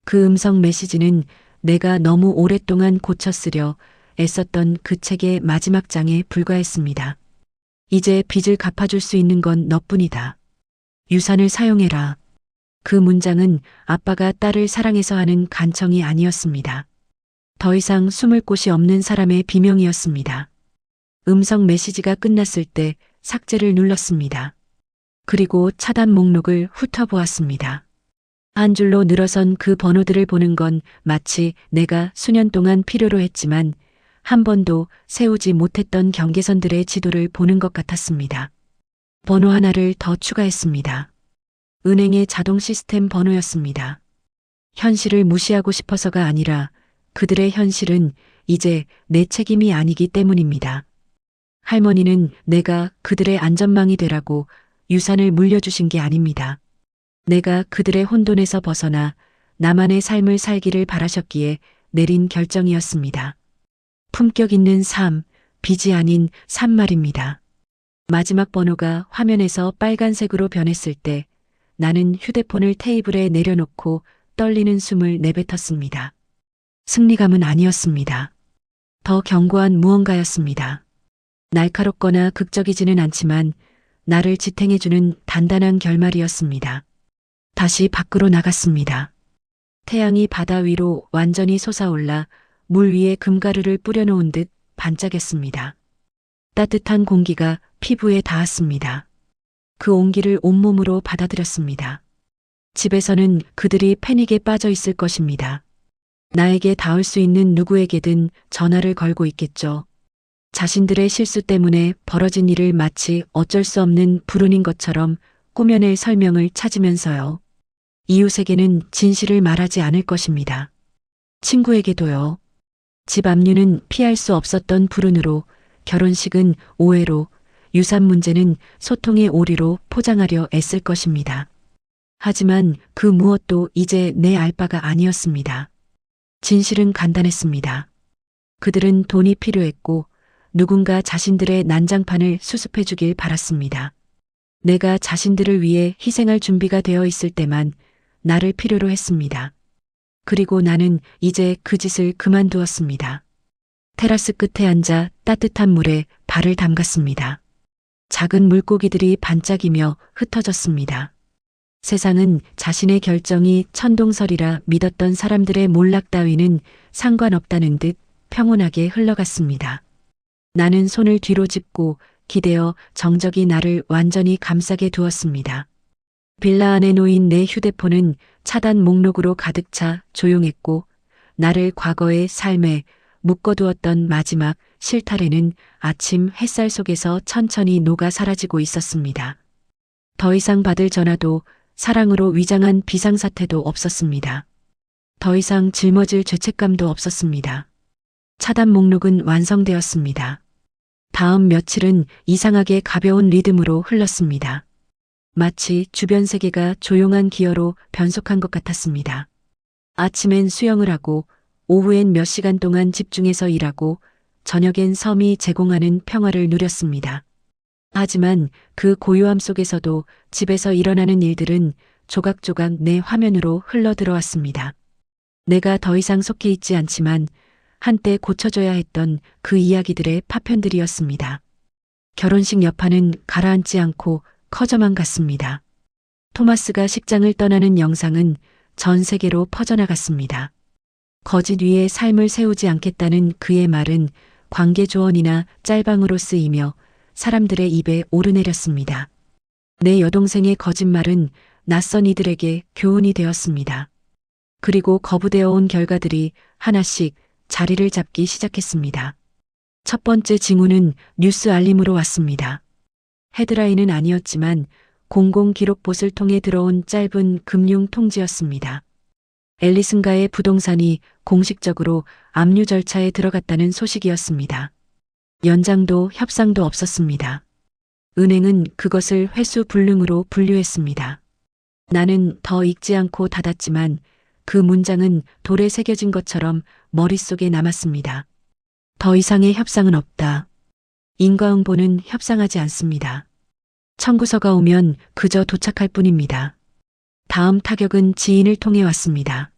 그 음성 메시지는 내가 너무 오랫동안 고쳐쓰려 애썼던 그 책의 마지막 장에 불과했습니다. 이제 빚을 갚아줄 수 있는 건 너뿐이다. 유산을 사용해라. 그 문장은 아빠가 딸을 사랑해서 하는 간청이 아니었습니다. 더 이상 숨을 곳이 없는 사람의 비명이었습니다. 음성 메시지가 끝났을 때 삭제를 눌렀습니다. 그리고 차단 목록을 훑어보았습니다. 한 줄로 늘어선 그 번호들을 보는 건 마치 내가 수년 동안 필요로 했지만 한 번도 세우지 못했던 경계선들의 지도를 보는 것 같았습니다. 번호 하나를 더 추가했습니다. 은행의 자동 시스템 번호였습니다. 현실을 무시하고 싶어서가 아니라 그들의 현실은 이제 내 책임이 아니기 때문입니다. 할머니는 내가 그들의 안전망이 되라고 유산을 물려주신 게 아닙니다. 내가 그들의 혼돈에서 벗어나 나만의 삶을 살기를 바라셨기에 내린 결정이었습니다. 품격 있는 삶, 빚이 아닌 삶 말입니다. 마지막 번호가 화면에서 빨간색으로 변했을 때 나는 휴대폰을 테이블에 내려놓고 떨리는 숨을 내뱉었습니다. 승리감은 아니었습니다. 더 견고한 무언가였습니다. 날카롭거나 극적이지는 않지만 나를 지탱해주는 단단한 결말이었습니다. 다시 밖으로 나갔습니다. 태양이 바다 위로 완전히 솟아올라 물 위에 금가루를 뿌려놓은 듯 반짝였습니다. 따뜻한 공기가 피부에 닿았습니다. 그 온기를 온몸으로 받아들였습니다. 집에서는 그들이 패닉에 빠져 있을 것입니다. 나에게 닿을 수 있는 누구에게든 전화를 걸고 있겠죠. 자신들의 실수 때문에 벌어진 일을 마치 어쩔 수 없는 불운인 것처럼 꾸며낼 설명을 찾으면서요. 이웃에게는 진실을 말하지 않을 것입니다. 친구에게도요. 집 압류는 피할 수 없었던 불운으로, 결혼식은 오해로, 유산 문제는 소통의 오류로 포장하려 애쓸 것입니다. 하지만 그 무엇도 이제 내 알 바가 아니었습니다. 진실은 간단했습니다. 그들은 돈이 필요했고 누군가 자신들의 난장판을 수습해 주길 바랐습니다. 내가 자신들을 위해 희생할 준비가 되어 있을 때만 나를 필요로 했습니다. 그리고 나는 이제 그 짓을 그만두었습니다. 테라스 끝에 앉아 따뜻한 물에 발을 담갔습니다. 작은 물고기들이 반짝이며 흩어졌습니다. 세상은 자신의 결정이 천동설이라 믿었던 사람들의 몰락 따위는 상관없다는 듯 평온하게 흘러갔습니다. 나는 손을 뒤로 짚고 기대어 정적이 나를 완전히 감싸게 두었습니다. 빌라 안에 놓인 내 휴대폰은 차단 목록으로 가득 차 조용했고 나를 과거의 삶에 묶어두었던 마지막 실타래는 아침 햇살 속에서 천천히 녹아 사라지고 있었습니다. 더 이상 받을 전화도 사랑으로 위장한 비상사태도 없었습니다. 더 이상 짊어질 죄책감도 없었습니다. 차단 목록은 완성되었습니다. 다음 며칠은 이상하게 가벼운 리듬으로 흘렀습니다. 마치 주변 세계가 조용한 기어로 변속한 것 같았습니다. 아침엔 수영을 하고 오후엔 몇 시간 동안 집중해서 일하고 저녁엔 섬이 제공하는 평화를 누렸습니다. 하지만 그 고요함 속에서도 집에서 일어나는 일들은 조각조각 내 화면으로 흘러들어왔습니다. 내가 더 이상 속해 있지 않지만 한때 고쳐줘야 했던 그 이야기들의 파편들이었습니다. 결혼식 여파는 가라앉지 않고 커져만 갔습니다. 토마스가 식장을 떠나는 영상은 전 세계로 퍼져나갔습니다. 거짓 위에 삶을 세우지 않겠다는 그의 말은 관계 조언이나 짤방으로 쓰이며 사람들의 입에 오르내렸습니다. 내 여동생의 거짓말은 낯선 이들에게 교훈이 되었습니다. 그리고 거부되어 온 결과들이 하나씩 자리를 잡기 시작했습니다. 첫 번째 징후는 뉴스 알림으로 왔습니다. 헤드라인은 아니었지만 공공기록봇을 통해 들어온 짧은 금융 통지였습니다. 앨리슨가의 부동산이 공식적으로 압류 절차에 들어갔다는 소식이었습니다. 연장도 협상도 없었습니다. 은행은 그것을 회수 불능으로 분류했습니다. 나는 더 읽지 않고 닫았지만 그 문장은 돌에 새겨진 것처럼 머릿속에 남았습니다. 더 이상의 협상은 없다. 인과응보는 협상하지 않습니다. 청구서가 오면 그저 도착할 뿐입니다. 다음 타격은 지인을 통해 왔습니다.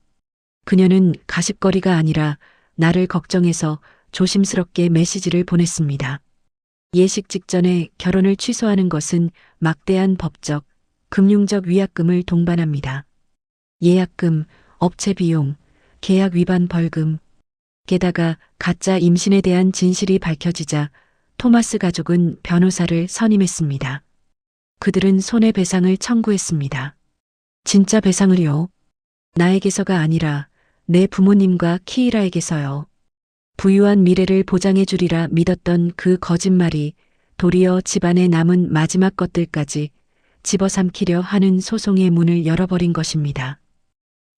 그녀는 가십거리가 아니라 나를 걱정해서 조심스럽게 메시지를 보냈습니다. 예식 직전에 결혼을 취소하는 것은 막대한 법적, 금융적 위약금을 동반합니다. 예약금, 업체 비용, 계약 위반 벌금. 게다가 가짜 임신에 대한 진실이 밝혀지자 토마스 가족은 변호사를 선임했습니다. 그들은 손해배상을 청구했습니다. 진짜 배상을요? 나에게서가 아니라 내 부모님과 키이라에게서요. 부유한 미래를 보장해 주리라 믿었던 그 거짓말이 도리어 집안에 남은 마지막 것들까지 집어삼키려 하는 소송의 문을 열어버린 것입니다.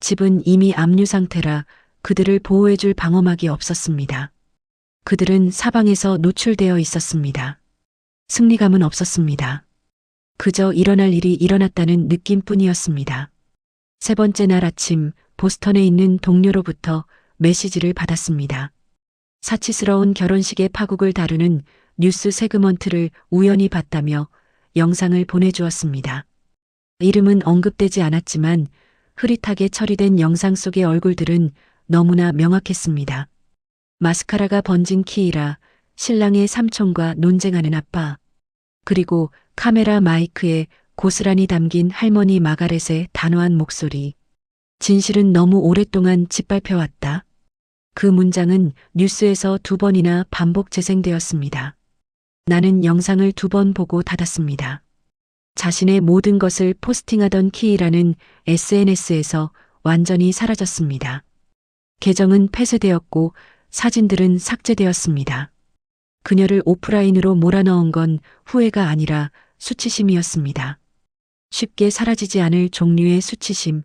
집은 이미 압류 상태라 그들을 보호해 줄 방어막이 없었습니다. 그들은 사방에서 노출되어 있었습니다. 승리감은 없었습니다. 그저 일어날 일이 일어났다는 느낌뿐이었습니다. 세 번째 날 아침 보스턴에 있는 동료로부터 메시지를 받았습니다. 사치스러운 결혼식의 파국을 다루는 뉴스 세그먼트를 우연히 봤다며 영상을 보내주었습니다. 이름은 언급되지 않았지만 흐릿하게 처리된 영상 속의 얼굴들은 너무나 명확했습니다. 마스카라가 번진 키이라, 신랑의 삼촌과 논쟁하는 아빠, 그리고 카메라 마이크에 고스란히 담긴 할머니 마가렛의 단호한 목소리. 진실은 너무 오랫동안 짓밟혀왔다. 그 문장은 뉴스에서 2번이나 반복 재생되었습니다. 나는 영상을 2번 보고 닫았습니다. 자신의 모든 것을 포스팅하던 키이라는 SNS에서 완전히 사라졌습니다. 계정은 폐쇄되었고 사진들은 삭제되었습니다. 그녀를 오프라인으로 몰아넣은 건 후회가 아니라 수치심이었습니다. 쉽게 사라지지 않을 종류의 수치심.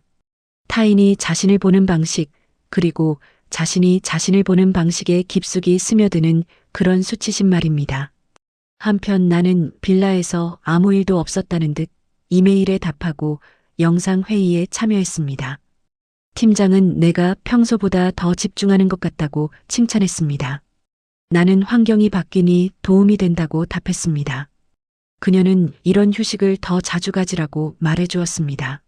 타인이 자신을 보는 방식, 그리고 자신이 자신을 보는 방식에 깊숙이 스며드는 그런 수치심 말입니다. 한편 나는 빌라에서 아무 일도 없었다는 듯 이메일에 답하고 영상회의에 참여했습니다. 팀장은 내가 평소보다 더 집중하는 것 같다고 칭찬했습니다. 나는 환경이 바뀌니 도움이 된다고 답했습니다. 그녀는 이런 휴식을 더 자주 가지라고 말해주었습니다.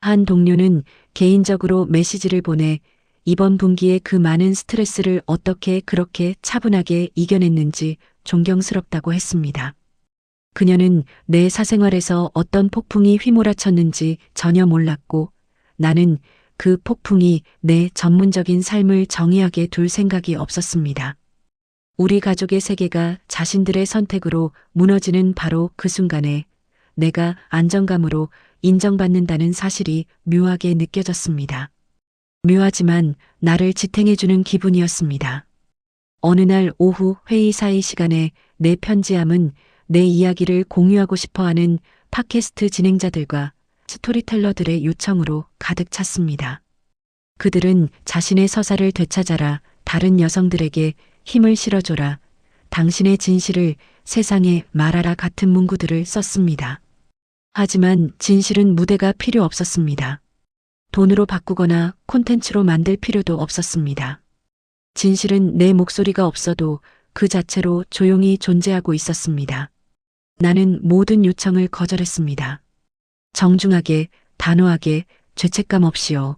한 동료는 개인적으로 메시지를 보내 이번 분기에 그 많은 스트레스를 어떻게 그렇게 차분하게 이겨냈는지 존경스럽다고 했습니다. 그녀는 내 사생활에서 어떤 폭풍이 휘몰아쳤는지 전혀 몰랐고 나는 그 폭풍이 내 전문적인 삶을 정의하게 둘 생각이 없었습니다. 우리 가족의 세계가 자신들의 선택으로 무너지는 바로 그 순간에 내가 안정감으로 인정받는다는 사실이 묘하게 느껴졌습니다. 묘하지만 나를 지탱해주는 기분이었습니다. 어느 날 오후 회의 사이 시간에 내 편지함은 내 이야기를 공유하고 싶어하는 팟캐스트 진행자들과 스토리텔러들의 요청으로 가득 찼습니다. 그들은 자신의 서사를 되찾아라, 다른 여성들에게 힘을 실어줘라, 당신의 진실을 세상에 말하라 같은 문구들을 썼습니다. 하지만 진실은 무대가 필요 없었습니다. 돈으로 바꾸거나 콘텐츠로 만들 필요도 없었습니다. 진실은 내 목소리가 없어도 그 자체로 조용히 존재하고 있었습니다. 나는 모든 요청을 거절했습니다. 정중하게, 단호하게, 죄책감 없이요.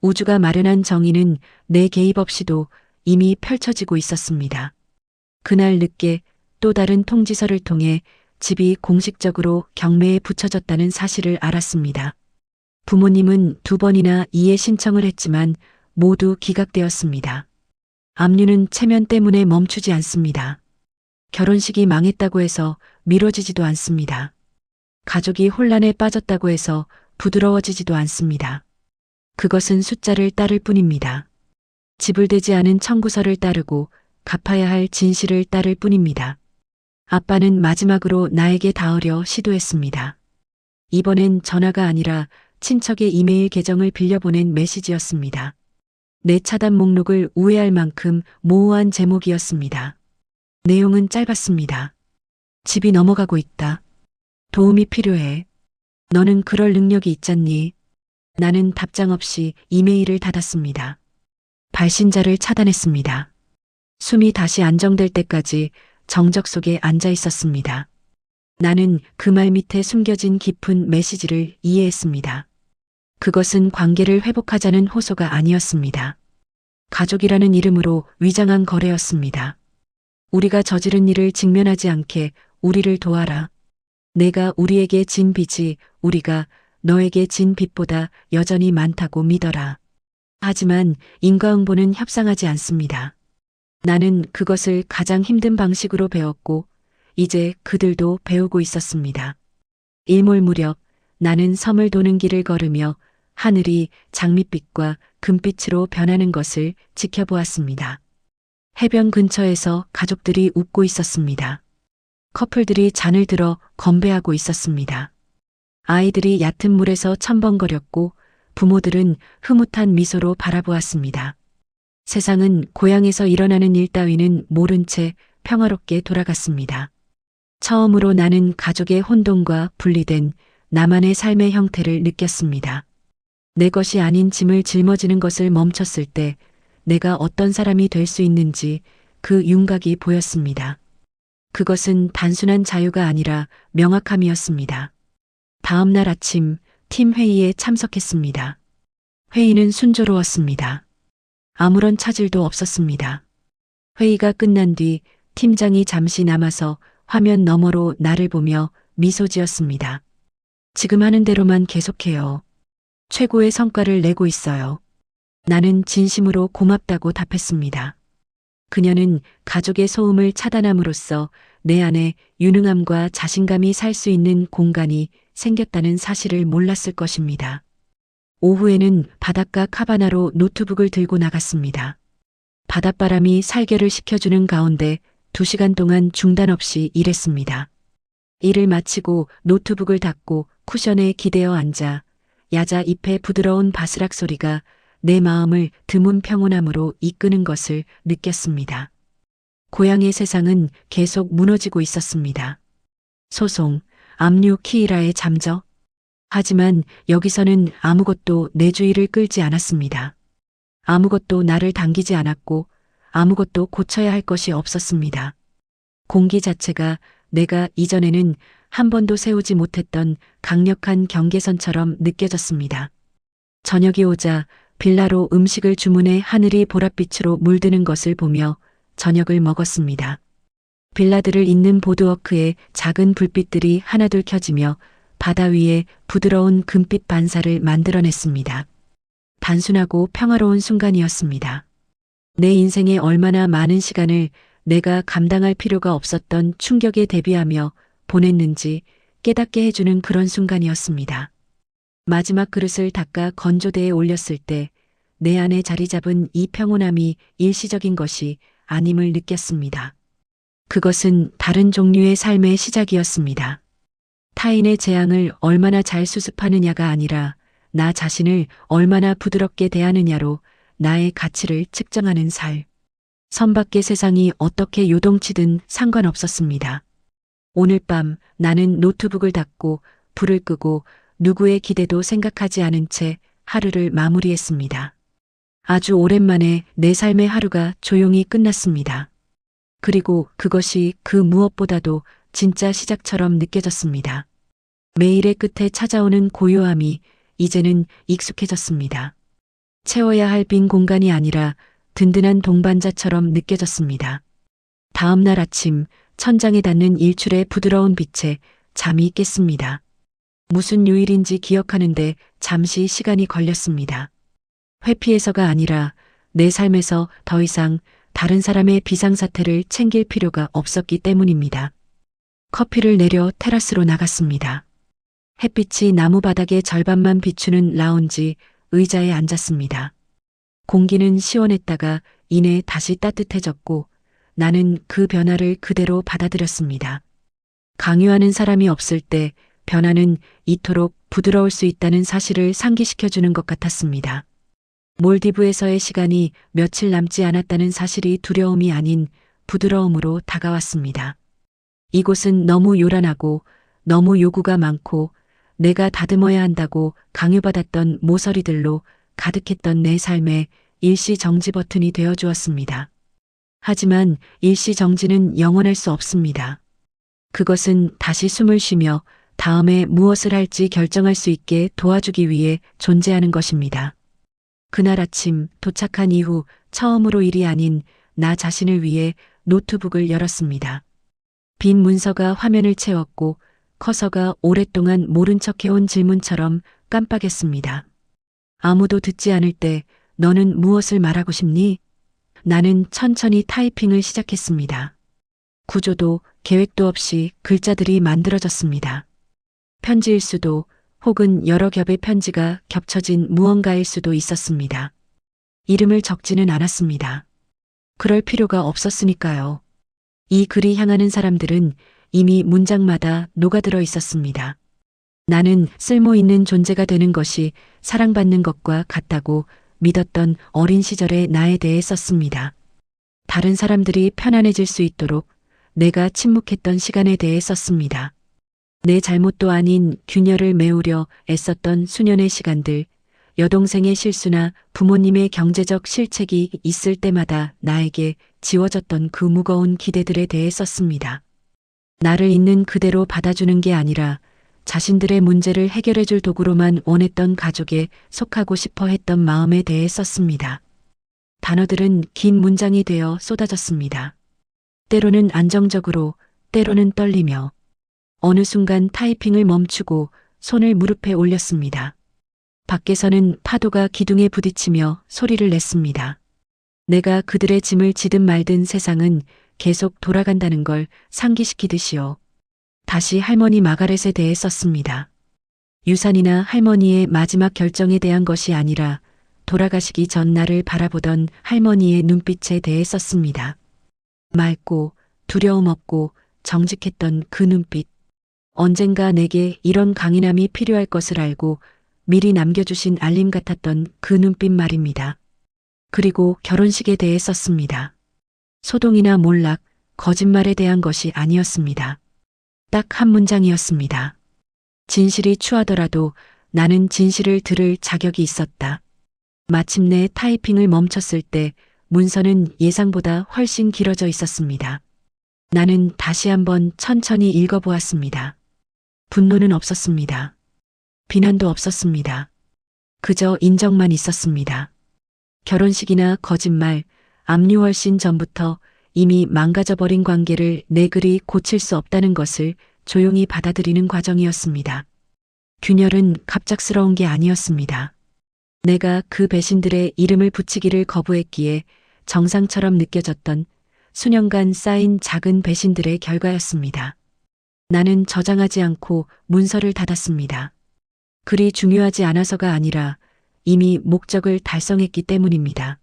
우주가 마련한 정의는 내 개입 없이도 이미 펼쳐지고 있었습니다. 그날 늦게 또 다른 통지서를 통해 집이 공식적으로 경매에 붙여졌다는 사실을 알았습니다. 부모님은 2번이나 이해 신청을 했지만 모두 기각되었습니다. 압류는 체면 때문에 멈추지 않습니다. 결혼식이 망했다고 해서 미뤄지지도 않습니다. 가족이 혼란에 빠졌다고 해서 부드러워지지도 않습니다. 그것은 숫자를 따를 뿐입니다. 지불되지 않은 청구서를 따르고 갚아야 할 진실을 따를 뿐입니다. 아빠는 마지막으로 나에게 닿으려 시도했습니다. 이번엔 전화가 아니라 친척의 이메일 계정을 빌려보낸 메시지였습니다. 내 차단 목록을 우회할 만큼 모호한 제목이었습니다. 내용은 짧았습니다. 집이 넘어가고 있다. 도움이 필요해. 너는 그럴 능력이 있잖니? 나는 답장 없이 이메일을 닫았습니다. 발신자를 차단했습니다. 숨이 다시 안정될 때까지 정적 속에 앉아 있었습니다. 나는 그 말 밑에 숨겨진 깊은 메시지를 이해했습니다. 그것은 관계를 회복하자는 호소가 아니었습니다. 가족이라는 이름으로 위장한 거래였습니다. 우리가 저지른 일을 직면하지 않게 우리를 도와라. 내가 우리에게 진 빚이 우리가 너에게 진 빚보다 여전히 많다고 믿어라. 하지만 인과응보는 협상하지 않습니다. 나는 그것을 가장 힘든 방식으로 배웠고 이제 그들도 배우고 있었습니다. 일몰 무렵 나는 섬을 도는 길을 걸으며 하늘이 장밋빛과 금빛으로 변하는 것을 지켜보았습니다. 해변 근처에서 가족들이 웃고 있었습니다. 커플들이 잔을 들어 건배하고 있었습니다. 아이들이 얕은 물에서 첨벙거렸고 부모들은 흐뭇한 미소로 바라보았습니다. 세상은 고향에서 일어나는 일 따위는 모른 채 평화롭게 돌아갔습니다. 처음으로 나는 가족의 혼돈과 분리된 나만의 삶의 형태를 느꼈습니다. 내 것이 아닌 짐을 짊어지는 것을 멈췄을 때 내가 어떤 사람이 될 수 있는지 그 윤곽이 보였습니다. 그것은 단순한 자유가 아니라 명확함이었습니다. 다음 날 아침 팀 회의에 참석했습니다. 회의는 순조로웠습니다. 아무런 차질도 없었습니다. 회의가 끝난 뒤 팀장이 잠시 남아서 화면 너머로 나를 보며 미소 지었습니다. 지금 하는 대로만 계속해요. 최고의 성과를 내고 있어요. 나는 진심으로 고맙다고 답했습니다. 그녀는 가족의 소음을 차단함으로써 내 안에 유능함과 자신감이 살 수 있는 공간이 생겼다는 사실을 몰랐을 것입니다. 오후에는 바닷가 카바나로 노트북을 들고 나갔습니다. 바닷바람이 살결을 식혀주는 가운데 2시간 동안 중단 없이 일했습니다. 일을 마치고 노트북을 닫고 쿠션에 기대어 앉아 야자 잎의 부드러운 바스락 소리가 내 마음을 드문 평온함으로 이끄는 것을 느꼈습니다. 고향의 세상은 계속 무너지고 있었습니다. 소송, 압류 키이라의 잠적. 하지만 여기서는 아무것도 내 주의를 끌지 않았습니다. 아무것도 나를 당기지 않았고 아무것도 고쳐야 할 것이 없었습니다. 공기 자체가 내가 이전에는 한 번도 세우지 못했던 강력한 경계선처럼 느껴졌습니다. 저녁이 오자 빌라로 음식을 주문해 하늘이 보랏빛으로 물드는 것을 보며 저녁을 먹었습니다. 빌라들을 잇는 보드워크에 작은 불빛들이 하나둘 켜지며 바다 위에 부드러운 금빛 반사를 만들어냈습니다. 단순하고 평화로운 순간이었습니다. 내 인생에 얼마나 많은 시간을 내가 감당할 필요가 없었던 충격에 대비하며 보냈는지 깨닫게 해주는 그런 순간이었습니다. 마지막 그릇을 닦아 건조대에 올렸을 때 내 안에 자리 잡은 이 평온함이 일시적인 것이 아님을 느꼈습니다. 그것은 다른 종류의 삶의 시작이었습니다. 타인의 재앙을 얼마나 잘 수습하느냐가 아니라 나 자신을 얼마나 부드럽게 대하느냐로 나의 가치를 측정하는 살. 선 밖의 세상이 어떻게 요동치든 상관없었습니다. 오늘 밤 나는 노트북을 닫고 불을 끄고 누구의 기대도 생각하지 않은 채 하루를 마무리했습니다. 아주 오랜만에 내 삶의 하루가 조용히 끝났습니다. 그리고 그것이 그 무엇보다도 진짜 시작처럼 느껴졌습니다. 매일의 끝에 찾아오는 고요함이 이제는 익숙해졌습니다. 채워야 할 빈 공간이 아니라 든든한 동반자처럼 느껴졌습니다. 다음 날 아침 천장에 닿는 일출의 부드러운 빛에 잠이 깼습니다. 무슨 요일인지 기억하는데 잠시 시간이 걸렸습니다. 회피해서가 아니라 내 삶에서 더 이상 다른 사람의 비상사태를 챙길 필요가 없었기 때문입니다. 커피를 내려 테라스로 나갔습니다. 햇빛이 나무 바닥의 절반만 비추는 라운지 의자에 앉았습니다. 공기는 시원했다가 이내 다시 따뜻해졌고 나는 그 변화를 그대로 받아들였습니다. 강요하는 사람이 없을 때 변화는 이토록 부드러울 수 있다는 사실을 상기시켜주는 것 같았습니다. 몰디브에서의 시간이 며칠 남지 않았다는 사실이 두려움이 아닌 부드러움으로 다가왔습니다. 이곳은 너무 요란하고 너무 요구가 많고 내가 다듬어야 한다고 강요받았던 모서리들로 가득했던 내 삶의 일시정지 버튼이 되어주었습니다. 하지만 일시정지는 영원할 수 없습니다. 그것은 다시 숨을 쉬며 다음에 무엇을 할지 결정할 수 있게 도와주기 위해 존재하는 것입니다. 그날 아침 도착한 이후 처음으로 일이 아닌 나 자신을 위해 노트북을 열었습니다. 빈 문서가 화면을 채웠고 커서가 오랫동안 모른 척해온 질문처럼 깜빡했습니다. 아무도 듣지 않을 때 너는 무엇을 말하고 싶니? 나는 천천히 타이핑을 시작했습니다. 구조도 계획도 없이 글자들이 만들어졌습니다. 편지일 수도 혹은 여러 겹의 편지가 겹쳐진 무언가일 수도 있었습니다. 이름을 적지는 않았습니다. 그럴 필요가 없었으니까요. 이 글이 향하는 사람들은 이미 문장마다 녹아들어 있었습니다. 나는 쓸모 있는 존재가 되는 것이 사랑받는 것과 같다고 믿었던 어린 시절의 나에 대해 썼습니다. 다른 사람들이 편안해질 수 있도록 내가 침묵했던 시간에 대해 썼습니다. 내 잘못도 아닌 균열을 메우려 애썼던 수년의 시간들, 여동생의 실수나 부모님의 경제적 실책이 있을 때마다 나에게 지워졌던 그 무거운 기대들에 대해 썼습니다. 나를 있는 그대로 받아주는 게 아니라 자신들의 문제를 해결해줄 도구로만 원했던 가족에 속하고 싶어 했던 마음에 대해 썼습니다. 단어들은 긴 문장이 되어 쏟아졌습니다. 때로는 안정적으로, 때로는 떨리며, 어느 순간 타이핑을 멈추고 손을 무릎에 올렸습니다. 밖에서는 파도가 기둥에 부딪히며 소리를 냈습니다. 내가 그들의 짐을 지든 말든 세상은 계속 돌아간다는 걸 상기시키듯이요. 다시 할머니 마가렛에 대해 썼습니다. 유산이나 할머니의 마지막 결정에 대한 것이 아니라 돌아가시기 전 나를 바라보던 할머니의 눈빛에 대해 썼습니다. 맑고 두려움 없고 정직했던 그 눈빛. 언젠가 내게 이런 강인함이 필요할 것을 알고 미리 남겨주신 알림 같았던 그 눈빛 말입니다. 그리고 결혼식에 대해 썼습니다. 소동이나 몰락, 거짓말에 대한 것이 아니었습니다. 딱 한 문장이었습니다. 진실이 추하더라도 나는 진실을 들을 자격이 있었다. 마침내 타이핑을 멈췄을 때 문서는 예상보다 훨씬 길어져 있었습니다. 나는 다시 한번 천천히 읽어보았습니다. 분노는 없었습니다. 비난도 없었습니다. 그저 인정만 있었습니다. 결혼식이나 거짓말, 압류 훨씬 전부터 이미 망가져버린 관계를 내 글이 고칠 수 없다는 것을 조용히 받아들이는 과정이었습니다. 균열은 갑작스러운 게 아니었습니다. 내가 그 배신들의 이름을 붙이기를 거부했기에 정상처럼 느껴졌던 수년간 쌓인 작은 배신들의 결과였습니다. 나는 저장하지 않고 문서를 닫았습니다. 글이 중요하지 않아서가 아니라 이미 목적을 달성했기 때문입니다.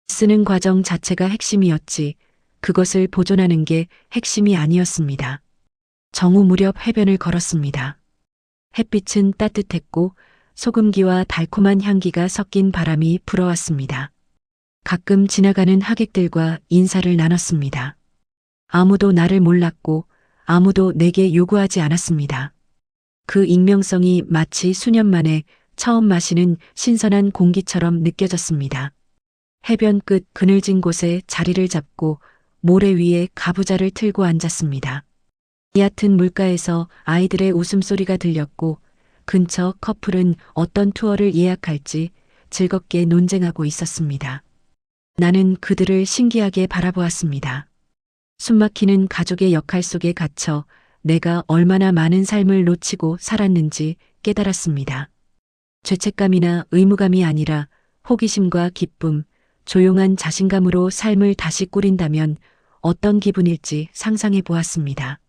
쓰는 과정 자체가 핵심이었지 그것을 보존하는 게 핵심이 아니었습니다. 정오 무렵 해변을 걸었습니다. 햇빛은 따뜻했고 소금기와 달콤한 향기가 섞인 바람이 불어왔습니다. 가끔 지나가는 하객들과 인사를 나눴습니다. 아무도 나를 몰랐고 아무도 내게 요구하지 않았습니다. 그 익명성이 마치 수년 만에 처음 마시는 신선한 공기처럼 느껴졌습니다. 해변 끝 그늘진 곳에 자리를 잡고 모래 위에 가부좌를 틀고 앉았습니다. 얕은 물가에서 아이들의 웃음소리가 들렸고 근처 커플은 어떤 투어를 예약할지 즐겁게 논쟁하고 있었습니다. 나는 그들을 신기하게 바라보았습니다. 숨막히는 가족의 역할 속에 갇혀 내가 얼마나 많은 삶을 놓치고 살았는지 깨달았습니다. 죄책감이나 의무감이 아니라 호기심과 기쁨, 조용한 자신감으로 삶을 다시 꾸린다면 어떤 기분일지 상상해 보았습니다.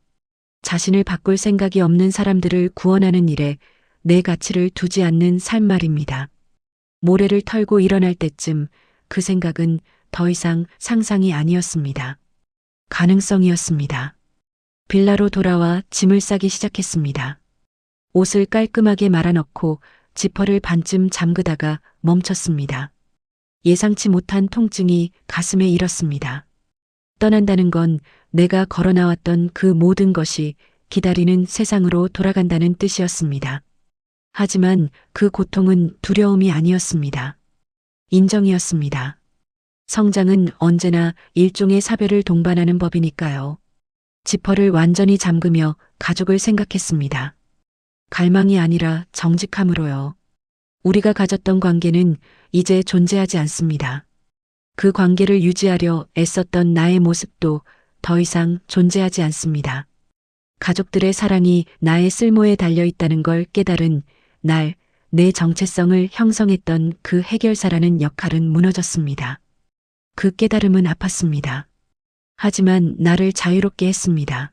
자신을 바꿀 생각이 없는 사람들을 구원하는 일에 내 가치를 두지 않는 삶 말입니다. 모래를 털고 일어날 때쯤 그 생각은 더 이상 상상이 아니었습니다. 가능성이었습니다. 빌라로 돌아와 짐을 싸기 시작했습니다. 옷을 깔끔하게 말아넣고 지퍼를 반쯤 잠그다가 멈췄습니다. 예상치 못한 통증이 가슴에 일었습니다. 떠난다는 건 내가 걸어나왔던 그 모든 것이 기다리는 세상으로 돌아간다는 뜻이었습니다. 하지만 그 고통은 두려움이 아니었습니다. 인정이었습니다. 성장은 언제나 일종의 사별을 동반하는 법이니까요. 지퍼를 완전히 잠그며 가족을 생각했습니다. 갈망이 아니라 정직함으로요. 우리가 가졌던 관계는 이제 존재하지 않습니다. 그 관계를 유지하려 애썼던 나의 모습도 더 이상 존재하지 않습니다. 가족들의 사랑이 나의 쓸모에 달려 있다는 걸 깨달은 날, 내 정체성을 형성했던 그 해결사라는 역할은 무너졌습니다. 그 깨달음은 아팠습니다. 하지만 나를 자유롭게 했습니다.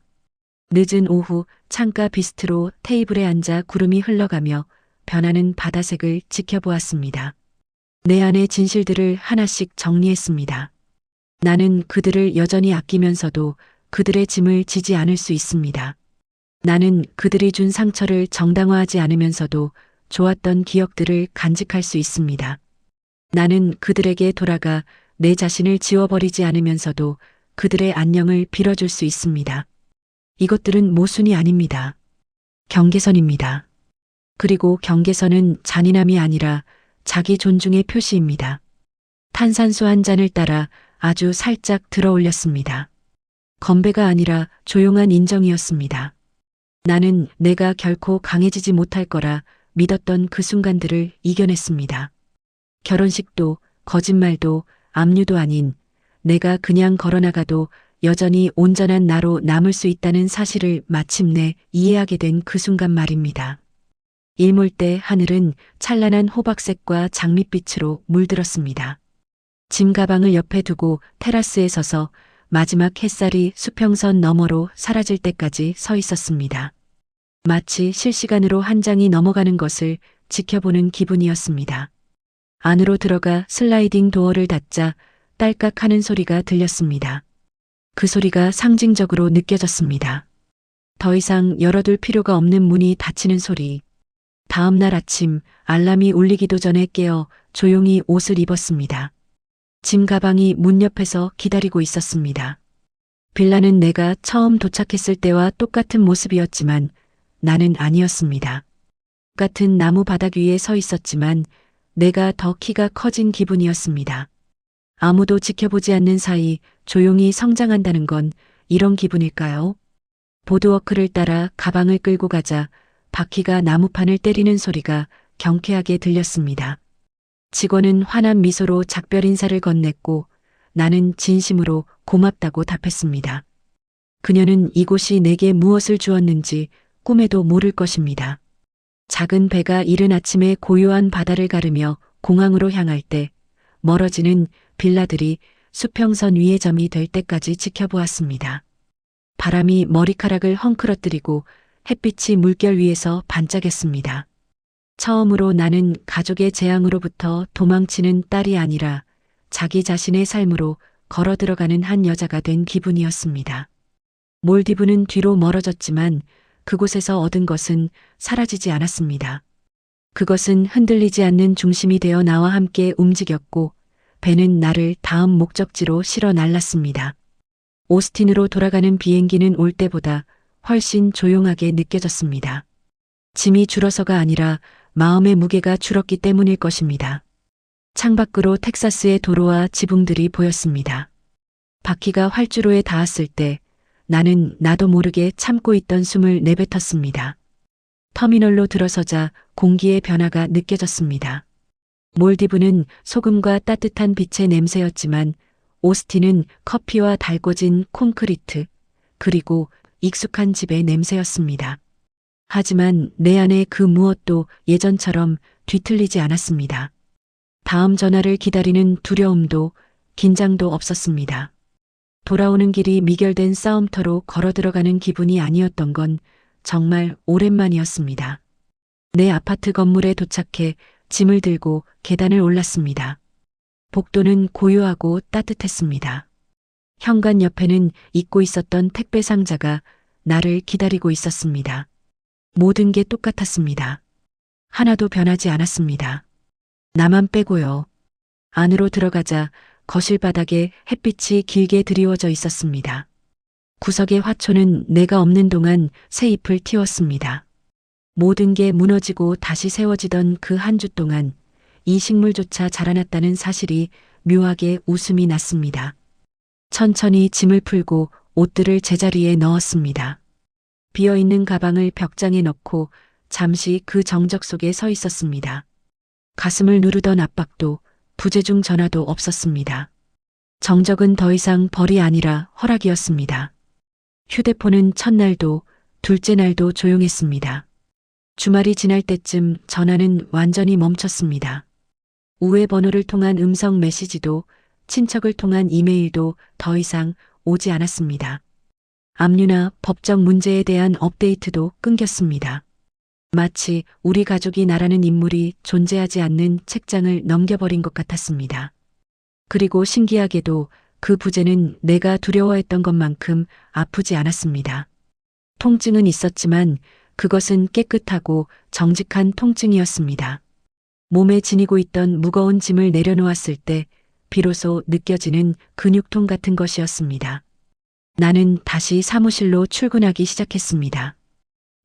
늦은 오후 창가 비스트로 테이블에 앉아 구름이 흘러가며 변하는 바다색을 지켜보았습니다. 내 안의 진실들을 하나씩 정리했습니다. 나는 그들을 여전히 아끼면서도 그들의 짐을 지지 않을 수 있습니다. 나는 그들이 준 상처를 정당화하지 않으면서도 좋았던 기억들을 간직할 수 있습니다. 나는 그들에게 돌아가 내 자신을 지워버리지 않으면서도 그들의 안녕을 빌어줄 수 있습니다. 이것들은 모순이 아닙니다. 경계선입니다. 그리고 경계선은 잔인함이 아니라 자기 존중의 표시입니다. 탄산수 한 잔을 따라 아주 살짝 들어 올렸습니다. 건배가 아니라 조용한 인정이었습니다. 나는 내가 결코 강해지지 못할 거라 믿었던 그 순간들을 이겨냈습니다. 결혼식도, 거짓말도, 압류도 아닌 내가 그냥 걸어나가도 여전히 온전한 나로 남을 수 있다는 사실을 마침내 이해하게 된 그 순간 말입니다. 일몰 때 하늘은 찬란한 호박색과 장밋빛으로 물들었습니다. 짐 가방을 옆에 두고 테라스에 서서 마지막 햇살이 수평선 너머로 사라질 때까지 서 있었습니다. 마치 실시간으로 한 장이 넘어가는 것을 지켜보는 기분이었습니다. 안으로 들어가 슬라이딩 도어를 닫자 딸깍 하는 소리가 들렸습니다. 그 소리가 상징적으로 느껴졌습니다. 더 이상 열어둘 필요가 없는 문이 닫히는 소리. 다음 날 아침 알람이 울리기도 전에 깨어 조용히 옷을 입었습니다. 짐 가방이 문 옆에서 기다리고 있었습니다. 빌라는 내가 처음 도착했을 때와 똑같은 모습이었지만 나는 아니었습니다. 똑같은 나무 바닥 위에 서 있었지만 내가 더 키가 커진 기분이었습니다. 아무도 지켜보지 않는 사이 조용히 성장한다는 건 이런 기분일까요? 보드워크를 따라 가방을 끌고 가자 바퀴가 나무판을 때리는 소리가 경쾌하게 들렸습니다. 직원은 환한 미소로 작별 인사를 건넸고 나는 진심으로 고맙다고 답했습니다. 그녀는 이곳이 내게 무엇을 주었는지 꿈에도 모를 것입니다. 작은 배가 이른 아침에 고요한 바다를 가르며 공항으로 향할 때 멀어지는 빌라들이 수평선 위의 점이 될 때까지 지켜보았습니다. 바람이 머리카락을 헝클어뜨리고 햇빛이 물결 위에서 반짝였습니다. 처음으로 나는 가족의 재앙으로부터 도망치는 딸이 아니라 자기 자신의 삶으로 걸어 들어가는 한 여자가 된 기분이었습니다. 몰디브는 뒤로 멀어졌지만 그곳에서 얻은 것은 사라지지 않았습니다. 그것은 흔들리지 않는 중심이 되어 나와 함께 움직였고 배는 나를 다음 목적지로 실어 날랐습니다. 오스틴으로 돌아가는 비행기는 올 때보다 훨씬 조용하게 느껴졌습니다. 짐이 줄어서가 아니라 마음의 무게가 줄었기 때문일 것입니다. 창밖으로 텍사스의 도로와 지붕들이 보였습니다. 바퀴가 활주로에 닿았을 때 나는 나도 모르게 참고 있던 숨을 내뱉었습니다. 터미널로 들어서자 공기의 변화가 느껴졌습니다. 몰디브는 소금과 따뜻한 빛의 냄새였지만 오스틴은 커피와 달궈진 콘크리트 그리고 익숙한 집의 냄새였습니다. 하지만 내 안에 그 무엇도 예전처럼 뒤틀리지 않았습니다. 다음 전화를 기다리는 두려움도 긴장도 없었습니다. 돌아오는 길이 미결된 싸움터로 걸어 들어가는 기분이 아니었던 건 정말 오랜만이었습니다. 내 아파트 건물에 도착해 짐을 들고 계단을 올랐습니다. 복도는 고요하고 따뜻했습니다. 현관 옆에는 잊고 있었던 택배 상자가 나를 기다리고 있었습니다. 모든 게 똑같았습니다. 하나도 변하지 않았습니다. 나만 빼고요. 안으로 들어가자 거실 바닥에 햇빛이 길게 드리워져 있었습니다. 구석의 화초는 내가 없는 동안 새 잎을 틔웠습니다. 모든 게 무너지고 다시 세워지던 그 한 주 동안 이 식물조차 자라났다는 사실이 묘하게 웃음이 났습니다. 천천히 짐을 풀고 옷들을 제자리에 넣었습니다. 비어있는 가방을 벽장에 넣고 잠시 그 정적 속에 서 있었습니다. 가슴을 누르던 압박도 부재중 전화도 없었습니다. 정적은 더 이상 벌이 아니라 허락이었습니다. 휴대폰은 첫날도 둘째 날도 조용했습니다. 주말이 지날 때쯤 전화는 완전히 멈췄습니다. 우회 번호를 통한 음성 메시지도 친척을 통한 이메일도 더 이상 오지 않았습니다. 압류나 법적 문제에 대한 업데이트도 끊겼습니다. 마치 우리 가족이 나라는 인물이 존재하지 않는 책장을 넘겨버린 것 같았습니다. 그리고 신기하게도 그 부재는 내가 두려워했던 것만큼 아프지 않았습니다. 통증은 있었지만 그것은 깨끗하고 정직한 통증이었습니다. 몸에 지니고 있던 무거운 짐을 내려놓았을 때 비로소 느껴지는 근육통 같은 것이었습니다. 나는 다시 사무실로 출근하기 시작했습니다.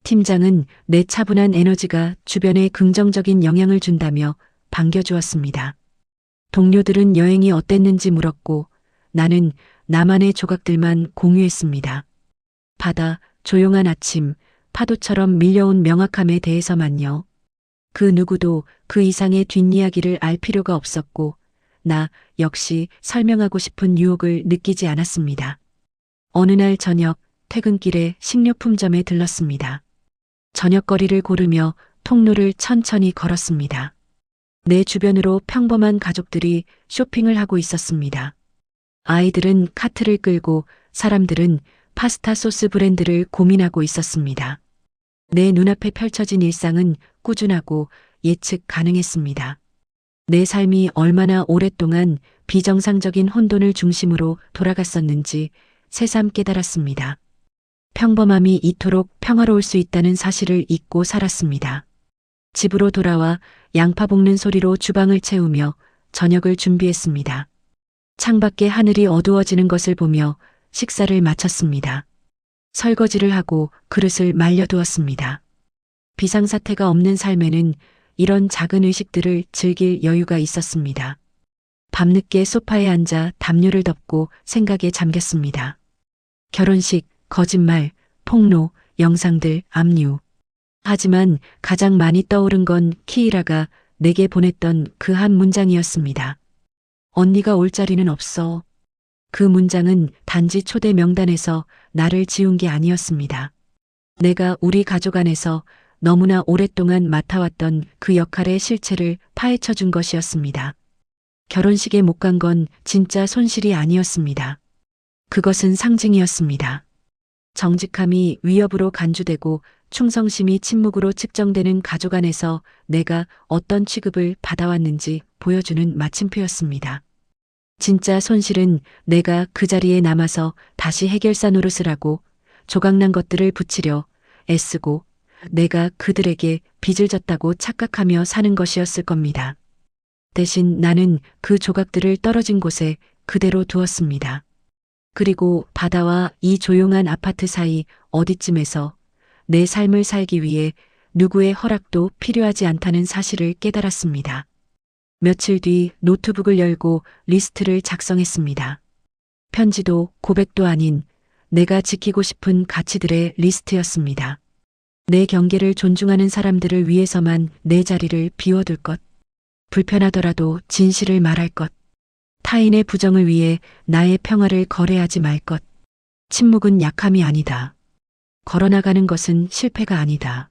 팀장은 내 차분한 에너지가 주변에 긍정적인 영향을 준다며 반겨주었습니다. 동료들은 여행이 어땠는지 물었고 나는 나만의 조각들만 공유했습니다. 바다, 조용한 아침, 파도처럼 밀려온 명확함에 대해서만요. 그 누구도 그 이상의 뒷이야기를 알 필요가 없었고, 나 역시 설명하고 싶은 유혹을 느끼지 않았습니다. 어느 날 저녁, 퇴근길에 식료품점에 들렀습니다. 저녁거리를 고르며 통로를 천천히 걸었습니다. 내 주변으로 평범한 가족들이 쇼핑을 하고 있었습니다. 아이들은 카트를 끌고 사람들은 파스타 소스 브랜드를 고민하고 있었습니다. 내 눈앞에 펼쳐진 일상은 꾸준하고 예측 가능했습니다. 내 삶이 얼마나 오랫동안 비정상적인 혼돈을 중심으로 돌아갔었는지 새삼 깨달았습니다. 평범함이 이토록 평화로울 수 있다는 사실을 잊고 살았습니다. 집으로 돌아와 양파 볶는 소리로 주방을 채우며 저녁을 준비했습니다. 창밖에 하늘이 어두워지는 것을 보며 식사를 마쳤습니다. 설거지를 하고 그릇을 말려두었습니다. 비상사태가 없는 삶에는 이런 작은 의식들을 즐길 여유가 있었습니다. 밤늦게 소파에 앉아 담요를 덮고 생각에 잠겼습니다. 결혼식, 거짓말, 폭로, 영상들, 압류. 하지만 가장 많이 떠오른 건 키이라가 내게 보냈던 그 한 문장이었습니다. 언니가 올 자리는 없어. 그 문장은 단지 초대 명단에서 나를 지운 게 아니었습니다. 내가 우리 가족 안에서 너무나 오랫동안 맡아왔던 그 역할의 실체를 파헤쳐 준 것이었습니다. 결혼식에 못 간 건 진짜 손실이 아니었습니다. 그것은 상징이었습니다. 정직함이 위협으로 간주되고 충성심이 침묵으로 측정되는 가족 안에서 내가 어떤 취급을 받아왔는지 보여주는 마침표였습니다. 진짜 손실은 내가 그 자리에 남아서 다시 해결사 노릇을 하고 조각난 것들을 붙이려 애쓰고 내가 그들에게 빚을 졌다고 착각하며 사는 것이었을 겁니다. 대신 나는 그 조각들을 떨어진 곳에 그대로 두었습니다. 그리고 바다와 이 조용한 아파트 사이 어디쯤에서 내 삶을 살기 위해 누구의 허락도 필요하지 않다는 사실을 깨달았습니다. 며칠 뒤 노트북을 열고 리스트를 작성했습니다. 편지도 고백도 아닌 내가 지키고 싶은 가치들의 리스트였습니다. 내 경계를 존중하는 사람들을 위해서만 내 자리를 비워둘 것. 불편하더라도 진실을 말할 것. 타인의 부정을 위해 나의 평화를 거래하지 말 것. 침묵은 약함이 아니다. 걸어나가는 것은 실패가 아니다.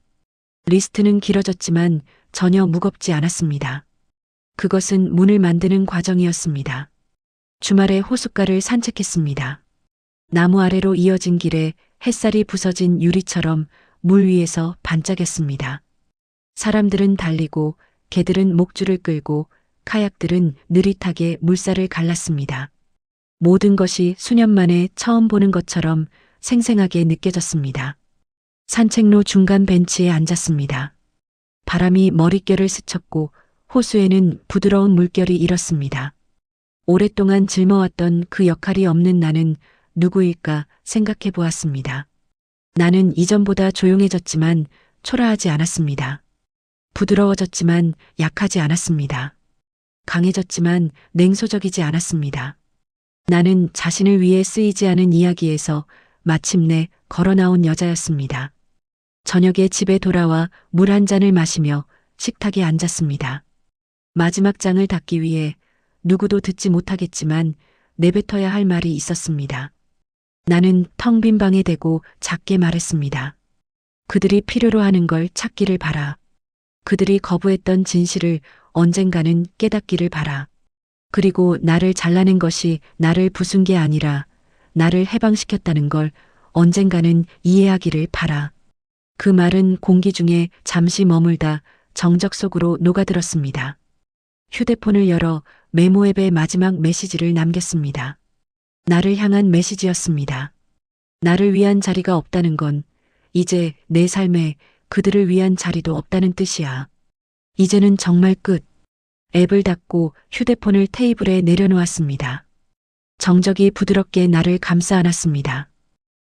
리스트는 길어졌지만 전혀 무겁지 않았습니다. 그것은 문을 만드는 과정이었습니다. 주말에 호숫가를 산책했습니다. 나무 아래로 이어진 길에 햇살이 부서진 유리처럼 물 위에서 반짝였습니다. 사람들은 달리고 개들은 목줄을 끌고 카약들은 느릿하게 물살을 갈랐습니다. 모든 것이 수년 만에 처음 보는 것처럼 생생하게 느껴졌습니다. 산책로 중간 벤치에 앉았습니다. 바람이 머릿결을 스쳤고 호수에는 부드러운 물결이 일었습니다. 오랫동안 짊어왔던 그 역할이 없는 나는 누구일까 생각해 보았습니다. 나는 이전보다 조용해졌지만 초라하지 않았습니다. 부드러워졌지만 약하지 않았습니다. 강해졌지만 냉소적이지 않았습니다. 나는 자신을 위해 쓰이지 않은 이야기에서 마침내 걸어나온 여자였습니다. 저녁에 집에 돌아와 물 한 잔을 마시며 식탁에 앉았습니다. 마지막 장을 닫기 위해 누구도 듣지 못하겠지만 내뱉어야 할 말이 있었습니다. 나는 텅 빈 방에 대고 작게 말했습니다. 그들이 필요로 하는 걸 찾기를 바라. 그들이 거부했던 진실을 언젠가는 깨닫기를 바라. 그리고 나를 잘라낸 것이 나를 부순 게 아니라 나를 해방시켰다는 걸 언젠가는 이해하기를 바라. 그 말은 공기 중에 잠시 머물다 정적 속으로 녹아들었습니다. 휴대폰을 열어 메모 앱에 마지막 메시지를 남겼습니다. 나를 향한 메시지였습니다. 나를 위한 자리가 없다는 건 이제 내 삶에 그들을 위한 자리도 없다는 뜻이야. 이제는 정말 끝. 앱을 닫고 휴대폰을 테이블에 내려놓았습니다. 정적이 부드럽게 나를 감싸 안았습니다.